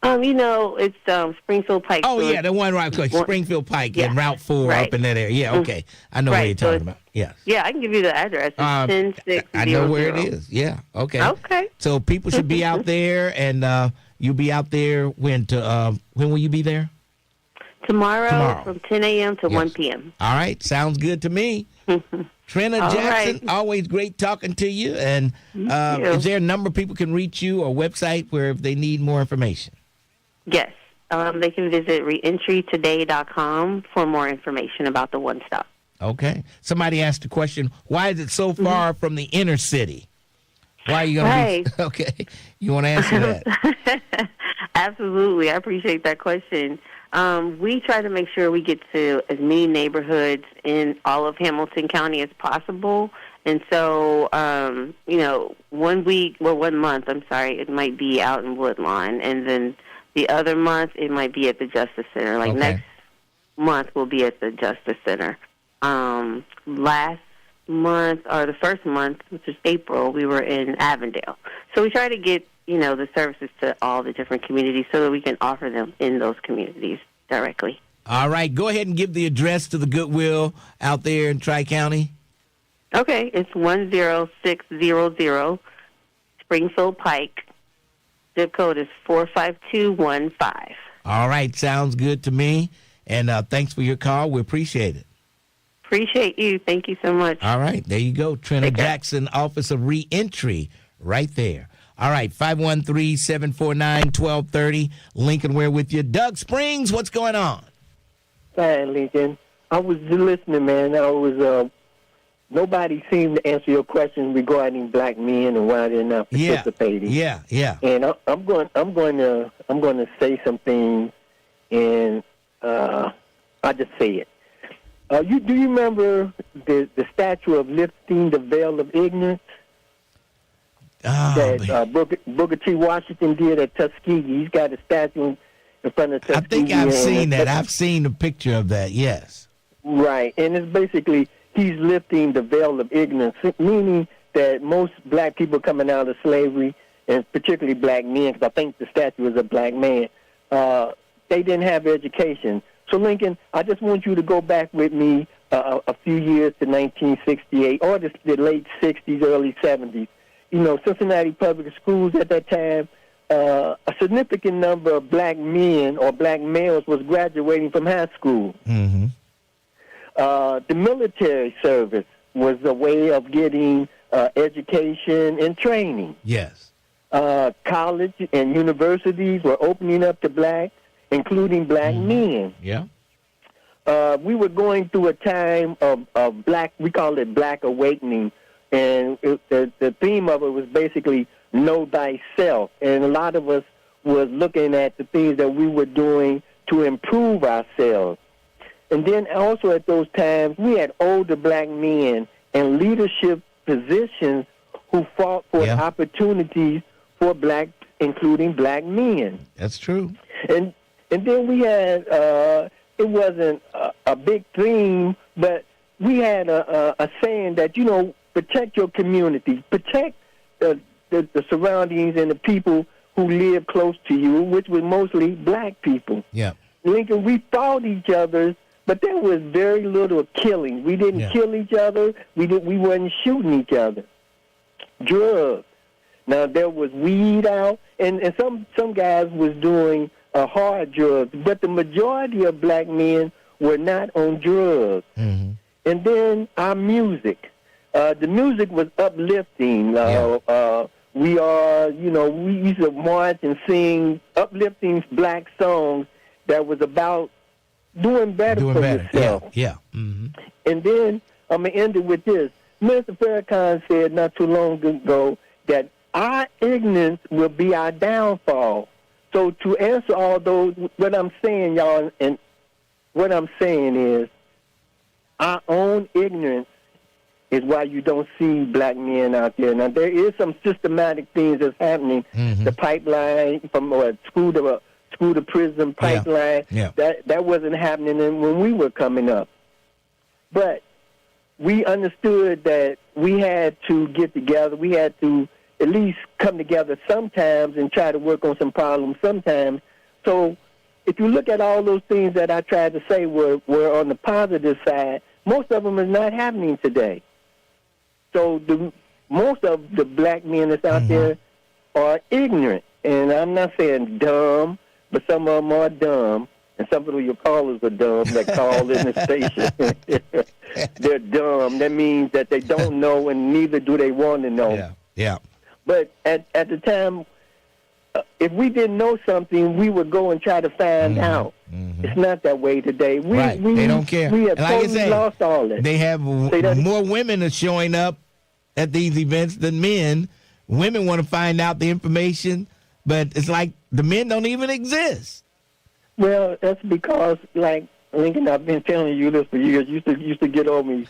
It's Springfield Pike. Oh, yeah, the one right quick, Springfield Pike and Route 4 up in that area. Yeah, okay. I know where you're talking about. Yeah. Yeah, I can give you the address. It's 10600. I know where it is. Yeah, okay. Okay. So people should be out there, and you'll be out there when will you be there? Tomorrow from 10 a.m. to 1 p.m. All right. Sounds good to me. Trina Jackson, always great talking to you. And is there a number people can reach you or website where if they need more information? Yes. They can visit reentrytoday.com for more information about the One Stop. Okay. Somebody asked the question, why is it so far from the inner city? Why are you going to be... Okay. You want to answer that? Absolutely. I appreciate that question. We try to make sure we get to as many neighborhoods in all of Hamilton County as possible. And so, 1 month, it might be out in Woodlawn. And then the other month, it might be at the Justice Center. Next month, we'll be at the Justice Center. Last month, or the first month, which is April, we were in Avondale. So we try to get, the services to all the different communities so that we can offer them in those communities directly. All right. Go ahead and give the address to the Goodwill out there in Tri-County. Okay. It's 10600 Springfield Pike. Zip code is 45215. All right. Sounds good to me. And thanks for your call. We appreciate it. Appreciate you. Thank you so much. All right. There you go. Trina Jackson, Office of Reentry, right there. All right. 513-749-1230. Lincoln, Ware with you. Doug Springs, what's going on? Hi, Lincoln. I was just listening, man. Nobody seemed to answer your question regarding black men and why they're not participating. Yeah. And I'm going to say some things, and I'll just say it. Do you remember the statue of lifting the veil of ignorance that Booker T. Washington did at Tuskegee? He's got a statue in front of Tuskegee. I think I've seen that. I've seen a picture of that, yes. Right, and it's basically he's lifting the veil of ignorance, meaning that most black people coming out of slavery, and particularly black men, because I think the statue is a black man, they didn't have education. So, Lincoln, I just want you to go back with me a few years to 1968 or the late 60s, early 70s. Cincinnati public schools at that time, a significant number of black men or black males was graduating from high school. Mm-hmm. The military service was a way of getting education and training. Yes. College and universities were opening up to blacks, including black men. Yeah. We were going through a time of black, we call it Black Awakening, and the theme of it was basically know thyself. And a lot of us was looking at the things that we were doing to improve ourselves. And then also at those times, we had older black men in leadership positions who fought for opportunities for black, including black men. That's true. And then we had, it wasn't a big theme, but we had a saying that, protect your community, protect the surroundings and the people who live close to you, which was mostly black people. Yeah. Lincoln, we fought each other, but there was very little killing. We didn't kill each other. We wasn't shooting each other. Drugs. Now, there was weed out, and some guys was doing hard drugs, but the majority of black men were not on drugs. Mm-hmm. And then our music. The music was uplifting. We used to march and sing uplifting black songs that was about doing better for yourself. Yeah. Mm-hmm. And then I'm going to end it with this. Mr. Farrakhan said not too long ago that our ignorance will be our downfall. So to answer all those, what I'm saying, y'all, and what I'm saying is our own ignorance is why you don't see black men out there. Now, there is some systematic things that's happening. Mm-hmm. The pipeline from school to prison pipeline, that wasn't happening when we were coming up. But we understood that we had to get together. We had to at least come together sometimes and try to work on some problems sometimes. So if you look at all those things that I tried to say were on the positive side, most of them is not happening today. So most of the black men that's out there are ignorant. And I'm not saying dumb, but some of them are dumb. and some of your callers are dumb that call in the station. They're dumb. That means that they don't know, and neither do they want to know. Yeah. But at the time, if we didn't know something, we would go and try to find out. It's not that way today. We they don't care. We have And like I totally say, lost all that. They have more women are showing up at these events than men. Women want to find out the information, but it's like the men don't even exist. Well, that's because, like Lincoln, I've been telling you this for years. Used to get on me.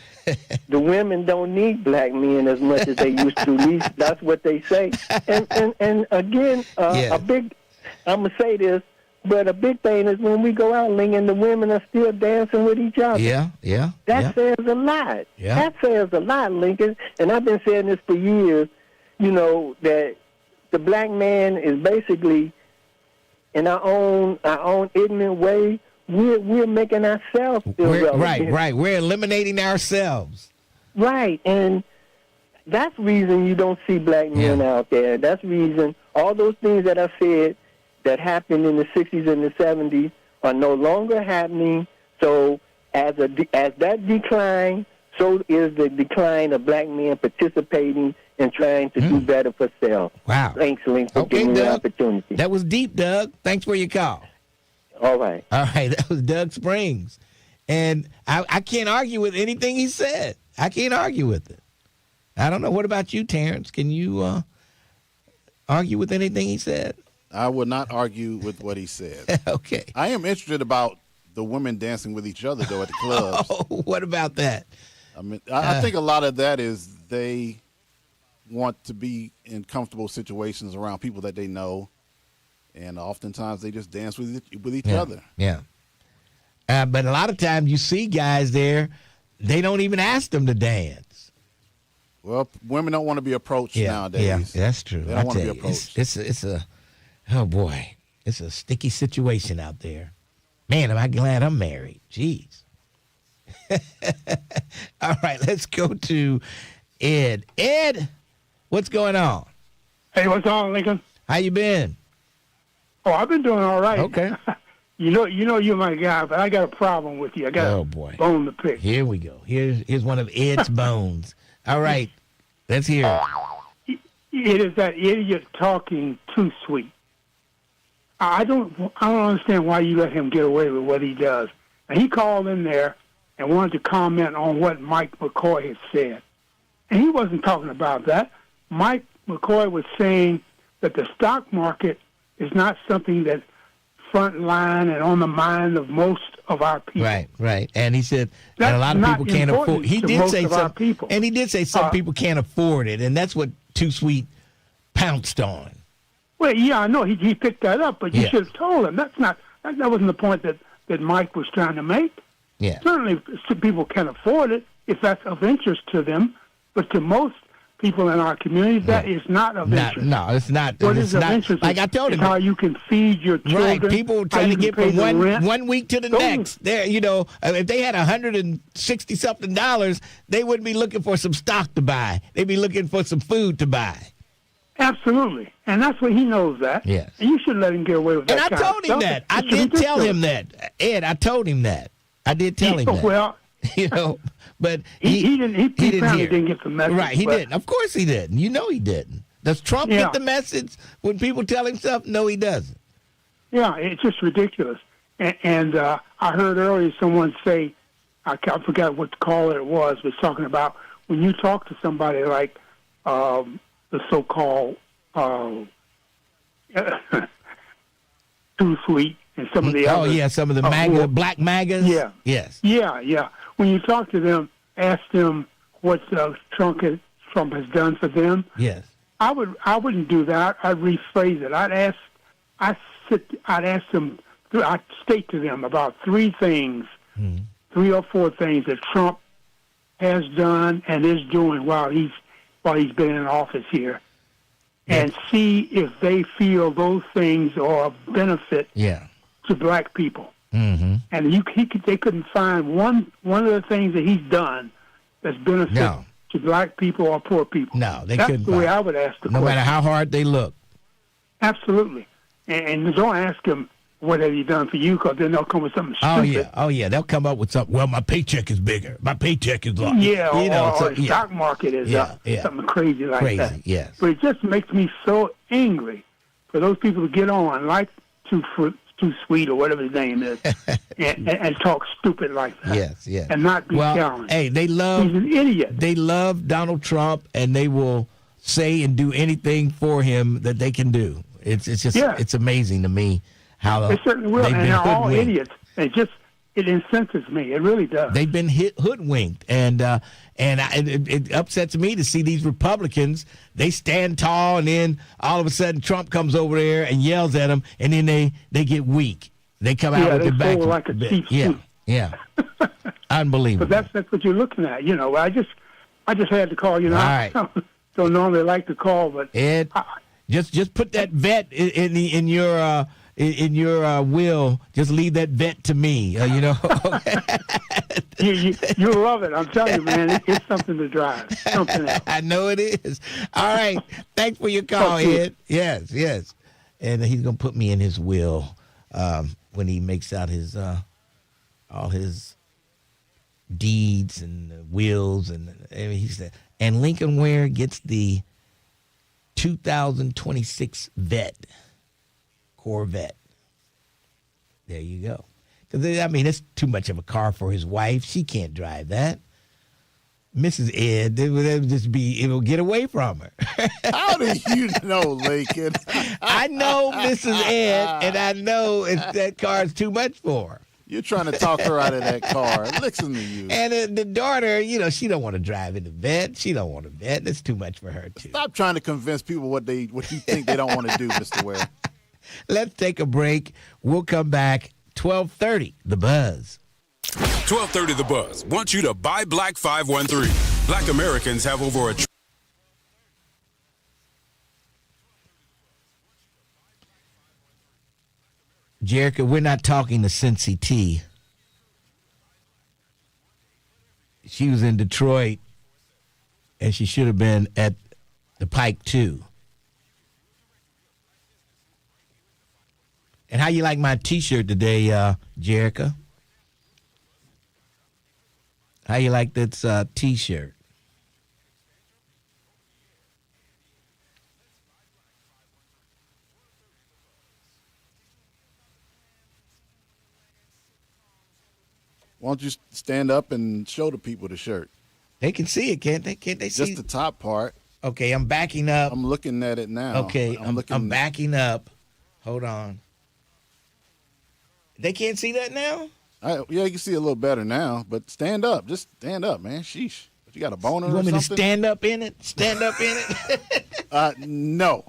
The women don't need black men as much as they used to. At least that's what they say. And again, a big. I'm gonna say this, but a big thing is when we go out, Lincoln, the women are still dancing with each other. Yeah. That says a lot. Yeah. That says a lot, Lincoln. And I've been saying this for years. You know that the black man is basically, in our own ignorant way, we're making ourselves irrelevant. Right. We're eliminating ourselves. Right, and that's the reason you don't see black men out there. That's the reason all those things that I said that happened in the 60s and the 70s are no longer happening. So as that decline, so is the decline of black men participating and trying to do better for self. Wow. Thanks, Link, for giving me the opportunity. That was deep, Doug. Thanks for your call. All right. That was Doug Springs. And I can't argue with anything he said. I can't argue with it. I don't know. What about you, Terrence? Can you argue with anything he said? I would not argue with what he said. Okay. I am interested about the women dancing with each other, though, at the clubs. What about that? I mean, I think a lot of that is they want to be in comfortable situations around people that they know, and oftentimes they just dance with each other. Yeah. But a lot of times you see guys there, they don't even ask them to dance. Well, women don't want to be approached nowadays. Yeah, that's true. They don't want to be approached. It's a oh boy, it's a sticky situation out there. Man, am I glad I'm married. Jeez. All right, let's go to Ed. Ed, what's going on? Hey, what's on, Lincoln? How you been? Oh, I've been doing all right. Okay. You know you're my guy, but I got a problem with you. I got a bone to pick. Here we go. Here's one of Ed's bones. All right, let's hear it. It is that idiot talking too sweet. I don't understand why you let him get away with what he does. And he called in there and wanted to comment on what Mike McCoy had said. And he wasn't talking about that. Mike McCoy was saying that the stock market is not something that's front line and on the mind of most of our people. Right. And he said that a lot of people can't afford. He did say some people, and he did say some people can't afford it, and that's what Too Sweet pounced on. Well, yeah, I know he picked that up, but you should have told him that wasn't the point that Mike was trying to make. Yeah. Certainly, some people can afford it if that's of interest to them, but to most people in our community, that is not of interest. No, it's not. What it's is of not, interest? Like I told him, how you can feed your children. Right, people trying to get from one week to the next. There, if they had $160-something, they wouldn't be looking for some stock to buy. They'd be looking for some food to buy. Absolutely, and that's what he knows that. Yes, and you should let him get away with that. And I told him that. I did tell him that, Ed. I told him that. I did tell him that. Well, but he didn't. He didn't get the message. Right, he didn't. Of course he didn't. He didn't. Does Trump get the message when people tell him stuff? No, he doesn't. Yeah, it's just ridiculous. And I heard earlier someone say, I forgot what caller it was talking about when you talk to somebody like the so-called Too Sweet and some of the others. Oh, yeah, some of the MAGA, black MAGAs? Yeah. Yes. Yeah. When you talk to them, ask them what Trump has done for them. Yes. I wouldn't do that. I'd rephrase it. I'd state to them about three or four things that Trump has done and is doing while he's been in office here, and see if they feel those things are of benefit to black people. Mm-hmm. And they couldn't find one of the things that he's done that's benefit to black people or poor people. No, they That's couldn't. the way I would ask the question. No matter how hard they look. Absolutely. And don't ask him, what have you done for you? Because then they'll come with something stupid. Oh yeah. They'll come up with something. Well, my paycheck is bigger. My paycheck is larger. Yeah, or the stock market is something crazy like that. Yes. But it just makes me so angry for those people to get on like Too Sweet or whatever his name is, and talk stupid like that. Yes. And not be challenged. Hey, he's an idiot. They love Donald Trump, and they will say and do anything for him that they can do. It's just it's amazing to me how they certainly will, and they're all idiots. It incenses me. It really does. They've been hoodwinked, and it upsets me to see these Republicans. They stand tall, and then all of a sudden Trump comes over there and yells at them, and then they get weak. They come out with their back. Like a cheap suit. Yeah. Unbelievable. But that's what you're looking at. You know, I just had to call. You know, all right. I don't normally like to call, but Ed, just put that vet in your will. Just leave that vet to me. You know. you love it. I'm telling you, man. It's something to drive. Something else. I know it is. All right. Thanks for your call, Ed. Yes. And he's gonna put me in his will when he makes out his all his deeds and wills, and he said. And Lincoln Ware gets the 2026 Corvette. There you go. I mean, it's too much of a car for his wife. She can't drive that. Mrs. Ed, it'll get away from her. How do you know, Lincoln? I know Mrs. Ed, and I know that car is too much for her. You're trying to talk her out of that car. Listen to you. And the daughter, she don't want to drive in the vet. She don't want to vet. That's too much for her, too. Stop trying to convince people what you think they don't want to do, Mr. Ware. Let's take a break. We'll come back. 12:30, The Buzz. 12:30 The Buzz wants you to buy Black 513. Black Americans have over a Jerica, we're not talking to Cincy T. She was in Detroit, and she should have been at the Pike, too. And how you like my T-shirt today, Jerica? How you like this T-shirt? Why don't you stand up and show the people the shirt? They can see it, can't they? Can't they see just the top part? Okay, I'm backing up. I'm looking at it now. Okay, I'm backing up. Hold on. They can't see that now? Yeah, you can see a little better now, but stand up. Just stand up, man. Sheesh. But you got a boner or something? You want me to stand up in it? Stand up in it? No.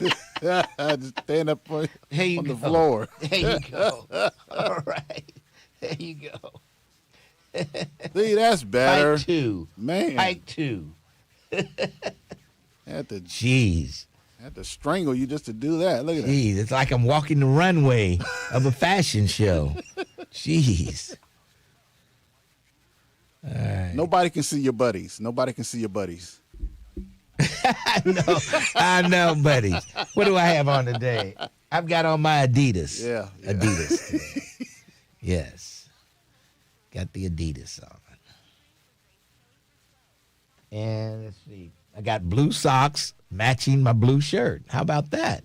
Just stand up on the floor. There you go. All right. There you go. See, that's better. Pike 2. Man. Pike 2. Jeez. I had to strangle you just to do that. Look at that. Jeez, it's like I'm walking the runway of a fashion show. Jeez. All right. Nobody can see your buddies. Nobody can see your buddies. I know, buddies. What do I have on today? I've got on my Adidas. Yeah. Adidas today. Yes. Got the Adidas on. And let's see. I got blue socks matching my blue shirt. How about that?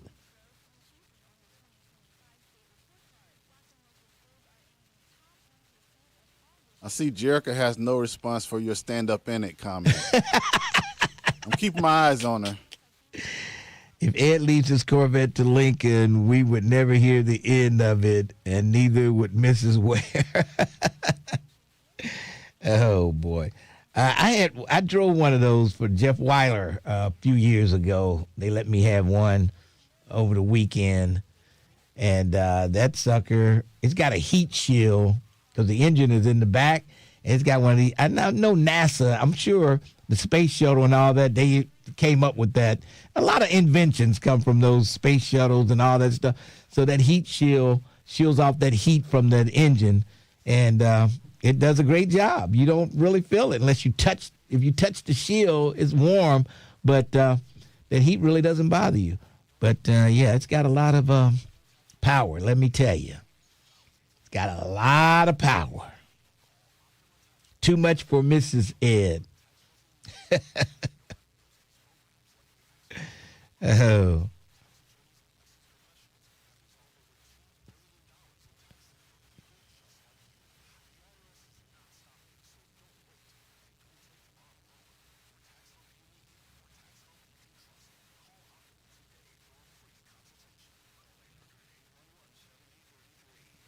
I see Jerica has no response for your stand-up in it comment. I'm keeping my eyes on her. If Ed leaves his Corvette to Lincoln, we would never hear the end of it, and neither would Mrs. Ware. Oh, boy. I drove one of those for Jeff Weiler a few years ago. They let me have one over the weekend. And that sucker, it's got a heat shield because the engine is in the back. And it's got one of these. I know NASA, I'm sure the space shuttle and all that, they came up with that. A lot of inventions come from those space shuttles and all that stuff. So that heat shield shields off that heat from that engine. And it does a great job. You don't really feel it unless you touch. If you touch the shield, it's warm, but that heat really doesn't bother you. But yeah, it's got a lot of power, let me tell you. It's got a lot of power. Too much for Mrs. Ed. Oh.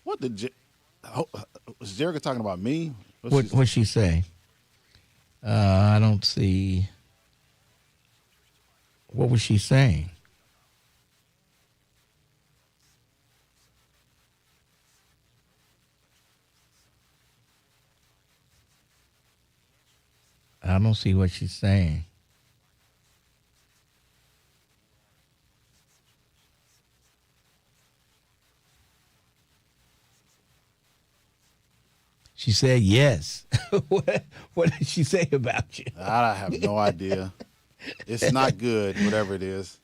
What did was Jerica talking about me? What'd she say? I don't see. What was she saying? I don't see what she's saying. She said yes. What did she say about you? I have no idea. It's not good, whatever it is.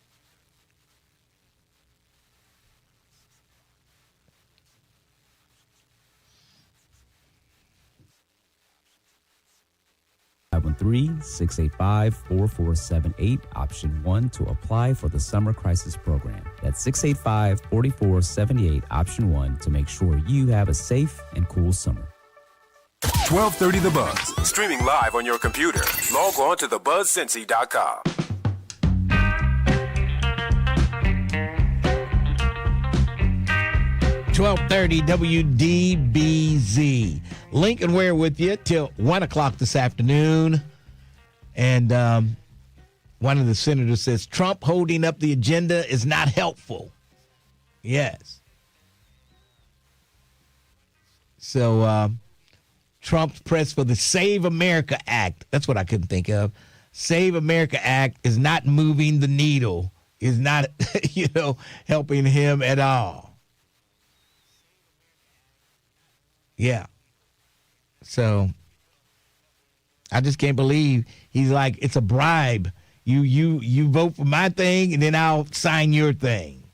(513) 685-4478, option 1 to apply for the Summer Crisis Program. That's 685-4478, option 1 to make sure you have a safe and cool summer. 1230 The Buzz. Streaming live on your computer. Log on to thebuzzcincy.com. (1230) WDBZ. Lincoln Ware with you till 1 o'clock this afternoon. And one of the senators says Trump holding up the agenda is not helpful. Yes. So Trump's press for the Save America Act. That's what I couldn't think of. Save America Act is not moving the needle, is not, helping him at all. Yeah. So I just can't believe he's like, it's a bribe. You vote for my thing and then I'll sign your thing.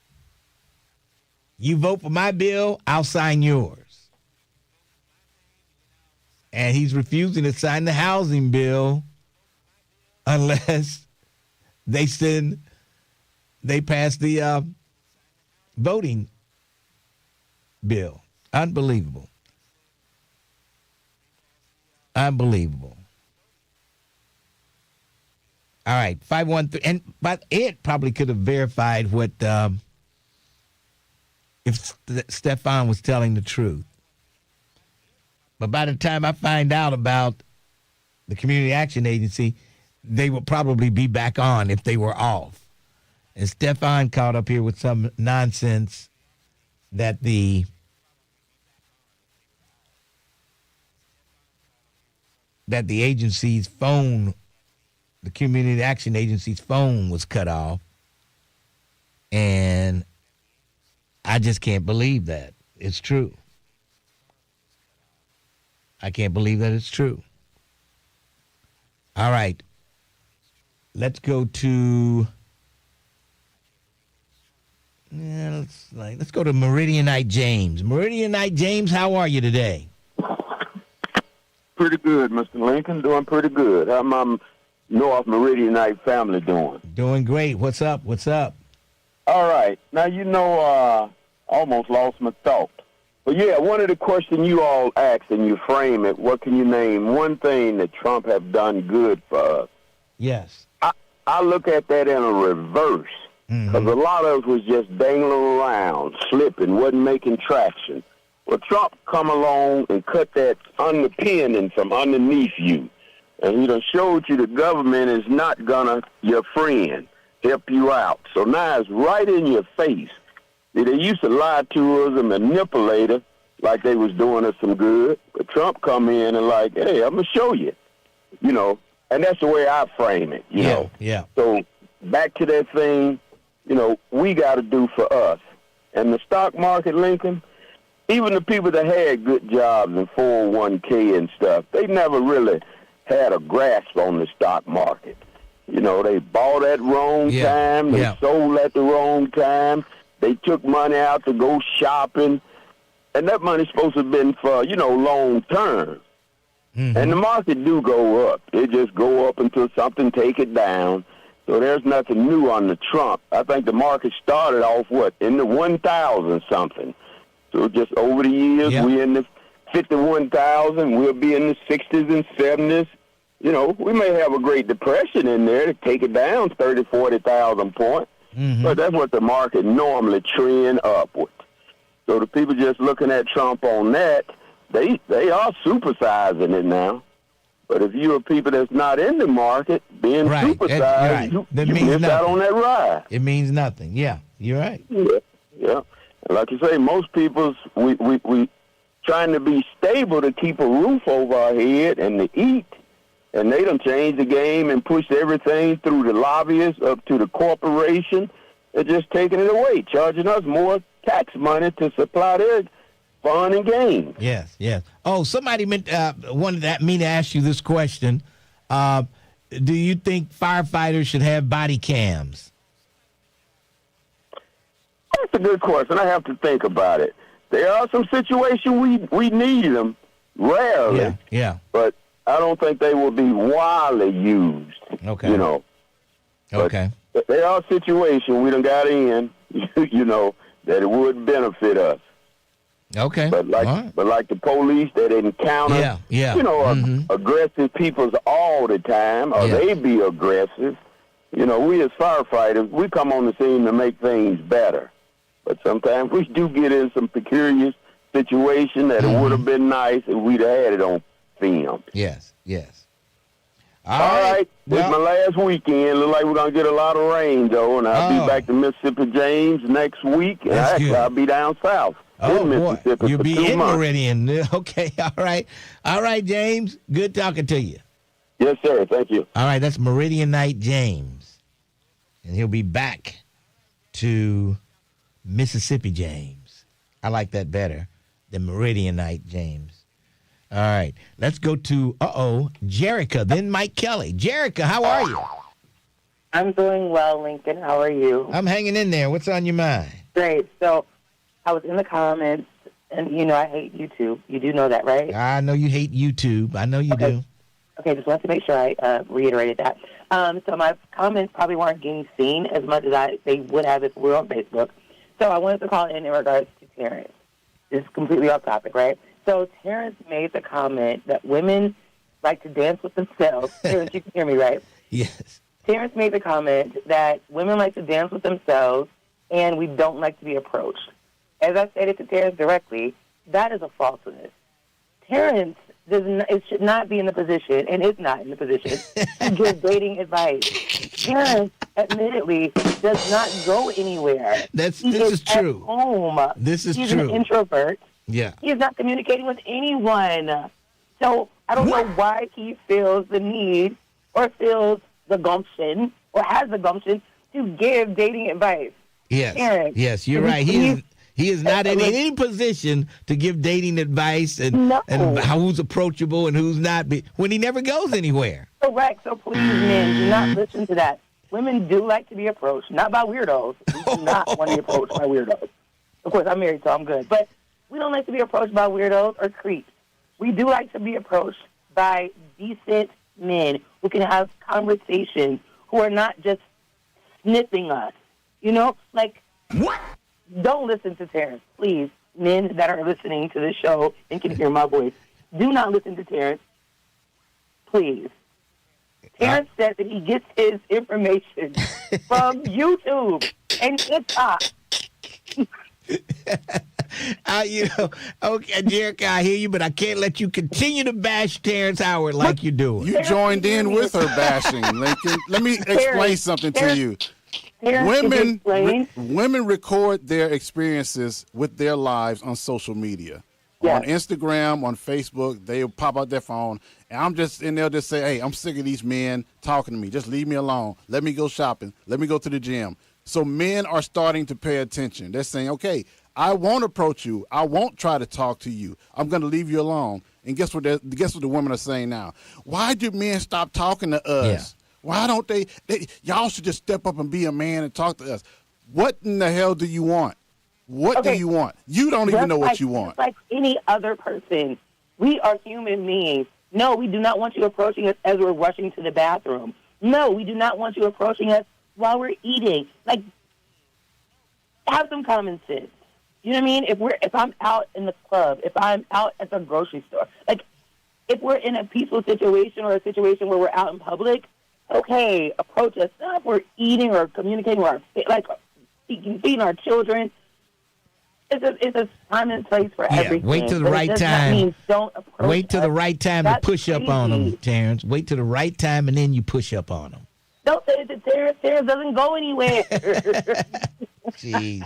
You vote for my bill, I'll sign yours. And he's refusing to sign the housing bill unless they pass the voting bill. Unbelievable. Unbelievable. All right, 513, but Ed probably could have verified what if Stefan was telling the truth. But by the time I find out about the Community Action Agency, they will probably be back on if they were off. And Stefan caught up here with some nonsense that the agency's phone, the Community Action Agency's phone was cut off. And I just can't believe that it's true. I can't believe that it's true. All right. Let's go to let's go to Meridianite James. Meridianite James, how are you today? Pretty good, Mr. Lincoln. Doing pretty good. How my North Meridianite family doing? Doing great. What's up? All right. Now, almost lost my thought. But, yeah, one of the questions you all asked and you frame it, what can you name one thing that Trump have done good for us? Yes. I look at that in a reverse. Because a lot of us was just dangling around, slipping, wasn't making traction. Well, Trump come along and cut that underpinning from underneath you. And he done showed you the government is not gonna, your friend, help you out. So now it's right in your face. They used to lie to us and manipulate us like they was doing us some good. But Trump come in and like, hey, I'm going to show you. And that's the way I frame it, you know. Yeah. So back to that thing, we got to do for us. And the stock market, Lincoln, even the people that had good jobs and 401k and stuff, they never really had a grasp on the stock market. They bought at the wrong time. They sold at the wrong time. They took money out to go shopping, and that money's supposed to have been for, long term. Mm-hmm. And the market do go up. It just go up until something take it down. So there's nothing new on the Trump. I think the market started off, in the 1,000 something. So just over the years, we're in the 51,000. We'll be in the 60s and 70s. We may have a Great Depression in there to take it down 30, 40,000 points. Mm-hmm. But that's what the market normally trend upward. So the people just looking at Trump on that, they are supersizing it now. But if you're people that's not in the market, being supersized, you miss out on that ride. It means nothing. Yeah, you're right. Yeah. And like you say, most people's, we trying to be stable to keep a roof over our head and to eat. And they done changed the game and pushed everything through the lobbyists up to the corporation. They're just taking it away, charging us more tax money to supply their fun and games. Yes. Oh, somebody wanted me to ask you this question. Do you think firefighters should have body cams? That's a good question. I have to think about it. There are some situations we need them, rarely. Yeah. But I don't think they will be widely used. Okay. Okay. But there are situations we done got in, that it would benefit us. Okay. But like the police that encounter, aggressive people all the time, or they be aggressive. We as firefighters, we come on the scene to make things better. But sometimes we do get in some peculiar situation that it would have been nice if we'd have had it on film. Yes. All right. This is my last weekend. Look like we're going to get a lot of rain, though, and I'll be back to Mississippi James next week, and I'll be down south. Oh, boy. You'll be in Meridian. Okay, all right. All right, James. Good talking to you. Yes, sir. Thank you. All right, that's Meridian Night James. And he'll be back to Mississippi James. I like that better than Meridian Night James. All right, let's go to, Jerica, then Mike Kelly. Jerica, how are you? I'm doing well, Lincoln. How are you? I'm hanging in there. What's on your mind? Great. So I was in the comments, and I hate YouTube. You do know that, right? I know you hate YouTube. I know you do. Okay, just wanted to make sure I reiterated that. So my comments probably weren't getting seen as much as they would have if we were on Facebook. So I wanted to call in regards to Terrence. This is completely off topic, right? So Terrence made the comment that women like to dance with themselves. Terrence, you can hear me, right? Yes. Terrence made the comment that women like to dance with themselves and we don't like to be approached. As I stated to Terrence directly, that is a falseness. Terrence should not be in the position, and is not in the position, to give dating advice. Terrence, admittedly, does not go anywhere. This is true. At home. This is He's true. He's an introvert. Yeah. He is not communicating with anyone. So I don't know why he feels the need or feels the gumption or has the gumption to give dating advice. Yes. Terrence, yes, you're right. He is not in any position to give dating advice and who's approachable and who's not, when he never goes anywhere. Correct. So please, men, do not listen to that. Women do like to be approached, not by weirdos. We do not want to be approached by weirdos. Of course, I'm married, so I'm good. But we don't like to be approached by weirdos or creeps. We do like to be approached by decent men who can have conversations, who are not just sniffing us. What? Don't listen to Terrence, please. Men that are listening to this show and can hear my voice, do not listen to Terrence, please. Terrence says that he gets his information from YouTube and TikTok. Okay, Jerica, I hear you, but I can't let you continue to bash Terrence Howard like you're doing. You joined in with her bashing, Lincoln. Let me explain something to you. Women record their experiences with their lives on social media. Yes. On Instagram, on Facebook, they'll pop out their phone, and I'm just in there just say, hey, I'm sick of these men talking to me. Just leave me alone. Let me go shopping. Let me go to the gym. So men are starting to pay attention. They're saying, okay, I won't approach you. I won't try to talk to you. I'm going to leave you alone. And guess what the women are saying now? Why do men stop talking to us? Yeah. Why don't they y'all should just step up and be a man and talk to us. What in the hell do you want? What do you want? You don't even know what you want. Just like any other person, we are human beings. No, we do not want you approaching us as we're rushing to the bathroom. No, we do not want you approaching us while we're eating. Like, have some common sense. You know what I mean? If I'm out in the club, if I'm out at the grocery store, like, if we're in a peaceful situation or a situation where we're out in public, okay, approach us. Not if we're eating or communicating with feeding our children. It's a time and place for everything. Wait till the right time. Wait till the right time to push up on them, Terrence. Wait till the right time, and then you push up on them. Don't say that Terrence doesn't go anywhere. Jeez.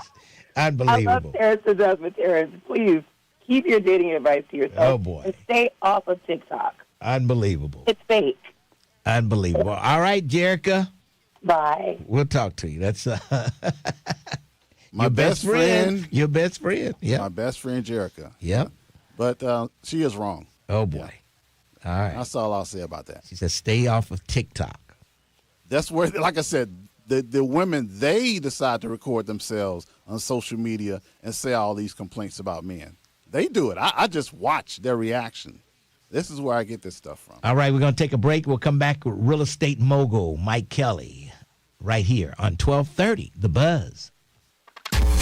Unbelievable. I love Terrence to death, but Terrence, please keep your dating advice to yourself. Oh, boy. And stay off of TikTok. Unbelievable. It's fake. Unbelievable. All right, Jerica. Bye. We'll talk to you. That's my best friend. Your best friend. Yeah. My best friend, Jerica. Yep. But she is wrong. Oh, boy. All right. That's all I'll say about that. She said stay off of TikTok. That's where, like I said, the women, they decide to record themselves on social media and say all these complaints about men. They do it. I just watch their reaction. This is where I get this stuff from. All right, we're going to take a break. We'll come back with real estate mogul Mike Kelly right here on 1230 The Buzz.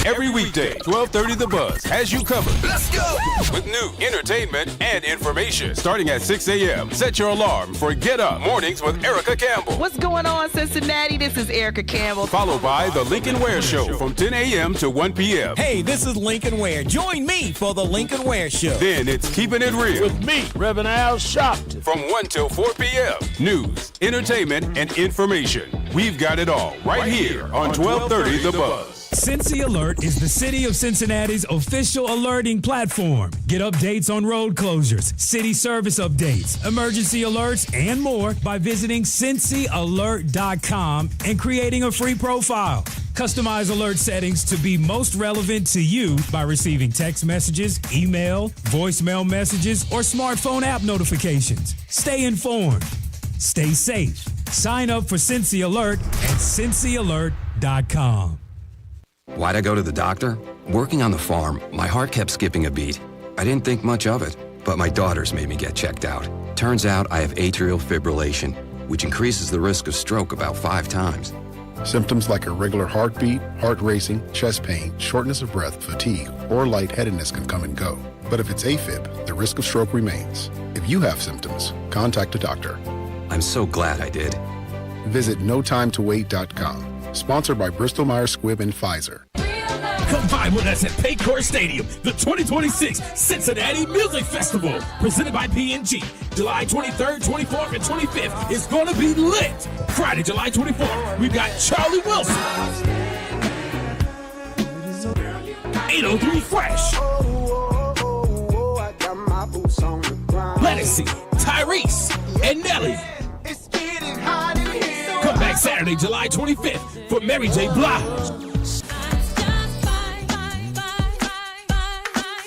Every weekday, 1230 The Buzz has you covered. Let's go! With new entertainment and information. Starting at 6 a.m., set your alarm for Get Up Mornings with Erica Campbell. What's going on, Cincinnati? This is Erica Campbell. Followed by The Lincoln Ware Show from 10 a.m. to 1 p.m. Hey, this is Lincoln Ware. Join me for The Lincoln Ware Show. Then it's Keeping It Real. With me, Reverend Al Sharpton. From 1 till 4 p.m. News, entertainment, and information. We've got it all right here on 1230 The Buzz. Cincy Alert is the City of Cincinnati's official alerting platform. Get updates on road closures, city service updates, emergency alerts, and more by visiting cincyalert.com and creating a free profile. Customize alert settings to be most relevant to you by receiving text messages, email, voicemail messages, or smartphone app notifications. Stay informed. Stay safe. Sign up for Cincy Alert at cincyalert.com. Why'd I go to the doctor? Working on the farm, my heart kept skipping a beat. I didn't think much of it, but my daughters made me get checked out. Turns out I have atrial fibrillation, which increases the risk of stroke about 5 times. Symptoms like irregular heartbeat, heart racing, chest pain, shortness of breath, fatigue, or lightheadedness can come and go. But if it's AFib, the risk of stroke remains. If you have symptoms, contact a doctor. I'm so glad I did. Visit notimetowait.com. Sponsored by Bristol Myers Squibb and Pfizer. Come vibe with us at Paycor Stadium, the 2026 Cincinnati Music Festival, presented by P&G. July 23rd, 24th, and 25th is going to be lit. Friday, July 24th, we've got Charlie Wilson, 803 Fresh, Legacy, Tyrese, and Nelly. Come back Saturday, July 25th for Mary J. Blige.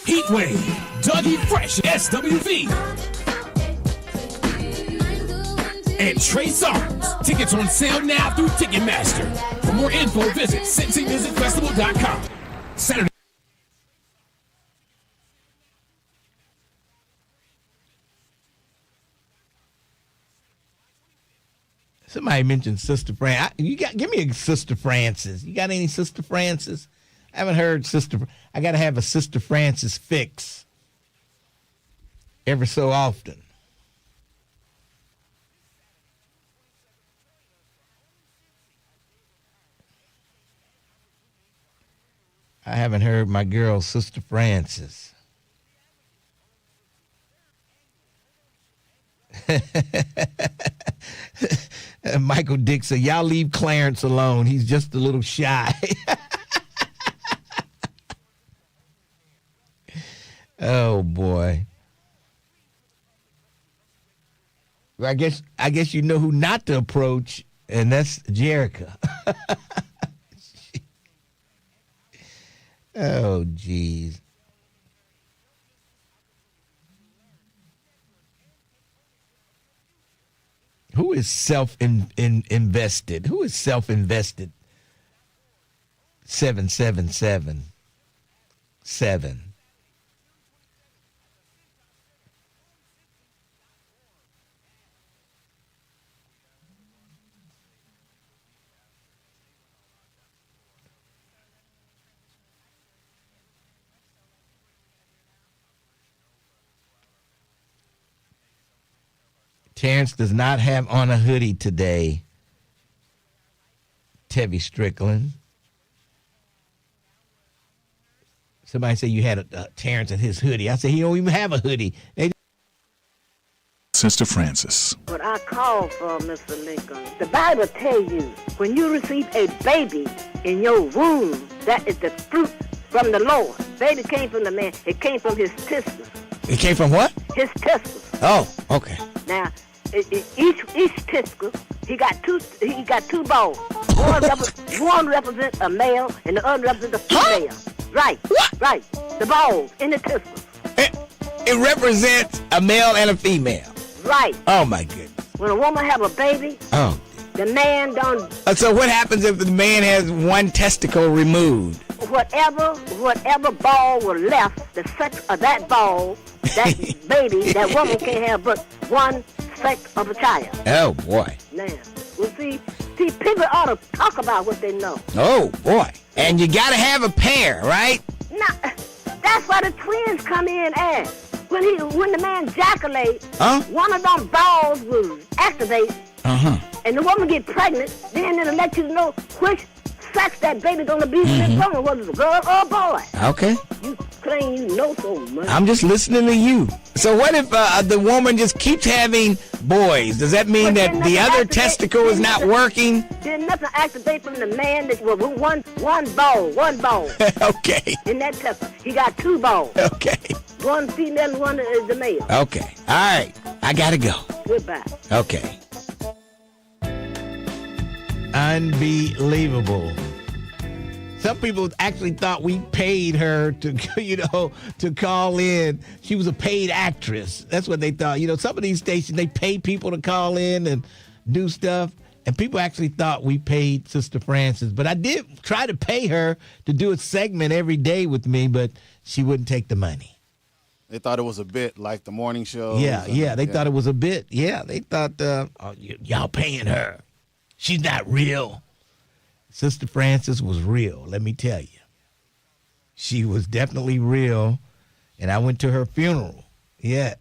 Heatwave, Dougie Fresh, SWV, and Trey Songz. Tickets on sale now through Ticketmaster. For more info, visit cincymusicfestival.com. Saturday. Somebody mentioned Sister Frances. Give me a Sister Frances. You got any Sister Frances? I haven't heard Sister. I got to have a Sister Frances fix every so often. I haven't heard my girl Sister Frances. Michael Dixon, y'all leave Clarence alone. He's just a little shy. Oh boy. I guess you know who not to approach, and that's Jerica. Oh geez. Who is self-invested? Who is self-invested? 777-7. Terrence does not have on a hoodie today. Tevy Strickland. Somebody said you had a Terrence and his hoodie. I said he don't even have a hoodie. Sister Francis. What I call for, Mr. Lincoln, the Bible tells you when you receive a baby in your womb, that is the fruit from the Lord. Baby came from the man. It came from his testicles. It came from what? His testicles. Oh, okay. Now, each testicle, he got two balls. One represents a male and the other represents a female. Right. The balls in the testicles. It represents a male and a female. Right. Oh my goodness. When a woman have a baby, the man don't. So what happens if the man has one testicle removed? Whatever ball was left, the sex of that ball, that baby, that woman can't have but one sex of a child. Oh boy. Now, well, see, people ought to talk about what they know. Oh boy. And you got to have a pair, right? Now, that's why the twins come in at. When the man ejaculates, one of them balls will activate, and the woman get pregnant. Then it'll let you know which sex that baby gonna be when it's born, whether it's a girl or a boy. Okay. You claim you know so much. I'm just listening to you. So what if the woman just keeps having boys? Does that mean that the other testicle is not working? There's nothing activate from the man. That one ball. Okay. In that testicle, he got two balls. Okay. One female and one is the male. Okay. All right. I gotta go. Goodbye. Okay. Unbelievable. Some people actually thought we paid her to, to call in. She was a paid actress. That's what they thought. Some of these stations, they pay people to call in and do stuff. And people actually thought we paid Sister Francis. But I did try to pay her to do a segment every day with me, but she wouldn't take the money. They thought it was a bit like the morning show. Yeah. They thought it was a bit. Yeah, they thought, y'all paying her. She's not real. Sister Francis was real, let me tell you. She was definitely real, and I went to her funeral. Yeah,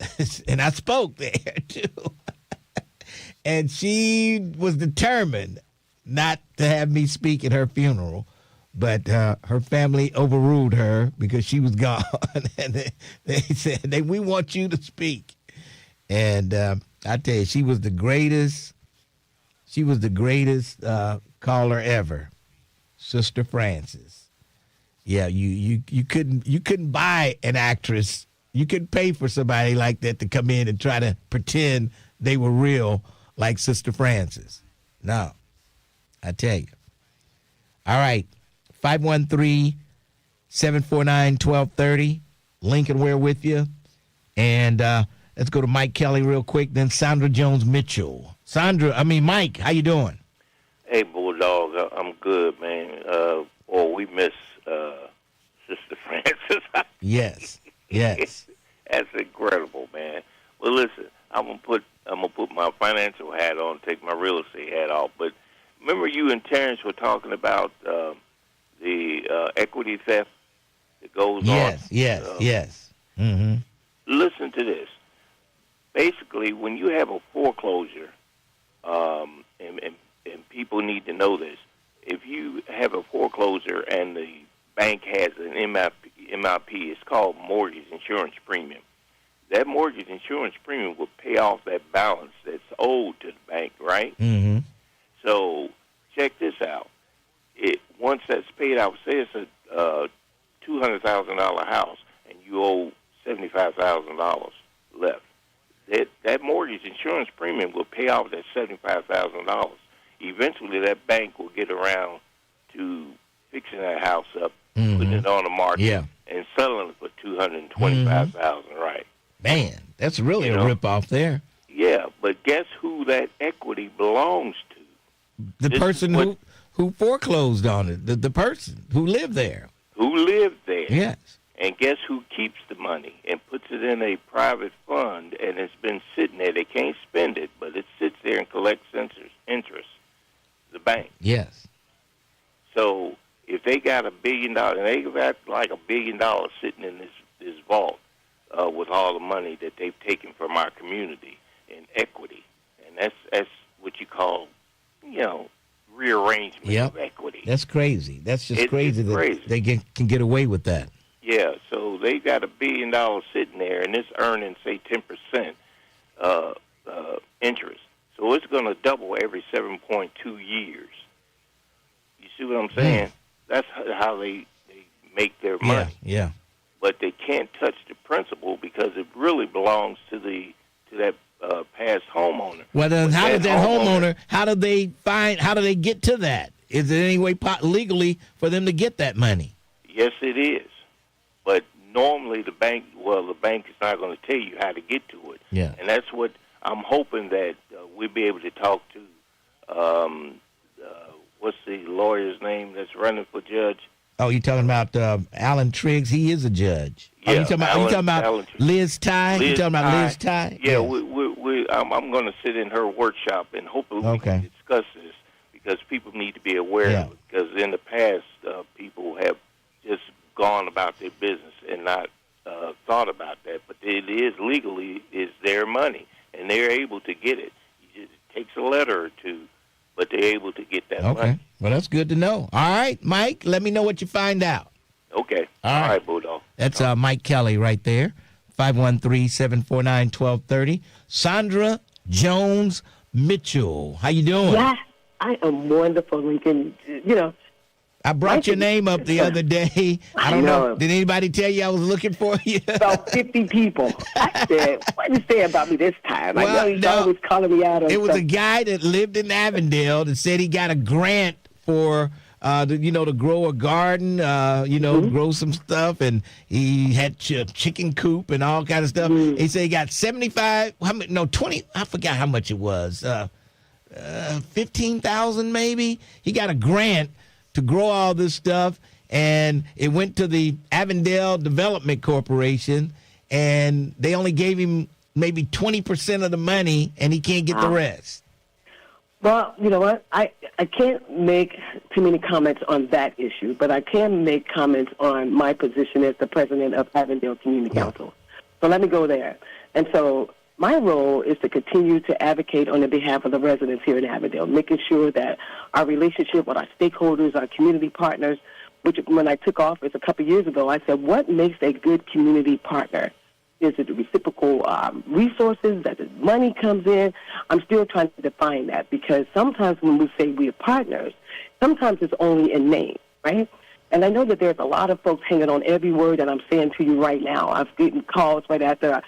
and I spoke there, too. And she was determined not to have me speak at her funeral, but her family overruled her because she was gone. And they said, we want you to speak. And I tell you, she was the greatest. She was the greatest caller ever, Sister Francis. Yeah, you couldn't buy an actress. You couldn't pay for somebody like that to come in and try to pretend they were real like Sister Francis. No, I tell you. All right, 513-749-1230. Lincoln Ware with you. And let's go to Mike Kelly real quick, then Sandra Jones-Mitchell. Mike, how you doing? Hey, Bulldog, I'm good, man. We miss Sister Francis. Yes. That's incredible, man. Well, listen, I'm gonna put my financial hat on, take my real estate hat off. But remember, you and Terrence were talking about the equity theft that goes on. Yes. Mm-hmm. Listen to this. Basically, when you have a foreclosure, and people need to know this, if you have a foreclosure and the bank has an MIP, it's called mortgage insurance premium. That mortgage insurance premium will pay off that balance that's owed to the bank, right? Mm-hmm. So check this out. Once that's paid out, say it's a $200,000 house and you owe $75,000 left. That mortgage insurance premium will pay off that $75,000. Eventually, that bank will get around to fixing that house up, putting it on the market, and selling it for $225,000. Right? Man, that's really a ripoff there. Yeah, but guess who that equity belongs to? The person who who foreclosed on it, the person who lived there. Who lived there. Yes. And guess who keeps the money and puts it in a private fund, and it's been sitting there. They can't spend it, but it sits there and collects interest. The bank. Yes. So if they got $1 billion, and they got like $1 billion sitting in this vault with all the money that they've taken from our community in equity, and that's what you call, rearrangement of equity. That's crazy. That's just crazy that crazy. They can get away with that. Yeah, so they got $1 billion sitting there, and it's earning, say, 10% interest. So it's going to double every 7.2 years. You see what I'm saying? That's how they make their money. Yeah. But they can't touch the principal because it really belongs to that past homeowner. Well, then how did that homeowner? How do they get to that? Is there any way legally for them to get that money? Yes, it is. But normally the bank is not going to tell you how to get to it. Yeah. And that's what I'm hoping that we'll be able to talk to. What's the lawyer's name that's running for judge? Oh, you're talking about Alan Triggs? He is a judge. Yeah, you talking about Liz Ty? You talking about Liz Ty? Yeah, I'm going to sit in her workshop, and hopefully we can discuss this, because people need to be aware of it. Because in the past, people have just gone about their business and not thought about that. But it is legally is their money, and they're able to get it. It takes a letter or two, but they're able to get that money. Well, that's good to know. All right, Mike, let me know what you find out. Okay. All right, Bulldog. That's Mike Kelly right there, 513-749-1230. Sandra Jones Mitchell, how you doing? Yeah, I am wonderful, Lincoln. I brought your name up the other day. I don't know. Did anybody tell you I was looking for you? About 50 people. I said, what did you say about me this time? I know he's always calling me out on It was a guy that lived in Avondale that said he got a grant for, to grow a garden, grow some stuff, and he had chicken coop and all kind of stuff. He said he got 20, I forgot how much it was, 15,000 maybe. He got a grant to grow all this stuff, and it went to the Avondale Development Corporation, and they only gave him maybe 20% of the money, and he can't get the rest. Well, you know what? I can't make too many comments on that issue, but I can make comments on my position as the president of Avondale Community Council. So let me go there. And so my role is to continue to advocate on the behalf of the residents here in Avondale, making sure that our relationship with our stakeholders, our community partners, which when I took office a couple years ago, I said, what makes a good community partner? Is it the reciprocal resources, that the money comes in? I'm still trying to define that, because sometimes when we say we're partners, sometimes it's only in name, right? And I know that there's a lot of folks hanging on every word that I'm saying to you right now. I've gotten calls right after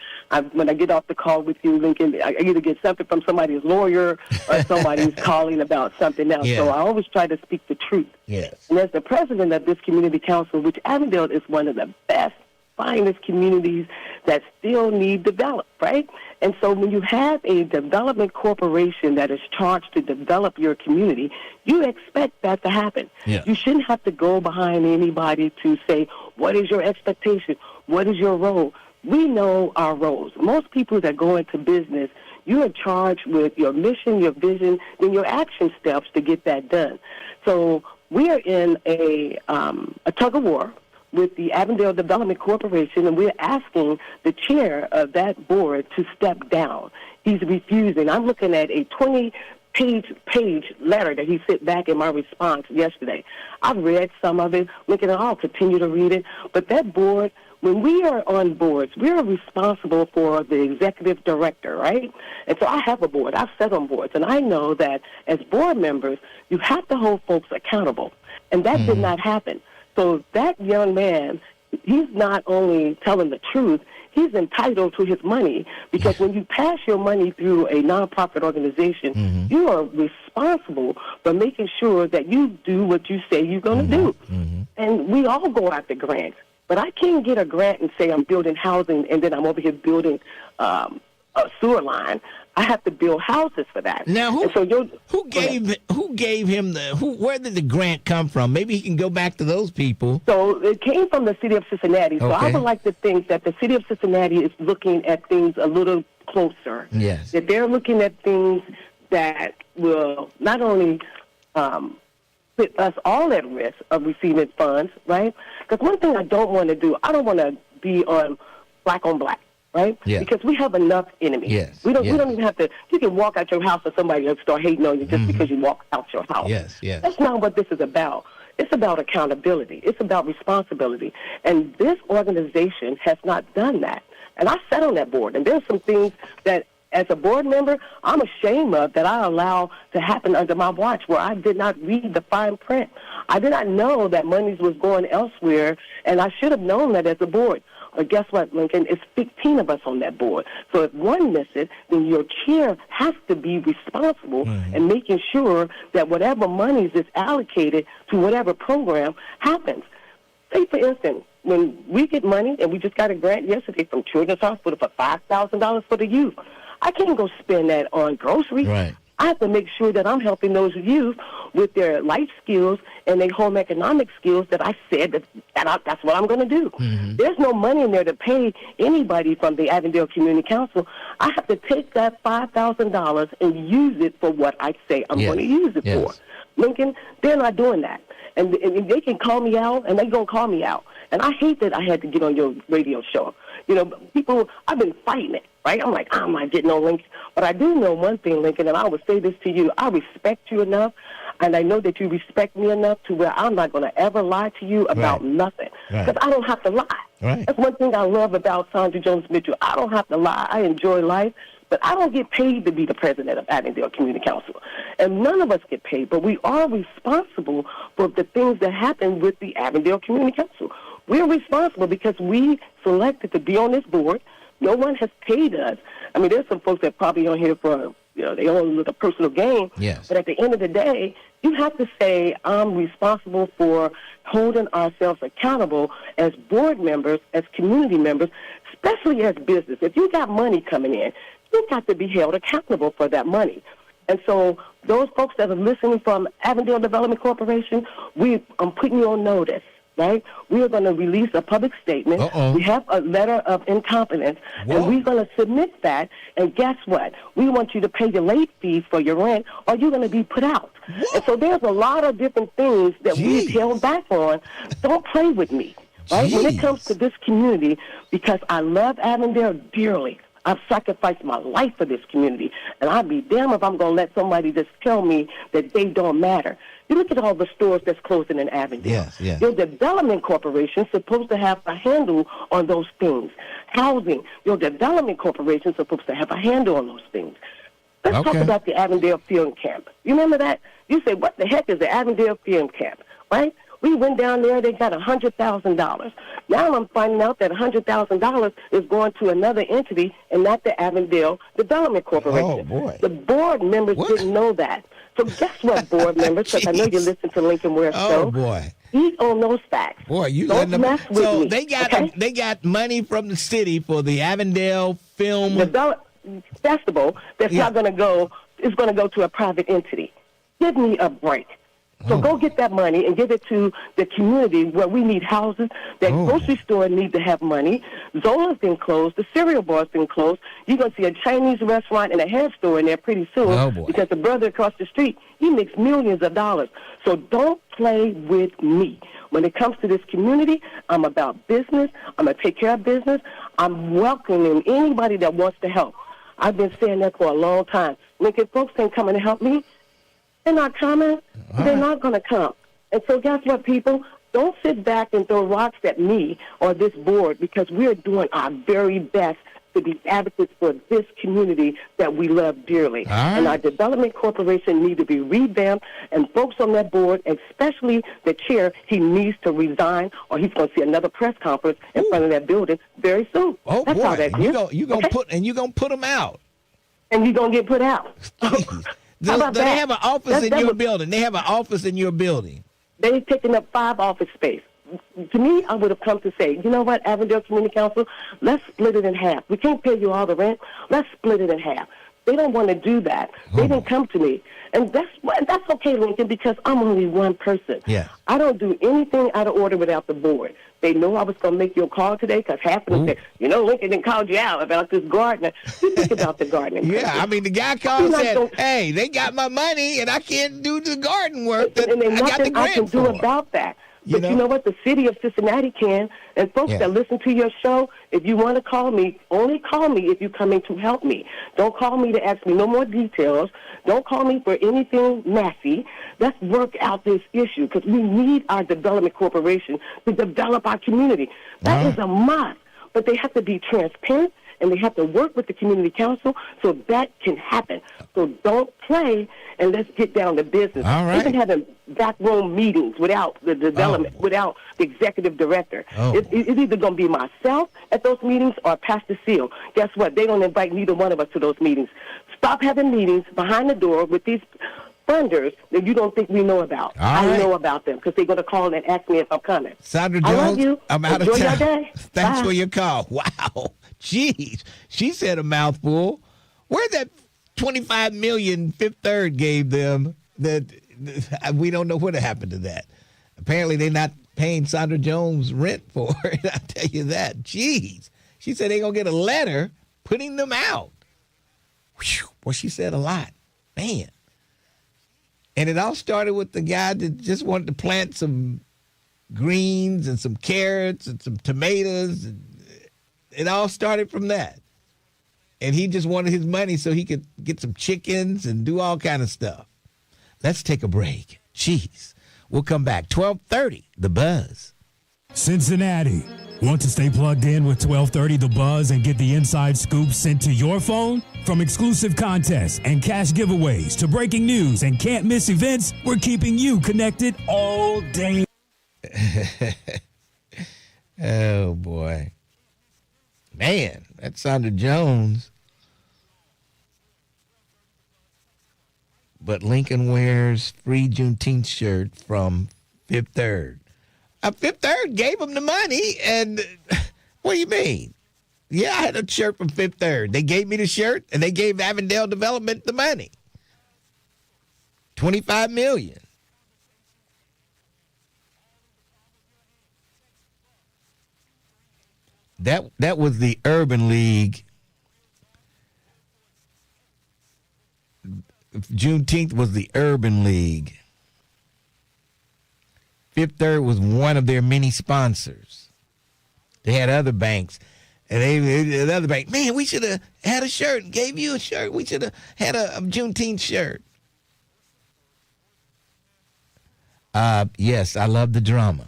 when I get off the call with you, Lincoln. I either get something from somebody's lawyer or somebody's calling about something else. So I always try to speak the truth. Yes. And as the president of this community council, which Avondale is one of the best, finest communities that still need developed, right? And so when you have a development corporation that is charged to develop your community, you expect that to happen. Yeah. You shouldn't have to go behind anybody to say, what is your expectation? What is your role? We know our roles. Most people that go into business, you are charged with your mission, your vision, and your action steps to get that done. So we are in a tug of war with the Avondale Development Corporation, and we're asking the chair of that board to step down. He's refusing. I'm looking at a 20-page letter that he sent back in my response yesterday. I've read some of it. I'll continue to read it. But that board, when we are on boards, we are responsible for the executive director, right? And so I have a board. I've sat on boards, and I know that as board members, you have to hold folks accountable. And that did not happen. So that young man, he's not only telling the truth, he's entitled to his money, because when you pass your money through a nonprofit organization, you are responsible for making sure that you do what you say you're going to do. And we all go after grants. But I can't get a grant and say I'm building housing and then I'm over here building a sewer line. I have to build houses for that. Now, who gave him where did the grant come from? Maybe he can go back to those people. So it came from the city of Cincinnati. So I would like to think that the city of Cincinnati is looking at things a little closer. Yes. That they're looking at things that will not only put us all at risk of receiving funds, right? Because one thing I don't want to do, I don't want to be on black, right? Yeah. Because we have enough enemies. Yes. We don't even have to. You can walk out your house and somebody will start hating on you just because you walk out your house. Yes, yes. That's not what this is about. It's about accountability. It's about responsibility. And this organization has not done that. And I sat on that board, and there's some things that, as a board member, I'm ashamed of that I allow to happen under my watch, where I did not read the fine print. I did not know that monies was going elsewhere, and I should have known that as a board. But guess what, Lincoln? It's 15 of us on that board. So if one misses, then your chair has to be responsible in making sure that whatever monies is allocated to whatever program happens. Say, for instance, when we get money, and we just got a grant yesterday from Children's Hospital for $5,000 for the youth, I can't go spend that on groceries. Right. I have to make sure that I'm helping those youth with their life skills and their home economic skills that I said that's what I'm going to do. There's no money in there to pay anybody from the Avondale Community Council. I have to take that $5,000 and use it for what I say I'm going to use it for. Lincoln, they're not doing that. And they can call me out, and they're going to call me out. And I hate that I had to get on your radio show. You know, people, I've been fighting it, right? I'm like, I'm not getting on Lincoln. But I do know one thing, Lincoln, and I would say this to you. I respect you enough, and I know that you respect me enough to where I'm not going to ever lie to you about nothing. Because I don't have to lie. That's one thing I love about Sandra Jones-Mitchell. I don't have to lie. I enjoy life. But I don't get paid to be the president of Avondale Community Council. And none of us get paid, but we are responsible for the things that happen with the Avondale Community Council. We're responsible because we selected to be on this board. No one has paid us. I mean, there's some folks that probably on here for, they own with a personal gain. Yes. But at the end of the day, you have to say, I'm responsible for holding ourselves accountable as board members, as community members, especially as business. If you got money coming in, you got to be held accountable for that money. And so those folks that are listening from Avondale Development Corporation, I'm putting you on notice, right? We are going to release a public statement. We have a letter of incompetence, and we're going to submit that. And guess what? We want you to pay your late fees for your rent, or you're going to be put out. And so there's a lot of different things that we've held back on. Don't play with me, right? When it comes to this community, because I love Avondale dearly. I've sacrificed my life for this community, and I'd be damned if I'm going to let somebody just tell me that they don't matter. You look at all the stores that's closing in Avondale. Your development corporation is supposed to have a handle on those things. Housing, your development corporation is supposed to have a handle on those things. Let's talk about the Avondale Film Camp. You remember that? You say, what the heck is the Avondale Film Camp, right? We went down there, they got $100,000. Now I'm finding out that $100,000 is going to another entity and not the Avondale Development Corporation. Oh, boy. The board members didn't know that. So guess what, board members, because I know you listen to Lincoln Ware show. Oh, boy. Eat on those facts. Boy, you don't mess with me. So they got money from the city for the Avondale Film Festival that's not going to go, it's going to go to a private entity. Give me a break. So go get that money and give it to the community where we need houses. That grocery store need to have money. Zola's been closed. The cereal bar's been closed. You're going to see a Chinese restaurant and a hair store in there pretty soon because the brother across the street, he makes millions of dollars. So don't play with me. When it comes to this community, I'm about business. I'm going to take care of business. I'm welcoming anybody that wants to help. I've been saying that for a long time. Lincoln, folks ain't coming to help me. They're not coming. They're not going to come. And so guess what, people? Don't sit back and throw rocks at me or this board because we're doing our very best to be advocates for this community that we love dearly. And our development corporation need to be revamped, and folks on that board, especially the chair, he needs to resign or he's going to see another press conference in front of that building very soon. That's how that is. You're going to put them out. And you're going to get put out. They have an office in your building. They have an office in your building. They've taken up 5 office space. To me, I would have come to say, you know what, Avondale Community Council, let's split it in half. We can't pay you all the rent. Let's split it in half. They don't want to do that. They didn't come to me. And that's okay, Lincoln, because I'm only one person. Yeah. I don't do anything out of order without the board. They know I was going to make you a call today because half of them said, Lincoln didn't call you out about this gardener. You think about the gardening. Yeah, I mean, the guy called and said, hey, they got my money and I can't do the garden work that and there's I got the nothing I can grant do for. about that. But you know what? The city of Cincinnati can. And folks that listen to your show, if you want to call me, only call me if you're coming to help me. Don't call me to ask me no more details. Don't call me for anything messy. Let's work out this issue because we need our development corporation to develop our community. That is a must. But they have to be transparent and they have to work with the community council so that can happen. So don't play and let's get down to business. All right. They've been having backroom meetings without the development, without the executive director. It's either going to be myself at those meetings or Pastor Seal. Guess what? They don't invite neither one of us to those meetings. Stop having meetings behind the door with these funders that you don't think we know about. I know about them because they're going to call and ask me if I'm coming. Sandra Jones, I love you. I'm out Enjoy of time. Your day. Thanks Bye. for your call. Wow. Jeez. She said a mouthful. Where'd that $25 million Fifth Third gave them that we don't know what happened to that. Apparently they're not paying Sandra Jones rent for it. I'll tell you that. Jeez. She said they're going to get a letter putting them out. Whew. Well, she said a lot. Man. And it all started with the guy that just wanted to plant some greens and some carrots and some tomatoes. It all started from that. And he just wanted his money so he could get some chickens and do all kind of stuff. Let's take a break. Jeez. We'll come back. 12:30, The Buzz. Cincinnati. Want to stay plugged in with 1230 The Buzz and get the inside scoop sent to your phone? From exclusive contests and cash giveaways to breaking news and can't miss events, we're keeping you connected all day. Oh, boy. Man, that's Sandra Jones. But Lincoln wears free Juneteenth shirt from Fifth Third. Fifth Third gave him the money, and what do you mean? Yeah, I had a shirt from Fifth Third. They gave me the shirt, and they gave Avondale Development the money. $25 million. That was the Urban League. Juneteenth was the Urban League. Fifth Third was one of their many sponsors. They had other banks. And the other bank, man, we should have had a shirt and gave you a shirt. We should have had a Juneteenth shirt. Yes, I love the drama.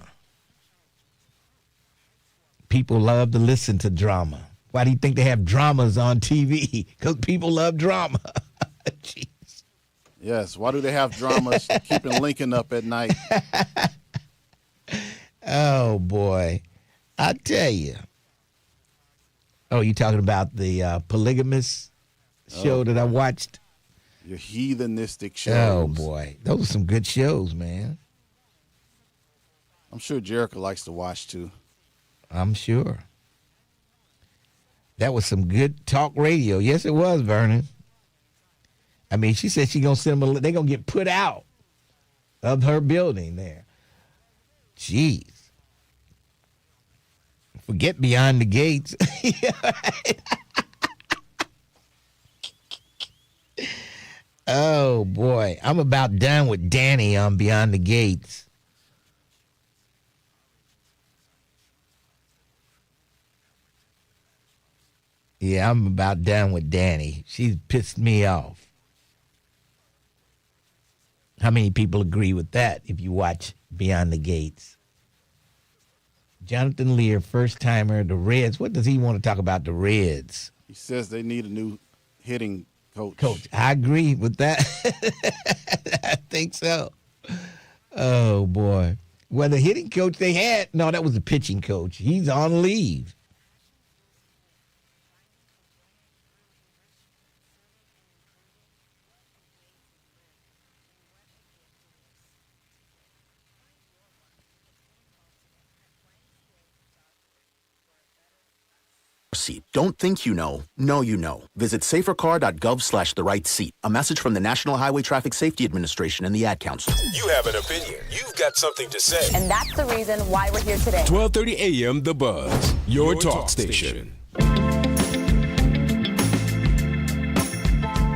People love to listen to drama. Why do you think they have dramas on TV? Because people love drama. Jeez. Yes, why do they have dramas keeping Lincoln up at night? Oh, boy. I tell you. Oh, you talking about the polygamous show that I watched? Your heathenistic shows. Oh, boy. Those are some good shows, man. I'm sure Jerica likes to watch, too. I'm sure. That was some good talk radio. Yes, it was, Vernon. I mean, she said she's going to send them, they're going to get put out of her building there. Jeez. Forget Beyond the Gates. Oh, boy. I'm about done with Danny on Beyond the Gates. Yeah, I'm about done with Danny. She's pissed me off. How many people agree with that if you watch Beyond the Gates? Jonathan Lear, first-timer, the Reds. What does he want to talk about the Reds? He says they need a new hitting coach. I agree with that. I think so. Oh, boy. Well, the hitting coach they had, no, that was the pitching coach. He's on leave. seat. Don't think you know. Know you know. Visit safercar.gov/the right seat. A message from the National Highway Traffic Safety Administration and the Ad Council. You have an opinion. You've got something to say. And that's the reason why we're here today. 1230 AM The Buzz, your talk station.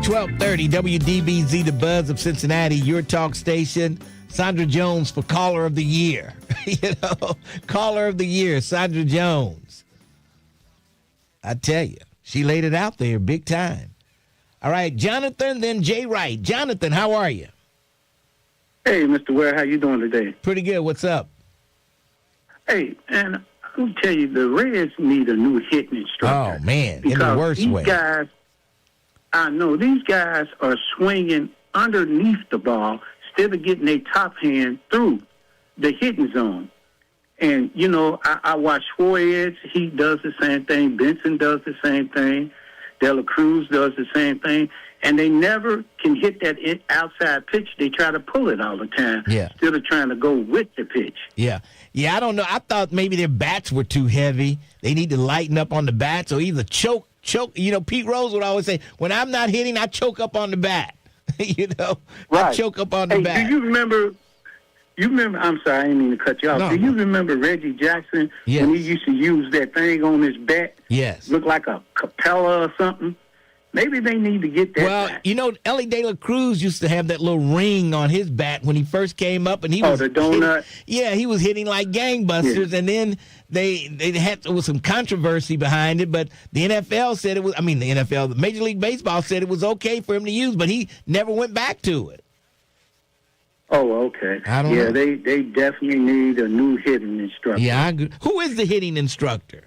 1230 WDBZ, The Buzz of Cincinnati, your talk station. Sandra Jones for Caller of the Year. Caller of the Year, Sandra Jones. I tell you, she laid it out there big time. All right, Jonathan, then Jay Wright. Jonathan, how are you? Hey, Mr. Ware, how you doing today? Pretty good. What's up? Hey, and I'll tell you, the Reds need a new hitting instructor. Oh, man, in the worst way. Guys, I know, these guys are swinging underneath the ball instead of getting their top hand through the hitting zone. And, you know, I watch Suarez. He does the same thing. Benson does the same thing. De La Cruz does the same thing. And they never can hit that outside pitch. They try to pull it all the time instead of trying to go with the pitch. Yeah. Yeah, I don't know. I thought maybe their bats were too heavy. They need to lighten up on the bats or either choke. You know, Pete Rose would always say, when I'm not hitting, I choke up on the bat. I choke up on the bat. Do you remember, I'm sorry, I didn't mean to cut you off. No, do you remember Reggie Jackson when he used to use that thing on his bat? Yes. Looked like a capella or something. Maybe they need to get that back. You know, Ellie De La Cruz used to have that little ring on his bat when he first came up, and he was the donut. He was hitting like gangbusters, and then there was some controversy behind it, but the NFL said it was. I mean, the NFL, the Major League Baseball said it was okay for him to use, but he never went back to it. Oh, okay. I don't know. They definitely need a new hitting instructor. Yeah, I agree. Who is the hitting instructor?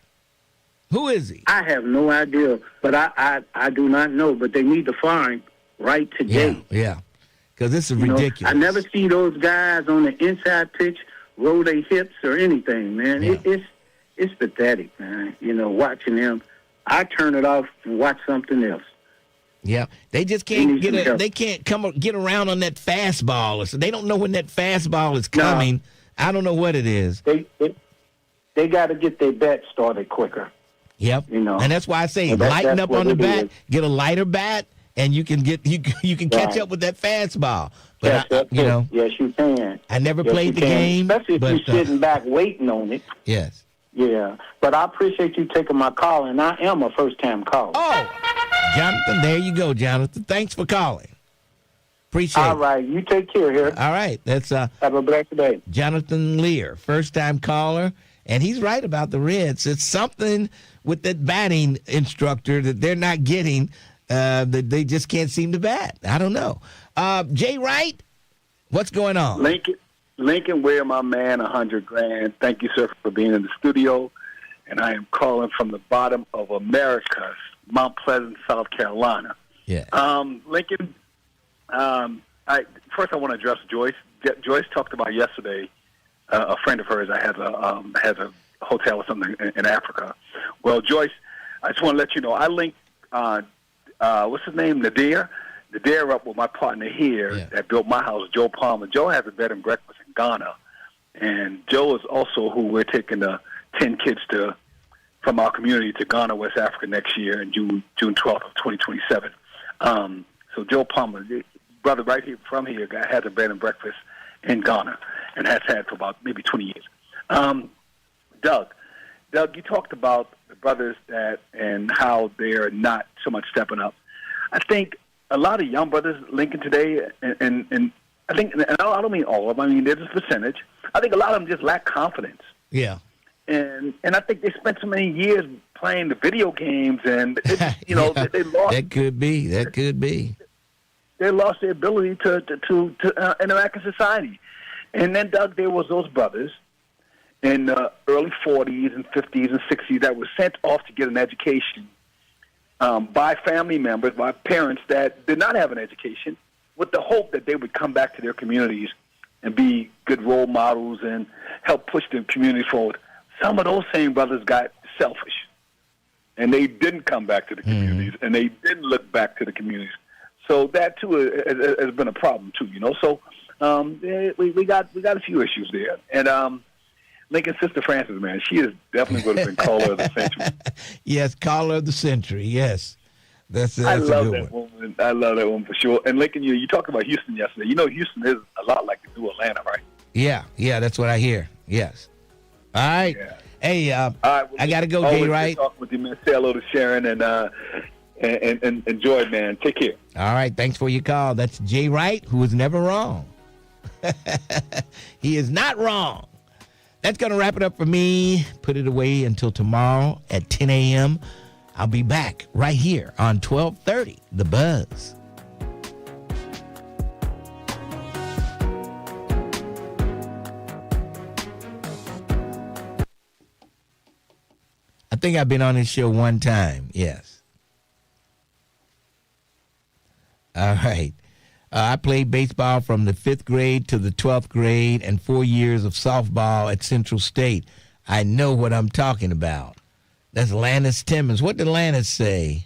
Who is he? I have no idea, but I do not know. But they need to fire him right today. Yeah, because this is ridiculous. I never see those guys on the inside pitch roll their hips or anything, man. Yeah. It's pathetic, man. You know, watching them, I turn it off and watch something else. Yeah, they just can't get around on that fastball. So they don't know when that fastball is coming. No. I don't know what it is. They got to get their bat started quicker. Yep. You know, and that's why I say lighten up on the bat, get a lighter bat, and you can catch up with that fastball. But yes, you can. I never played the game, especially if you're sitting back waiting on it. Yes. Yeah, but I appreciate you taking my call, and I am a first-time caller. Oh, Jonathan, there you go, Jonathan. Thanks for calling. Appreciate it. All right, you take care here. All right, that's have a blessed day. Jonathan Lear, first-time caller, and he's right about the Reds. It's something with that batting instructor that they're not getting, that they just can't seem to bat. I don't know. Jay Wright, what's going on? Lincoln Ware, my man, $100,000. Thank you, sir, for being in the studio. And I am calling from the bottom of America, Mount Pleasant, South Carolina. Yeah. Lincoln, first I want to address Joyce. Joyce talked about yesterday, a friend of hers that has a hotel or something in Africa. Well, Joyce, I just want to let you know, I linked, what's his name, Nadir up with my partner here that built my house, Joe Palmer. Joe has a bed and breakfast in Ghana, and Joe is also who we're taking the 10 kids from our community to Ghana, West Africa next year in June 12th of 2027. So Joe Palmer, brother right here from here, has a bed and breakfast in Ghana and has had for about maybe 20 years. Doug, you talked about the brothers and how they're not so much stepping up. I think a lot of young brothers, Lincoln, today, and I think, and I don't mean all of them, I mean, there's a percentage. I think a lot of them just lack confidence. Yeah. And I think they spent so many years playing the video games, and they lost. That could be. They lost their ability to interact in society. And then, Doug, there was those brothers in the early 40s and 50s and 60s that were sent off to get an education by family members, by parents that did not have an education, with the hope that they would come back to their communities and be good role models and help push the community forward. Some of those same brothers got selfish, and they didn't come back to the communities, and they didn't look back to the communities. So that, too, has been a problem, too, you know. So we got a few issues there. And Lincoln's sister Frances, man, she is definitely would have been caller of the century. Yes, caller of the century. Yes, that's I a love good that one. woman. I love that woman for sure. And Lincoln, you talked about Houston yesterday. You know, Houston is a lot like the new Atlanta, right? Yeah, that's what I hear. Yes. All right. Yeah. Hey, All right, well, I got to go, always Jay good Wright. talking with you, man. Say hello to Sharon and enjoy it, man. Take care. All right, thanks for your call. That's Jay Wright, who is never wrong. He is not wrong. That's going to wrap it up for me. Put it away until tomorrow at 10 a.m. I'll be back right here on 1230, The Buzz. I think I've been on this show one time. Yes. All right. I played baseball from the 5th grade to the 12th grade and 4 years of softball at Central State. I know what I'm talking about. That's Lannis Timmons. What did Lannis say?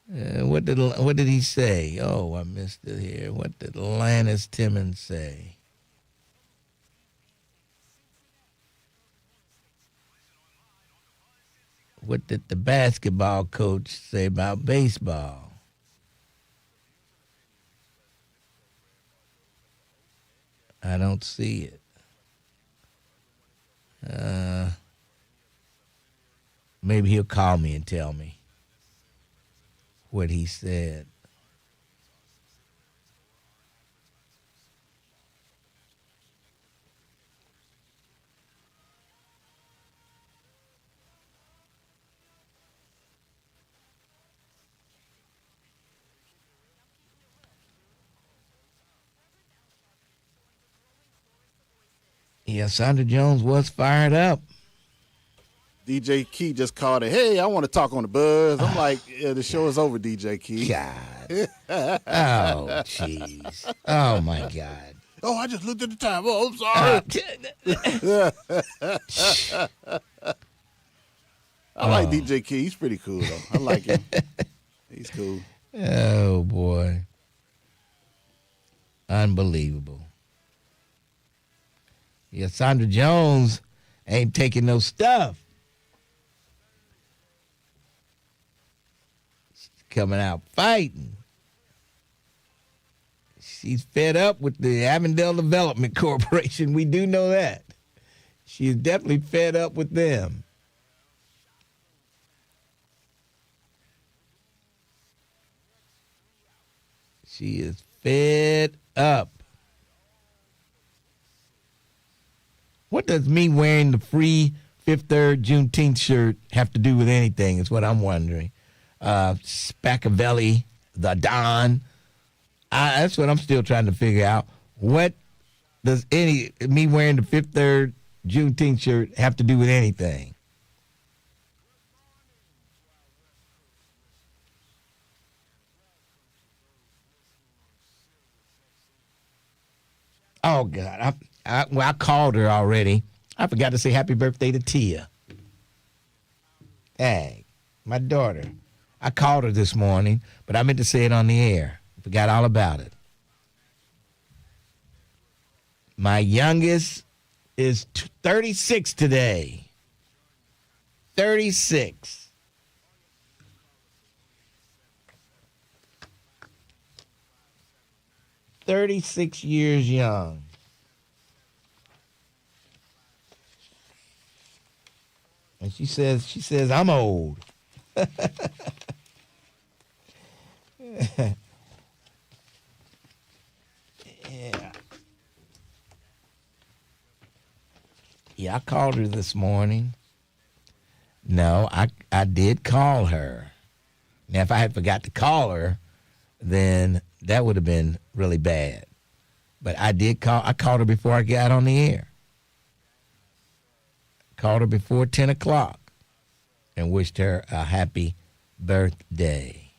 What did he say? Oh, I missed it here. What did Lannis Timmons say? What did the basketball coach say about baseball? I don't see it. Maybe he'll call me and tell me what he said. Yeah, Sandra Jones was fired up. DJ Key just called it. Hey, I want to talk on the Buzz. I'm like, yeah, the show is over, DJ Key. God. Oh, jeez. Oh, my God. Oh, I just looked at the time. Oh, I'm sorry. I like DJ Key. He's pretty cool, though. I like him. He's cool. Oh, boy. Unbelievable. Yeah, Sandra Jones ain't taking no stuff. She's coming out fighting. She's fed up with the Avondale Development Corporation. We do know that. She's definitely fed up with them. She is fed up. What does me wearing the free Fifth Third Juneteenth shirt have to do with anything is what I'm wondering. Spaccavelli, the Don. That's what I'm still trying to figure out. What does me wearing the Fifth Third Juneteenth shirt have to do with anything? Oh, God. I called her already. I forgot to say happy birthday to Tia. Dang, my daughter. I called her this morning, but I meant to say it on the air. Forgot all about it. My youngest is 36 today. 36. "36 years young." And she says I'm old. Yeah, I called her this morning. No, I did call her. Now, if I had forgot to call her, then that would have been really bad. But I did call. I called her before I got on the air. Called her before 10 o'clock and wished her a happy birthday.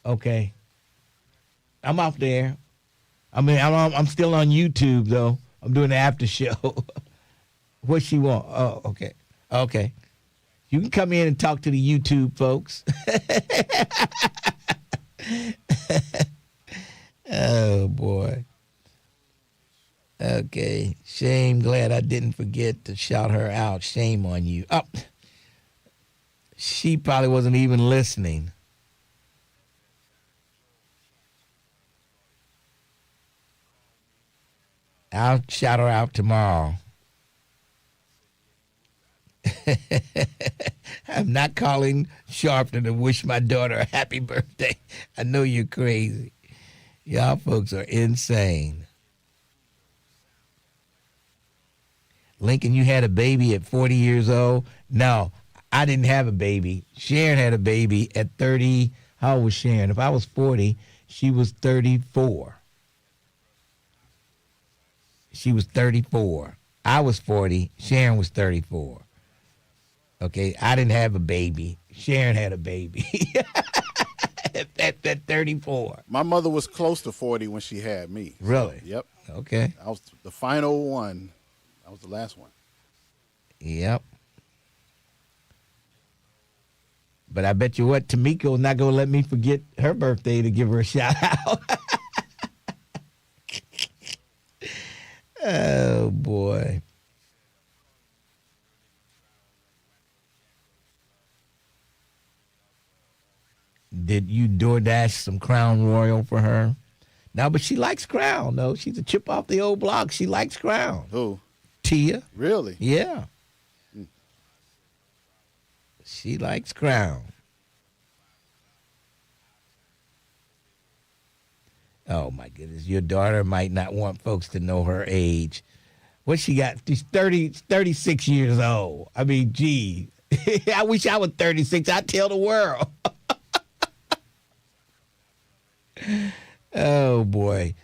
Okay. I'm off there. I mean, I'm still on YouTube, though. I'm doing the after show. What she want? Oh, okay. Okay. You can come in and talk to the YouTube folks. Oh, boy. Okay. Shame. Glad I didn't forget to shout her out. Shame on you. Oh, she probably wasn't even listening. I'll shout her out tomorrow. I'm not calling Sharpton to wish my daughter a happy birthday. I know you're crazy. Y'all folks are insane. Lincoln, you had a baby at 40 years old? No, I didn't have a baby. Sharon had a baby at 30. How old was Sharon? If I was 40, she was 34. She was 34. I was 40. Sharon was 34. Okay, I didn't have a baby. Sharon had a baby at 34. My mother was close to 40 when she had me. Really? So, yep. Okay. I was the final one. I was the last one. Yep. But I bet you what, Tamiko's not going to let me forget her birthday to give her a shout out. Oh, boy. Did you DoorDash some Crown Royal for her? No, but she likes Crown, though. She's a chip off the old block. She likes Crown. Who? Tia. Really? Yeah. She likes Crown. Oh, my goodness. Your daughter might not want folks to know her age. What she got? She's 36 years old. I mean, gee. I wish I was 36. I'd tell the world. Oh, boy.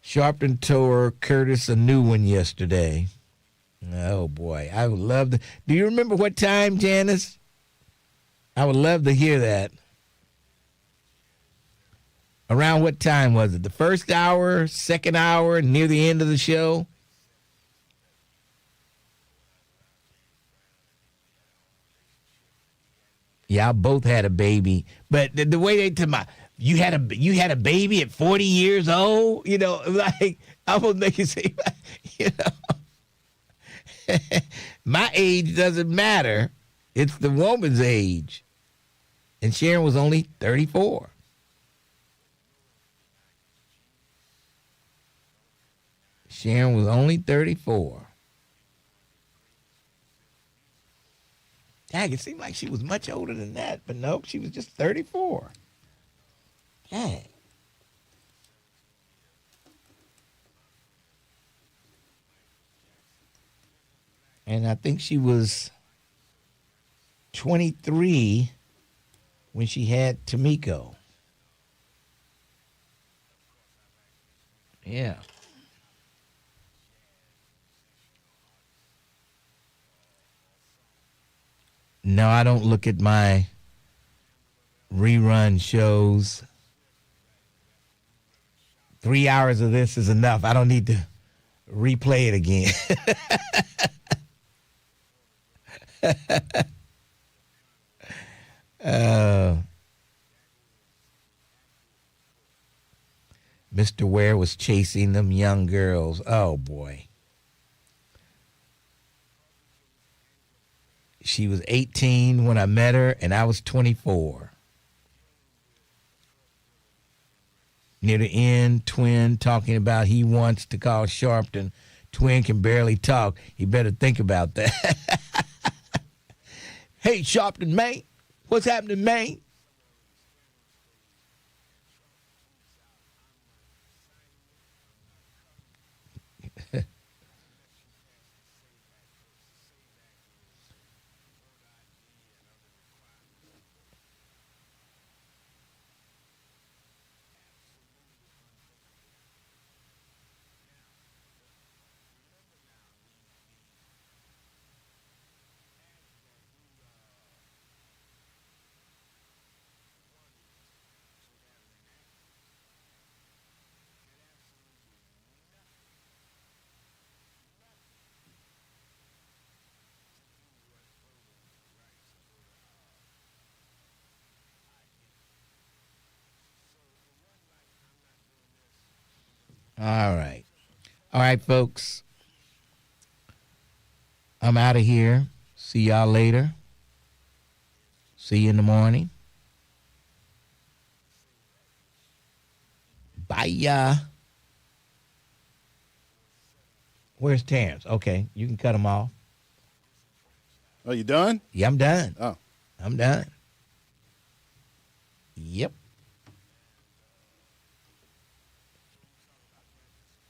Sharpton tore Curtis a new one yesterday. Oh, boy. I would love to. Do you remember what time, Janice? I would love to hear that. Around what time was it? The first hour, second hour, near the end of the show? Y'all both had a baby. But the way they tell my, you had a baby at 40 years old? You know, like, I'm going to make you say, you know. My age doesn't matter. It's the woman's age. And Sharon was only 34. Sharon was only 34. Dang, it seemed like she was much older than that, but nope, she was just 34. Dang. And I think she was 23 when she had Tamiko. Yeah. No, I don't look at my rerun shows. 3 hours of this is enough. I don't need to replay it again. Mr. Ware was chasing them young girls. Oh, boy. She was 18 when I met her, and I was 24. Near the end, Twin talking about he wants to call Sharpton. Twin can barely talk. He better think about that. Hey, Sharpton, man. What's happening, man? All right. All right, folks. I'm out of here. See y'all later. See you in the morning. Bye. Where's Terrence? Okay, you can cut him off. Oh, you done? Yeah, I'm done. Oh. I'm done. Yep.